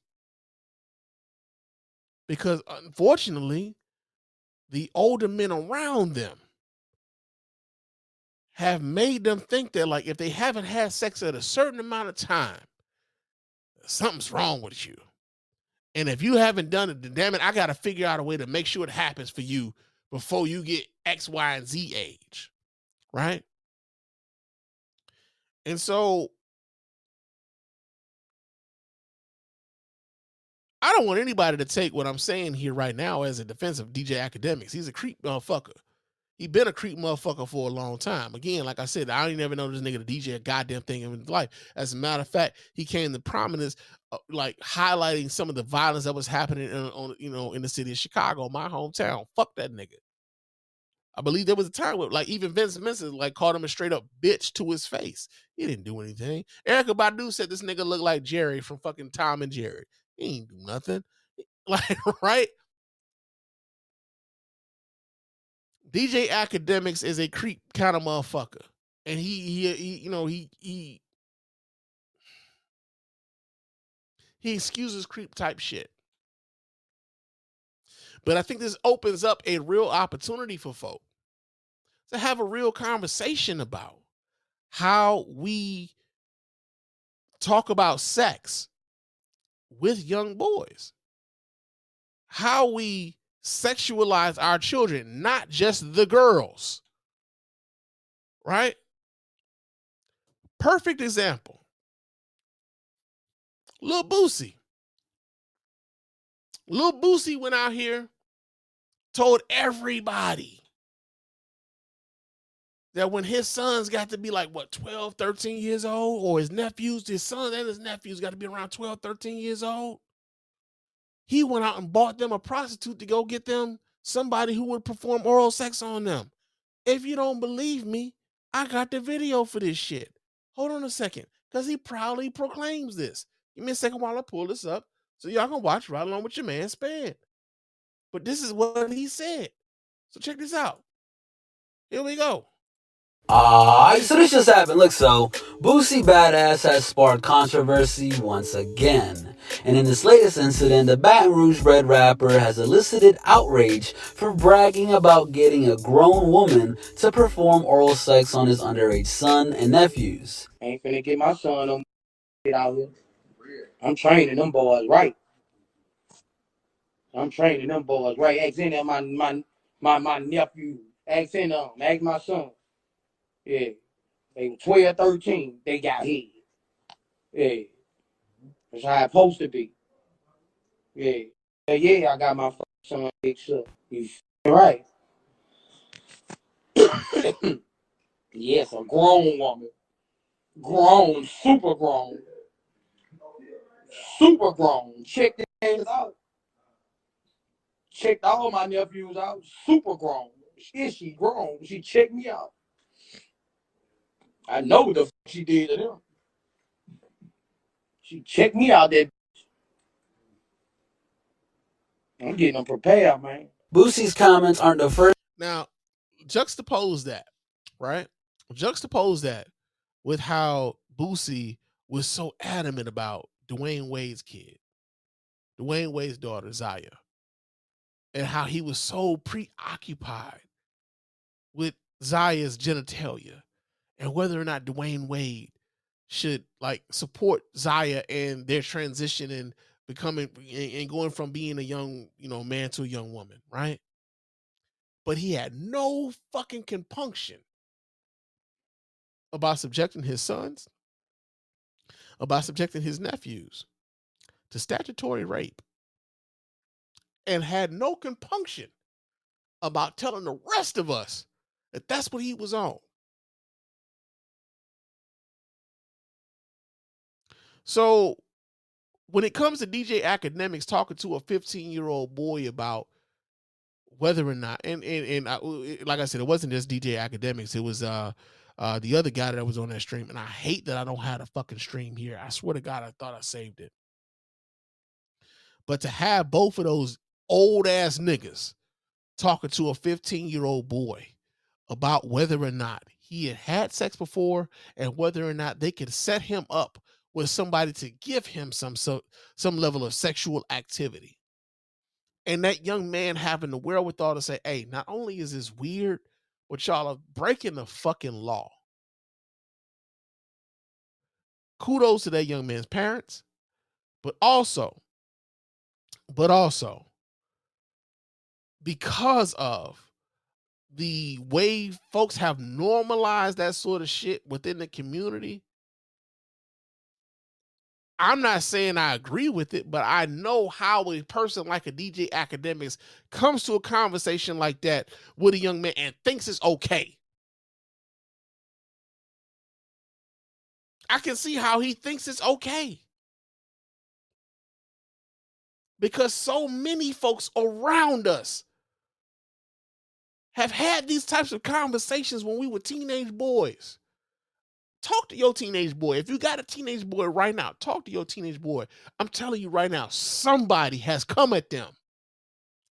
S2: Because unfortunately, the older men around them have made them think that, like, if they haven't had sex at a certain amount of time, something's wrong with you. And if you haven't done it, then damn it, I got to figure out a way to make sure it happens for you before you get X, Y, and Z age. Right? And so I don't want anybody to take what I'm saying here right now as a defense of DJ Akademiks. He's a creep motherfucker. He been a creep motherfucker for a long time. Again, like I said, I ain't never know this nigga to DJ a goddamn thing in his life. As a matter of fact, he came to prominence, like highlighting some of the violence that was happening in the city of Chicago, my hometown. Fuck that nigga. I believe there was a time where, like, even Vince Mensa, like, called him a straight up bitch to his face. He didn't do anything. Erykah Badu said this nigga looked like Jerry from fucking Tom and Jerry. He ain't do nothing. Like, right? DJ Akademiks is a creep kind of motherfucker. And he excuses creep type shit. But I think this opens up a real opportunity for folk to have a real conversation about how we talk about sex with young boys. How we sexualize our children, not just the girls. Right? Perfect example. Lil Boosie. Lil Boosie went out here, told everybody that when his sons got to be like, 12, 13 years old, or his sons and his nephews got to be around 12, 13 years old, he went out and bought them a prostitute to go get them somebody who would perform oral sex on them. If you don't believe me, I got the video for this shit. Hold on a second. because he proudly proclaims this. Give me a second while I pull this up so y'all can watch right along with your man Spann. But this is what he said. So check this out. Here we go.
S20: Alright, so this just happened. Look, so Boosie Badass has sparked controversy once again. And in this latest incident, the Baton Rouge Red rapper has elicited outrage for bragging about getting a grown woman to perform oral sex on his underage son and nephews.
S21: Ain't finna get my son no shit out here. I'm training them boys right. Ask in there my nephew. Ask in them. Ask my son. Yeah. They were 12, 13. They got hit. Yeah. That's how it's supposed to be. Yeah. Yeah, I got my son fixed up. You right. Yes, a grown woman. Grown, super grown. Super grown. Check the names out. Checked all my nephews out. Super grown. Is she grown? She checked me out. I know what the fuck she did to them. She checked me out there. I'm getting them prepared, man.
S20: Boosie's comments aren't the first.
S2: Now, juxtapose that, right? Juxtapose that with how Boosie was so adamant about Dwayne Wade's kid, Dwayne Wade's daughter, Zaya, and how he was so preoccupied with Zaya's genitalia and whether or not Dwayne Wade should like support Zaya and their transition and becoming and going from being a young, man to a young woman, right? But he had no fucking compunction about subjecting his sons, about subjecting his nephews to statutory rape, and had no compunction about telling the rest of us that that's what he was on. So when it comes to DJ Akademiks talking to a 15-year-old boy about whether or not, and like I said, it wasn't just DJ Akademiks, it was the other guy that was on that stream, and I hate that I don't have a fucking stream here. I swear to God, I thought I saved it. But to have both of those old ass niggas talking to a 15-year-old boy about whether or not he had had sex before and whether or not they could set him up with somebody to give him some level of sexual activity. And that young man having the wherewithal to say, hey, not only is this weird, but y'all are breaking the fucking law. Kudos to that young man's parents, but also, because of the way folks have normalized that sort of shit within the community, I'm not saying I agree with it, but I know how a person like a DJ Akademiks comes to a conversation like that with a young man and thinks it's okay. I can see how he thinks it's okay. Because so many folks around us have had these types of conversations when we were teenage boys. Talk to your teenage boy. If you got a teenage boy right now, talk to your teenage boy. I'm telling you right now, somebody has come at them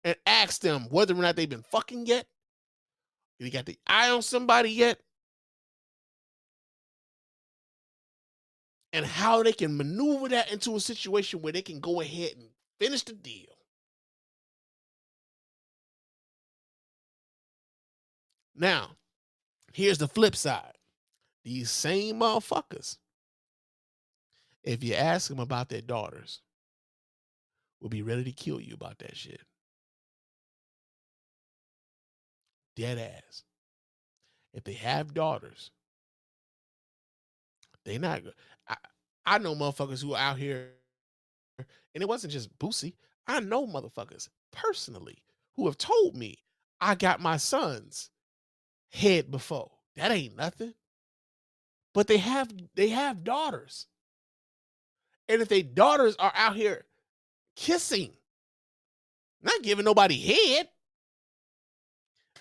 S2: and asked them whether or not they've been fucking yet. They got the eye on somebody yet. And how they can maneuver that into a situation where they can go ahead and finish the deal. Now, here's the flip side. These same motherfuckers, if you ask them about their daughters, will be ready to kill you about that shit. Dead ass. If they have daughters, they not. I know motherfuckers who are out here, and it wasn't just Boosie. I know motherfuckers personally who have told me I got my son's head before. That ain't nothing. But they have daughters. And if their daughters are out here kissing, not giving nobody head,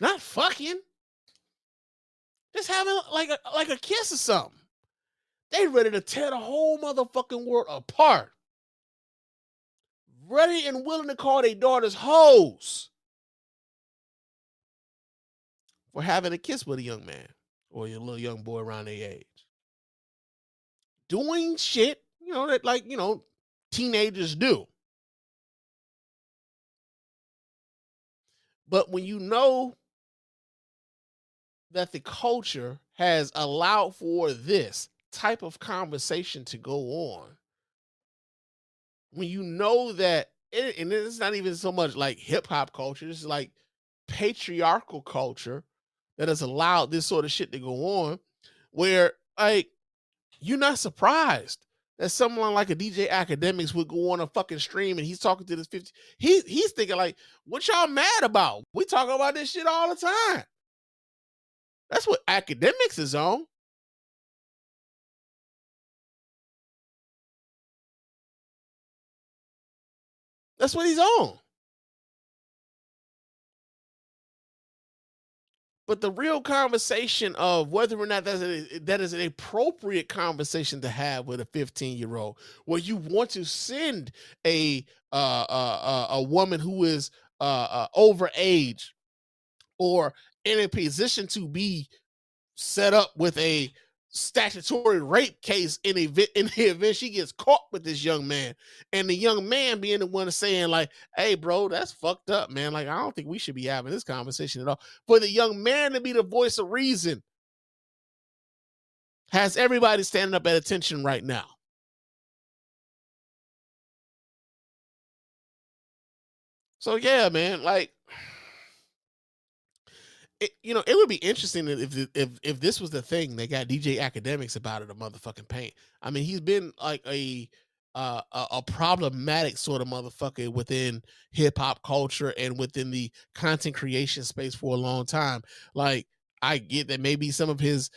S2: not fucking, just having like a kiss or something, They ready to tear the whole motherfucking world apart. Ready and willing to call their daughters hoes for having a kiss with a young man or a little young boy around their age. Doing shit, that like, teenagers do. But when you know that the culture has allowed for this type of conversation to go on, when you know that, and it's not even so much like hip hop culture, it's like patriarchal culture that has allowed this sort of shit to go on, where like you're not surprised that someone like a DJ Akademiks would go on a fucking stream and he's talking to this 50. He's thinking like, what y'all mad about? We talk about this shit all the time. That's what Akademiks is on. That's what he's on. But the real conversation of whether or not that is an appropriate conversation to have with a 15-year-old, where you want to send a woman who is over age or in a position to be set up with a statutory rape case in the event she gets caught with this young man, and the young man being the one saying like, hey bro, that's fucked up, man, like I don't think we should be having this conversation at all. For the young man to be the voice of reason has everybody standing up at attention right now. So yeah, man, like it would be interesting if this was the thing. They got DJ Akademiks about it, a motherfucking paint. I mean, he's been like a problematic sort of motherfucker within hip hop culture and within the content creation space for a long time. Like, I get that maybe some of his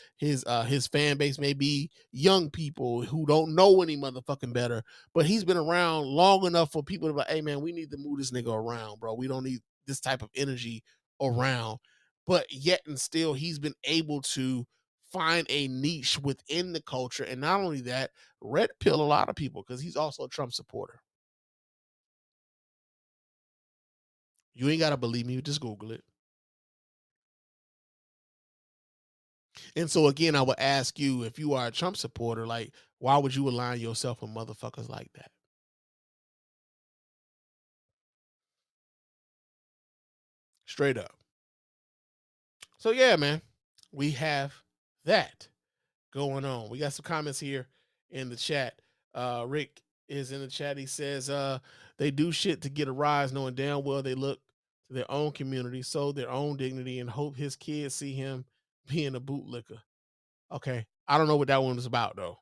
S2: fan base may be young people who don't know any motherfucking better, but he's been around long enough for people to be like, hey man, we need to move this nigga around, bro. We don't need this type of energy around. But yet and still, he's been able to find a niche within the culture. And not only that, red pill a lot of people because he's also a Trump supporter. You ain't got to believe me. Just Google it. And so again, I would ask you, if you are a Trump supporter, like, why would you align yourself with motherfuckers like that? Straight up. So yeah, man, we have that going on. We got some comments here in the chat. Rick is in the chat. He says they do shit to get a rise, knowing damn well they look to their own community, so their own dignity, and hope his kids see him being a bootlicker. Okay, I don't know what that one was about though.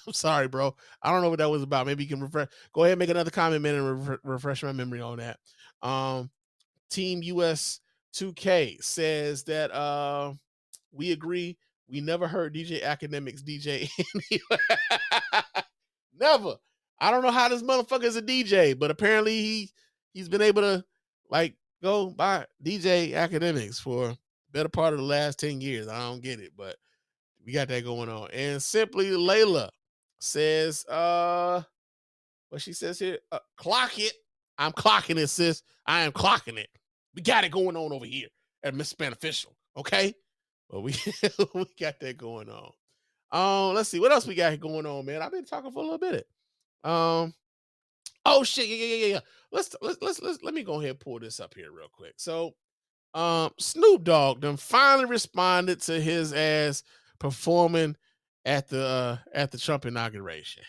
S2: I'm sorry, bro. I don't know what that was about. Maybe you can refresh. Go ahead and make another comment, man, and refresh my memory on that. Team US 2K says that we agree. We never heard DJ Akademiks DJ never. I don't know how this motherfucker is a DJ, but apparently he's been able to like go by DJ Akademiks for better part of the last 10 years. I don't get it, but we got that going on. And Simply Layla says, what she says here, clock it. I'm clocking it, sis. I am clocking it. We got it going on over here at Miss Spann Official. Okay. Well, we got that going on. Let's see what else we got going on, man. I've been talking for a little bit. Oh shit, yeah. Let me go ahead and pull this up here real quick. So, Snoop Dogg done finally responded to his ass performing at the Trump inauguration.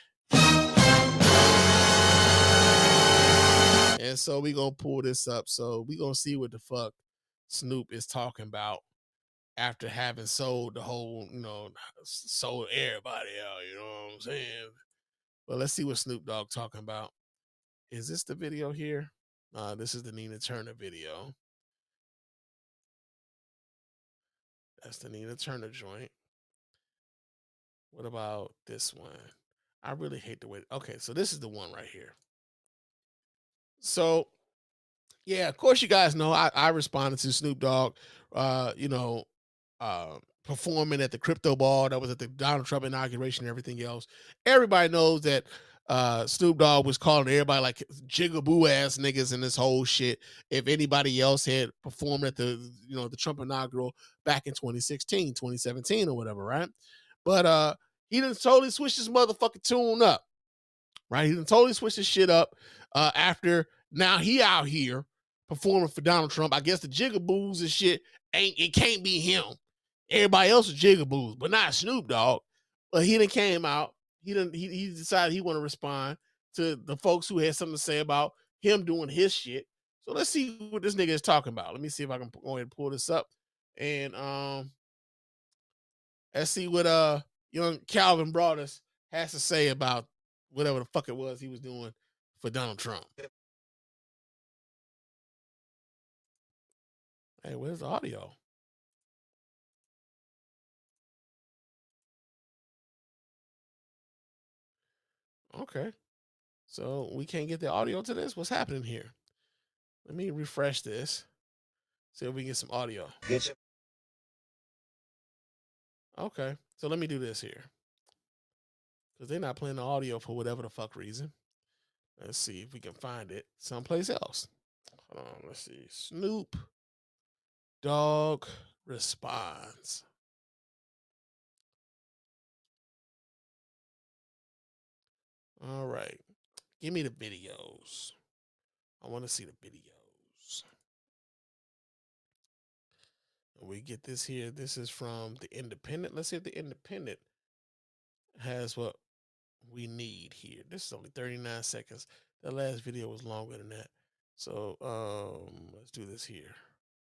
S2: And so we gonna pull this up. So we gonna see what the fuck Snoop is talking about after having sold the whole, sold everybody out, you know what I'm saying? But let's see what Snoop Dogg talking about. Is this the video here? This is the Nina Turner video. That's the Nina Turner joint. What about this one? I really hate the way. Okay, so this is the one right here. So, yeah, of course you guys know I responded to Snoop Dogg, performing at the crypto ball that was at the Donald Trump inauguration and everything else. Everybody knows that Snoop Dogg was calling everybody like jigaboo ass niggas and this whole shit if anybody else had performed at the the Trump inaugural back in 2016, 2017 or whatever, right? But he done totally switched his motherfucking tune up, right? He done totally switched his shit up after now he out here performing for Donald Trump. I guess the jigaboos and shit it can't be him. Everybody else is jigaboos, but not Snoop Dogg. But he done came out. He decided he want to respond to the folks who had something to say about him doing his shit. So let's see what this nigga is talking about. Let me see if I can go ahead and pull this up. And let's see what young Calvin Broadus has to say about whatever the fuck it was he was doing for Donald Trump. Hey, where's the audio? Okay. So we can't get the audio to this? What's happening here? Let me refresh this. See if we can get some audio. Okay. So let me do this here. Because they're not playing the audio for whatever the fuck reason. Let's see if we can find it someplace else. Hold on. Let's see. Snoop Dogg responds. All right. Give me the videos. I want to see the videos. We get this here. This is from The Independent. Let's see if The Independent has what we need here. This is only 39 seconds. The last video was longer than that. So let's do this here.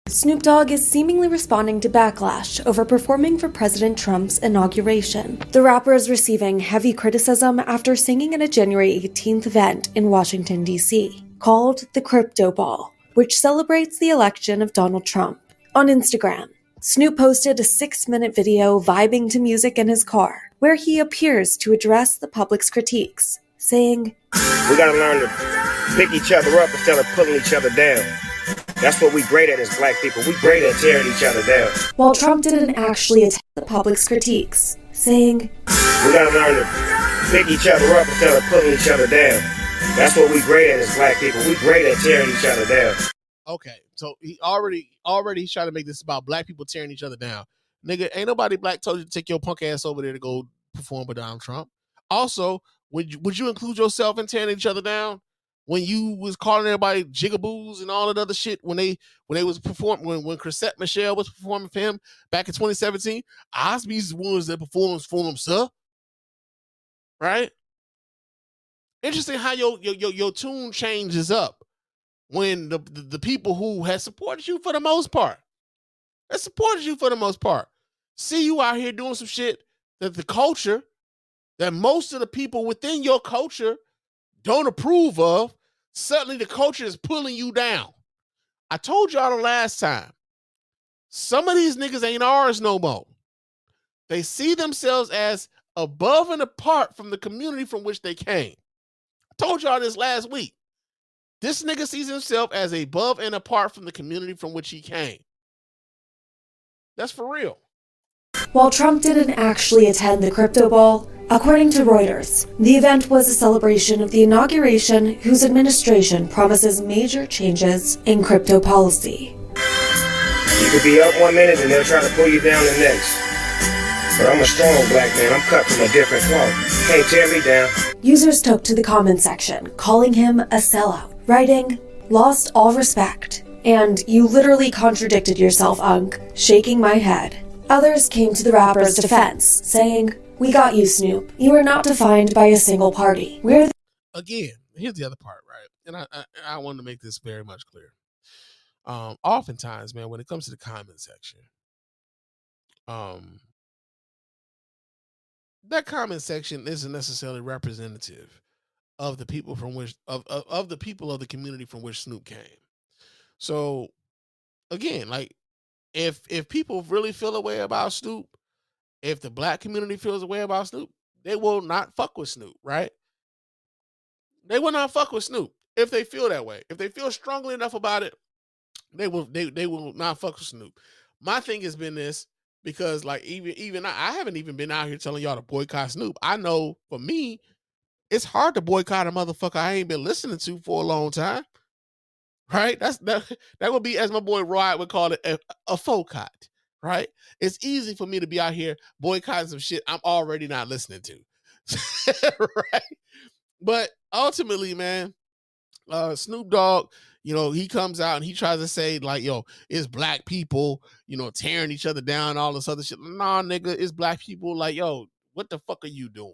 S1: Snoop Dogg is seemingly responding to backlash over performing for President Trump's inauguration. The rapper is receiving heavy criticism after singing at a January 18th event in Washington, D.C., called the Crypto Ball, which celebrates the election of Donald Trump. On Instagram, Snoop posted a 6-minute video vibing to music in his car, where he appears to address the public's critiques, saying,
S22: "We gotta learn to pick each other up instead of pulling each other down. That's what we great at as black people. We great at tearing each other down."
S1: While Trump didn't actually attack the public's critiques, saying,
S22: "We gotta learn to pick each other up instead of pulling each other down. That's what we great at as black people. We great at tearing each other down."
S2: Okay, so he already he's trying to make this about black people tearing each other down. Nigga, ain't nobody black told you to take your punk ass over there to go perform with Donald Trump. Also, would you include yourself in tearing each other down when you was calling everybody jigaboos and all that other shit when they was performing when Chrisette Michelle was performing for him back in 2017? Osby's the ones that performs for him, sir. Right? Interesting how your tune changes up when the people who had supported you for the most part, see you out here doing some shit that the culture, that most of the people within your culture don't approve of. Suddenly the culture is pulling you down. I told y'all the last time, some of these niggas ain't ours no more. They see themselves as above and apart from the community from which they came. I told y'all this last week. This nigga sees himself as above and apart from the community from which he came. That's for real.
S1: While Trump didn't actually attend the Crypto Ball, according to Reuters, the event was a celebration of the inauguration whose administration promises major changes in crypto policy.
S22: You could be up one minute and they'll try to pull you down the next. But I'm a strong black man. I'm cut from a different cloth. Can't tear me down.
S1: Users took to the comment section, calling him a sellout, writing, "Lost all respect," and "You literally contradicted yourself, Unc," shaking my head. Others came to the rapper's defense, saying, "We got you, Snoop. You are not defined by a single party. We're..."
S2: Again, here's the other part, right? And I wanted to make this very much clear. Oftentimes, man, when it comes to the comment section, that comment section isn't necessarily representative of the people from which of the people of the community from which Snoop came. So again, like if people really feel a way about Snoop, if the black community feels a way about Snoop, they will not fuck with Snoop, right? They will not fuck with Snoop if they feel that way. If they feel strongly enough about it, they will not fuck with Snoop. My thing has been this, Because like even I haven't even been out here telling y'all to boycott Snoop. I know for me, it's hard to boycott a motherfucker I ain't been listening to for a long time. Right? That would be, as my boy Roy would call it, a focot. Right? It's easy for me to be out here boycotting some shit I'm already not listening to. Right? But ultimately, man, Snoop Dogg, you know, he comes out and he tries to say like, yo, it's black people, you know, tearing each other down, all this other shit. Nah, nigga, it's black people. Like, yo, what the fuck are you doing?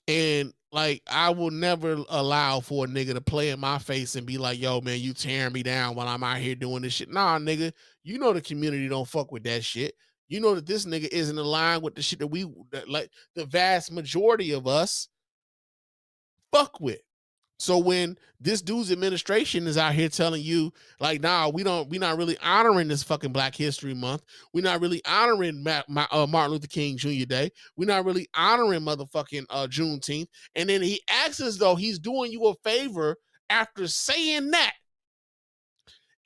S2: And like, I will never allow for a nigga to play in my face and be like, yo, man, you tearing me down while I'm out here doing this shit. Nah, nigga, you know the community don't fuck with that shit. You know that this nigga isn't aligned with the shit that like the vast majority of us fuck with. So when this dude's administration is out here telling you like, nah, we're not really honoring this fucking Black History Month. We're not really honoring Martin Luther King Jr. Day. We're not really honoring motherfucking Juneteenth. And then he acts as though he's doing you a favor after saying that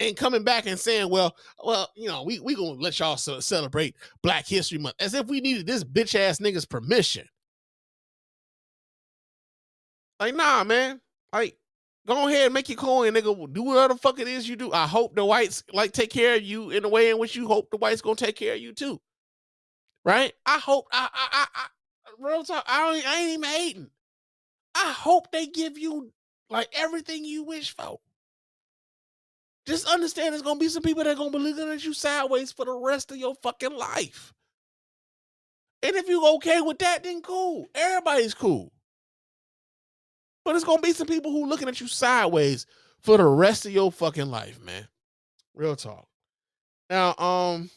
S2: and coming back and saying, well, you know, we gonna let y'all celebrate Black History Month, as if we needed this bitch ass nigga's permission. Like, nah, man. Like, go ahead and make your coin, nigga. Do whatever the fuck it is you do. I hope the whites like take care of you in the way in which you hope the whites gonna take care of you too. Right? I hope I real talk, I ain't even hating. I hope they give you like everything you wish for. Just understand there's gonna be some people that are gonna be looking at you sideways for the rest of your fucking life. And if you okay with that, then cool. Everybody's cool. But it's gonna be some people who looking at you sideways for the rest of your fucking life, man. Real talk. Now,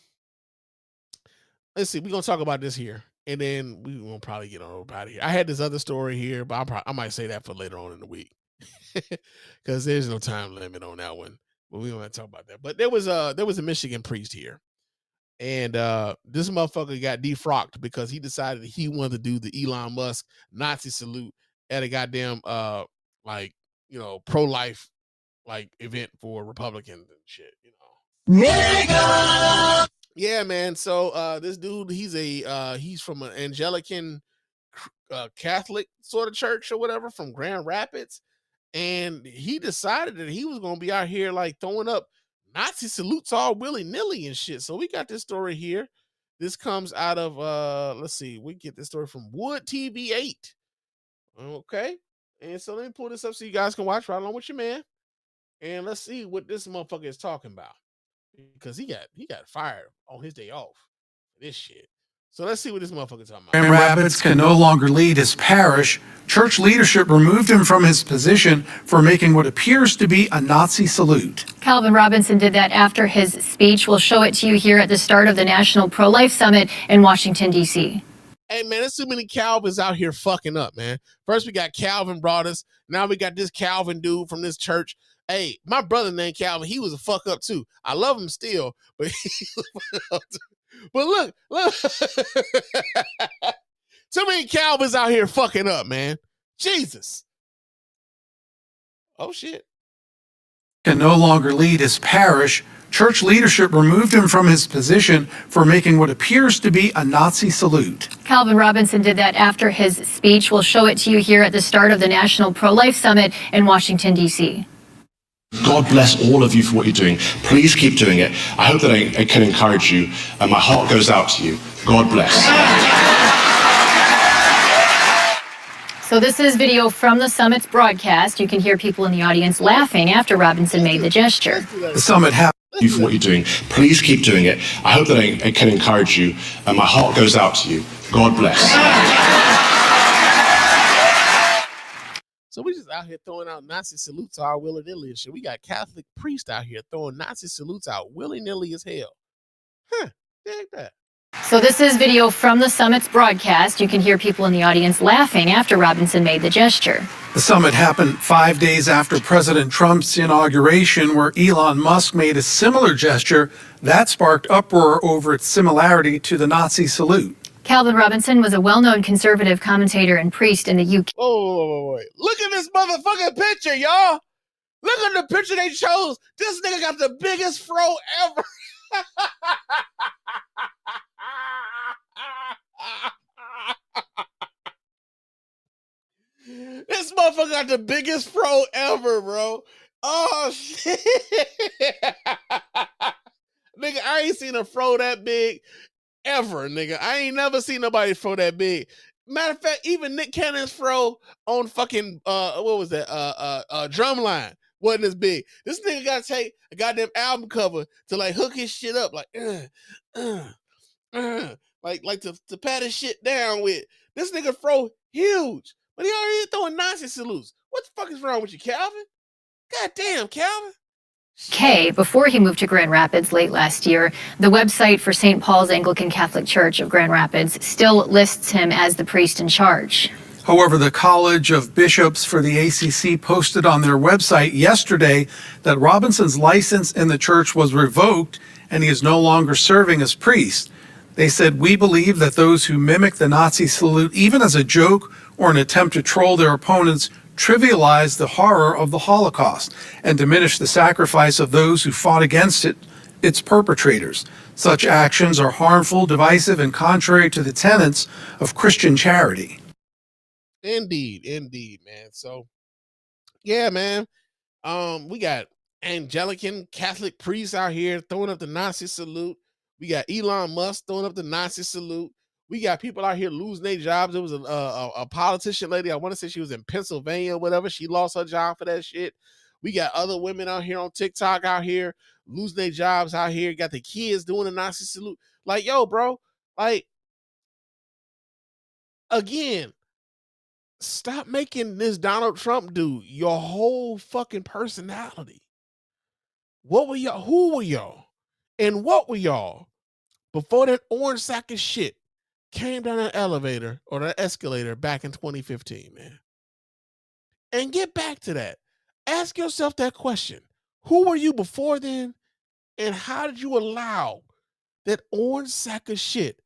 S2: let's see. We're gonna talk about this here, and then we won't probably get on out of here. I had this other story here, but I might say that for later on in the week because there's no time limit on that one. But we don't want to talk about that. But there was a Michigan priest here, and this motherfucker got defrocked because he decided he wanted to do the Elon Musk Nazi salute at a goddamn like, you know, pro-life like event for Republicans and shit, you know. Nigga! Yeah, man. So this dude, he's from an Anglican Catholic sort of church or whatever from Grand Rapids, and he decided that he was gonna be out here like throwing up Nazi salutes all willy-nilly and shit. So we got this story here. This comes out of let's see, we get this story from Wood TV 8. Okay, and so let me pull this up so you guys can watch right along with your man, and let's see what this motherfucker is talking about, because he got fired on his day off for this shit. So let's see what this motherfucker is talking about.
S3: Grand Rapids can no longer lead his parish. Church leadership removed him from his position for making what appears to be a Nazi salute.
S6: Calvin Robinson did that after his speech. We'll show it to you here at the start of the National Pro-Life Summit in Washington, D.C.
S2: Hey, man, there's too many Calvins out here fucking up, man. First, we got Calvin brought us. Now we got this Calvin dude from this church. Hey, my brother named Calvin. He was a fuck up, too. I love him still, but he was a fuck up, too. But look. Too many Calvins out here fucking up, man. Jesus. Oh, shit.
S3: Can no longer lead his parish. Church leadership removed him from his position for making what appears to be a Nazi salute.
S6: Calvin Robinson did that after his speech. We'll show it to you here at the start of the National Pro-Life Summit in Washington, D.C.
S23: God bless all of you for what you're doing. Please keep doing it. I hope that I can encourage you, and my heart goes out to you. God bless.
S6: So this is video from the summit's broadcast. You can hear people in the audience laughing after Robinson made the gesture.
S3: The summit happened.
S23: You for what you're doing. Please keep doing it. I hope that I can encourage you, and my heart goes out to you. God bless.
S2: So we just out here throwing out Nazi salutes all willy-nilly and shit. We got Catholic priests out here throwing Nazi salutes out willy-nilly as hell. Huh, dig that.
S6: So this is video from the summit's broadcast. You can hear people in the audience laughing after Robinson made the gesture.
S3: The summit happened 5 days after President Trump's inauguration, where Elon Musk made a similar gesture that sparked uproar over its similarity to the Nazi salute.
S6: Calvin Robinson was a well-known conservative commentator and priest in the UK.
S2: Oh, look at this motherfucking picture, y'all. Look at the picture they chose. This nigga got the biggest fro ever. motherfucker got the biggest fro ever, bro. Oh shit. Nigga, I ain't seen a fro that big ever, nigga. I ain't never seen nobody fro that big. Matter of fact, even Nick Cannon's fro on fucking what was that? Drumline wasn't as big. This nigga gotta take a goddamn album cover to like hook his shit up, like like to pat his shit down with. This nigga fro huge, but he already throwing Nazi salutes. What the fuck is wrong with you, Calvin? God damn, Calvin.
S6: Kay, before he moved to Grand Rapids late last year, the website for St. Paul's Anglican Catholic Church of Grand Rapids still lists him as the priest in charge.
S3: However, the College of Bishops for the ACC posted on their website yesterday that Robinson's license in the church was revoked and he is no longer serving as priest. They said, "We believe that those who mimic the Nazi salute, even as a joke or an attempt to troll their opponents, trivialize the horror of the Holocaust and diminish the sacrifice of those who fought against its perpetrators. Such actions are harmful, divisive, and contrary to the tenets of Christian charity."
S2: Indeed, man. So, yeah, man. We got Anglican Catholic priests out here throwing up the Nazi salute. We got Elon Musk throwing up the Nazi salute. We got people out here losing their jobs. There was a politician lady, I want to say she was in Pennsylvania or whatever. She lost her job for that shit. We got other women out here on TikTok out here losing their jobs out here. Got the kids doing the Nazi salute. Like, yo, bro, like, again, stop making this Donald Trump dude your whole fucking personality. What were y'all? Who were y'all? And what were y'all before that orange sack of shit came down an elevator or an escalator back in 2015, man? And get back to that. Ask yourself that question. Who were you before then? And how did you allow that orange sack of shit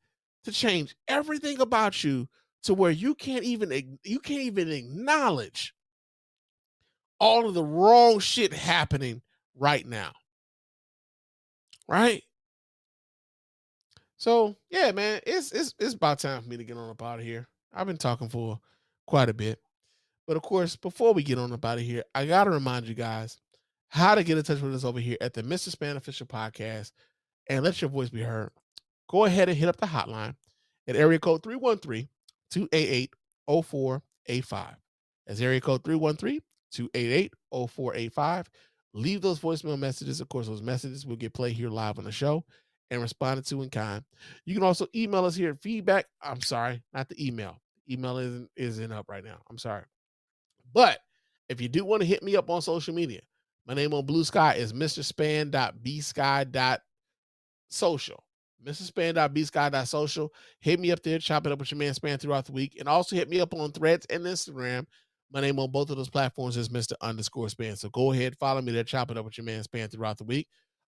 S2: to change everything about you to where you can't even acknowledge all of the wrong shit happening right now? Right? So yeah, man, it's about time for me to get on up out of here. I've been talking for quite a bit. But of course, before we get on up out of here, I gotta remind you guys how to get in touch with us over here at the Mr. Spann Official Podcast and let your voice be heard. Go ahead and hit up the hotline at area code 313-288-0485. That's area code 313-288-0485. Leave those voicemail messages. Of course, those messages will get played here live on the show and responded to in kind. You can also email us here at feedback. I'm sorry, not the email. Email isn't up right now. I'm sorry. But if you do want to hit me up on social media, my name on Bluesky is mrspann.bsky.social. mrspann.bsky.social. Hit me up there, chop it up with your man Spann throughout the week. And also hit me up on Threads and Instagram. My name on both of those platforms is Mr._Spann. So go ahead, follow me there, chop it up with your man Spann throughout the week.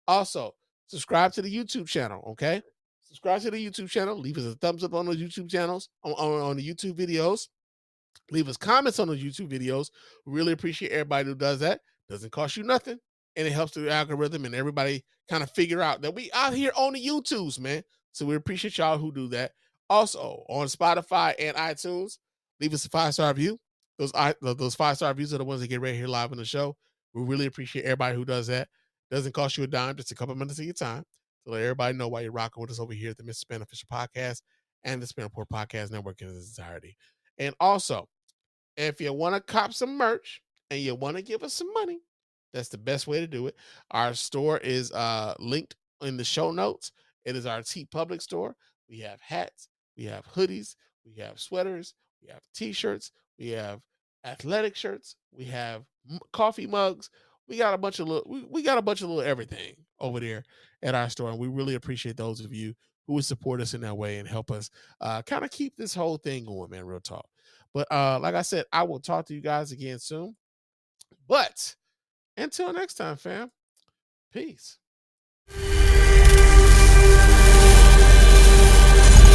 S2: Also, subscribe to the YouTube channel, okay? Subscribe to the YouTube channel. Leave us a thumbs up on the YouTube channels, on the YouTube videos. Leave us comments on those YouTube videos. We really appreciate everybody who does that. Doesn't cost you nothing, and it helps the algorithm and everybody kind of figure out that we out here on the YouTubes, man. So we appreciate y'all who do that. Also, on Spotify and iTunes, leave us a 5-star review. Those 5-star reviews are the ones that get right here live on the show. We really appreciate everybody who does that. Doesn't cost you a dime, just a couple minutes of your time to let everybody know why you're rocking with us over here at the Mr. Spann Official Podcast and the Spann Report Podcast Network in its entirety. And also, if you want to cop some merch and you want to give us some money, that's the best way to do it. Our store is linked in the show notes. It is our TeePublic store. We have hats, we have hoodies, we have sweaters, we have t-shirts, we have athletic shirts, we have coffee mugs. We got a bunch of little everything over there at our store, and we really appreciate those of you who would support us in that way and help us kind of keep this whole thing going, man. Real talk. But like I said, I will talk to you guys again soon. But until next time, fam, peace.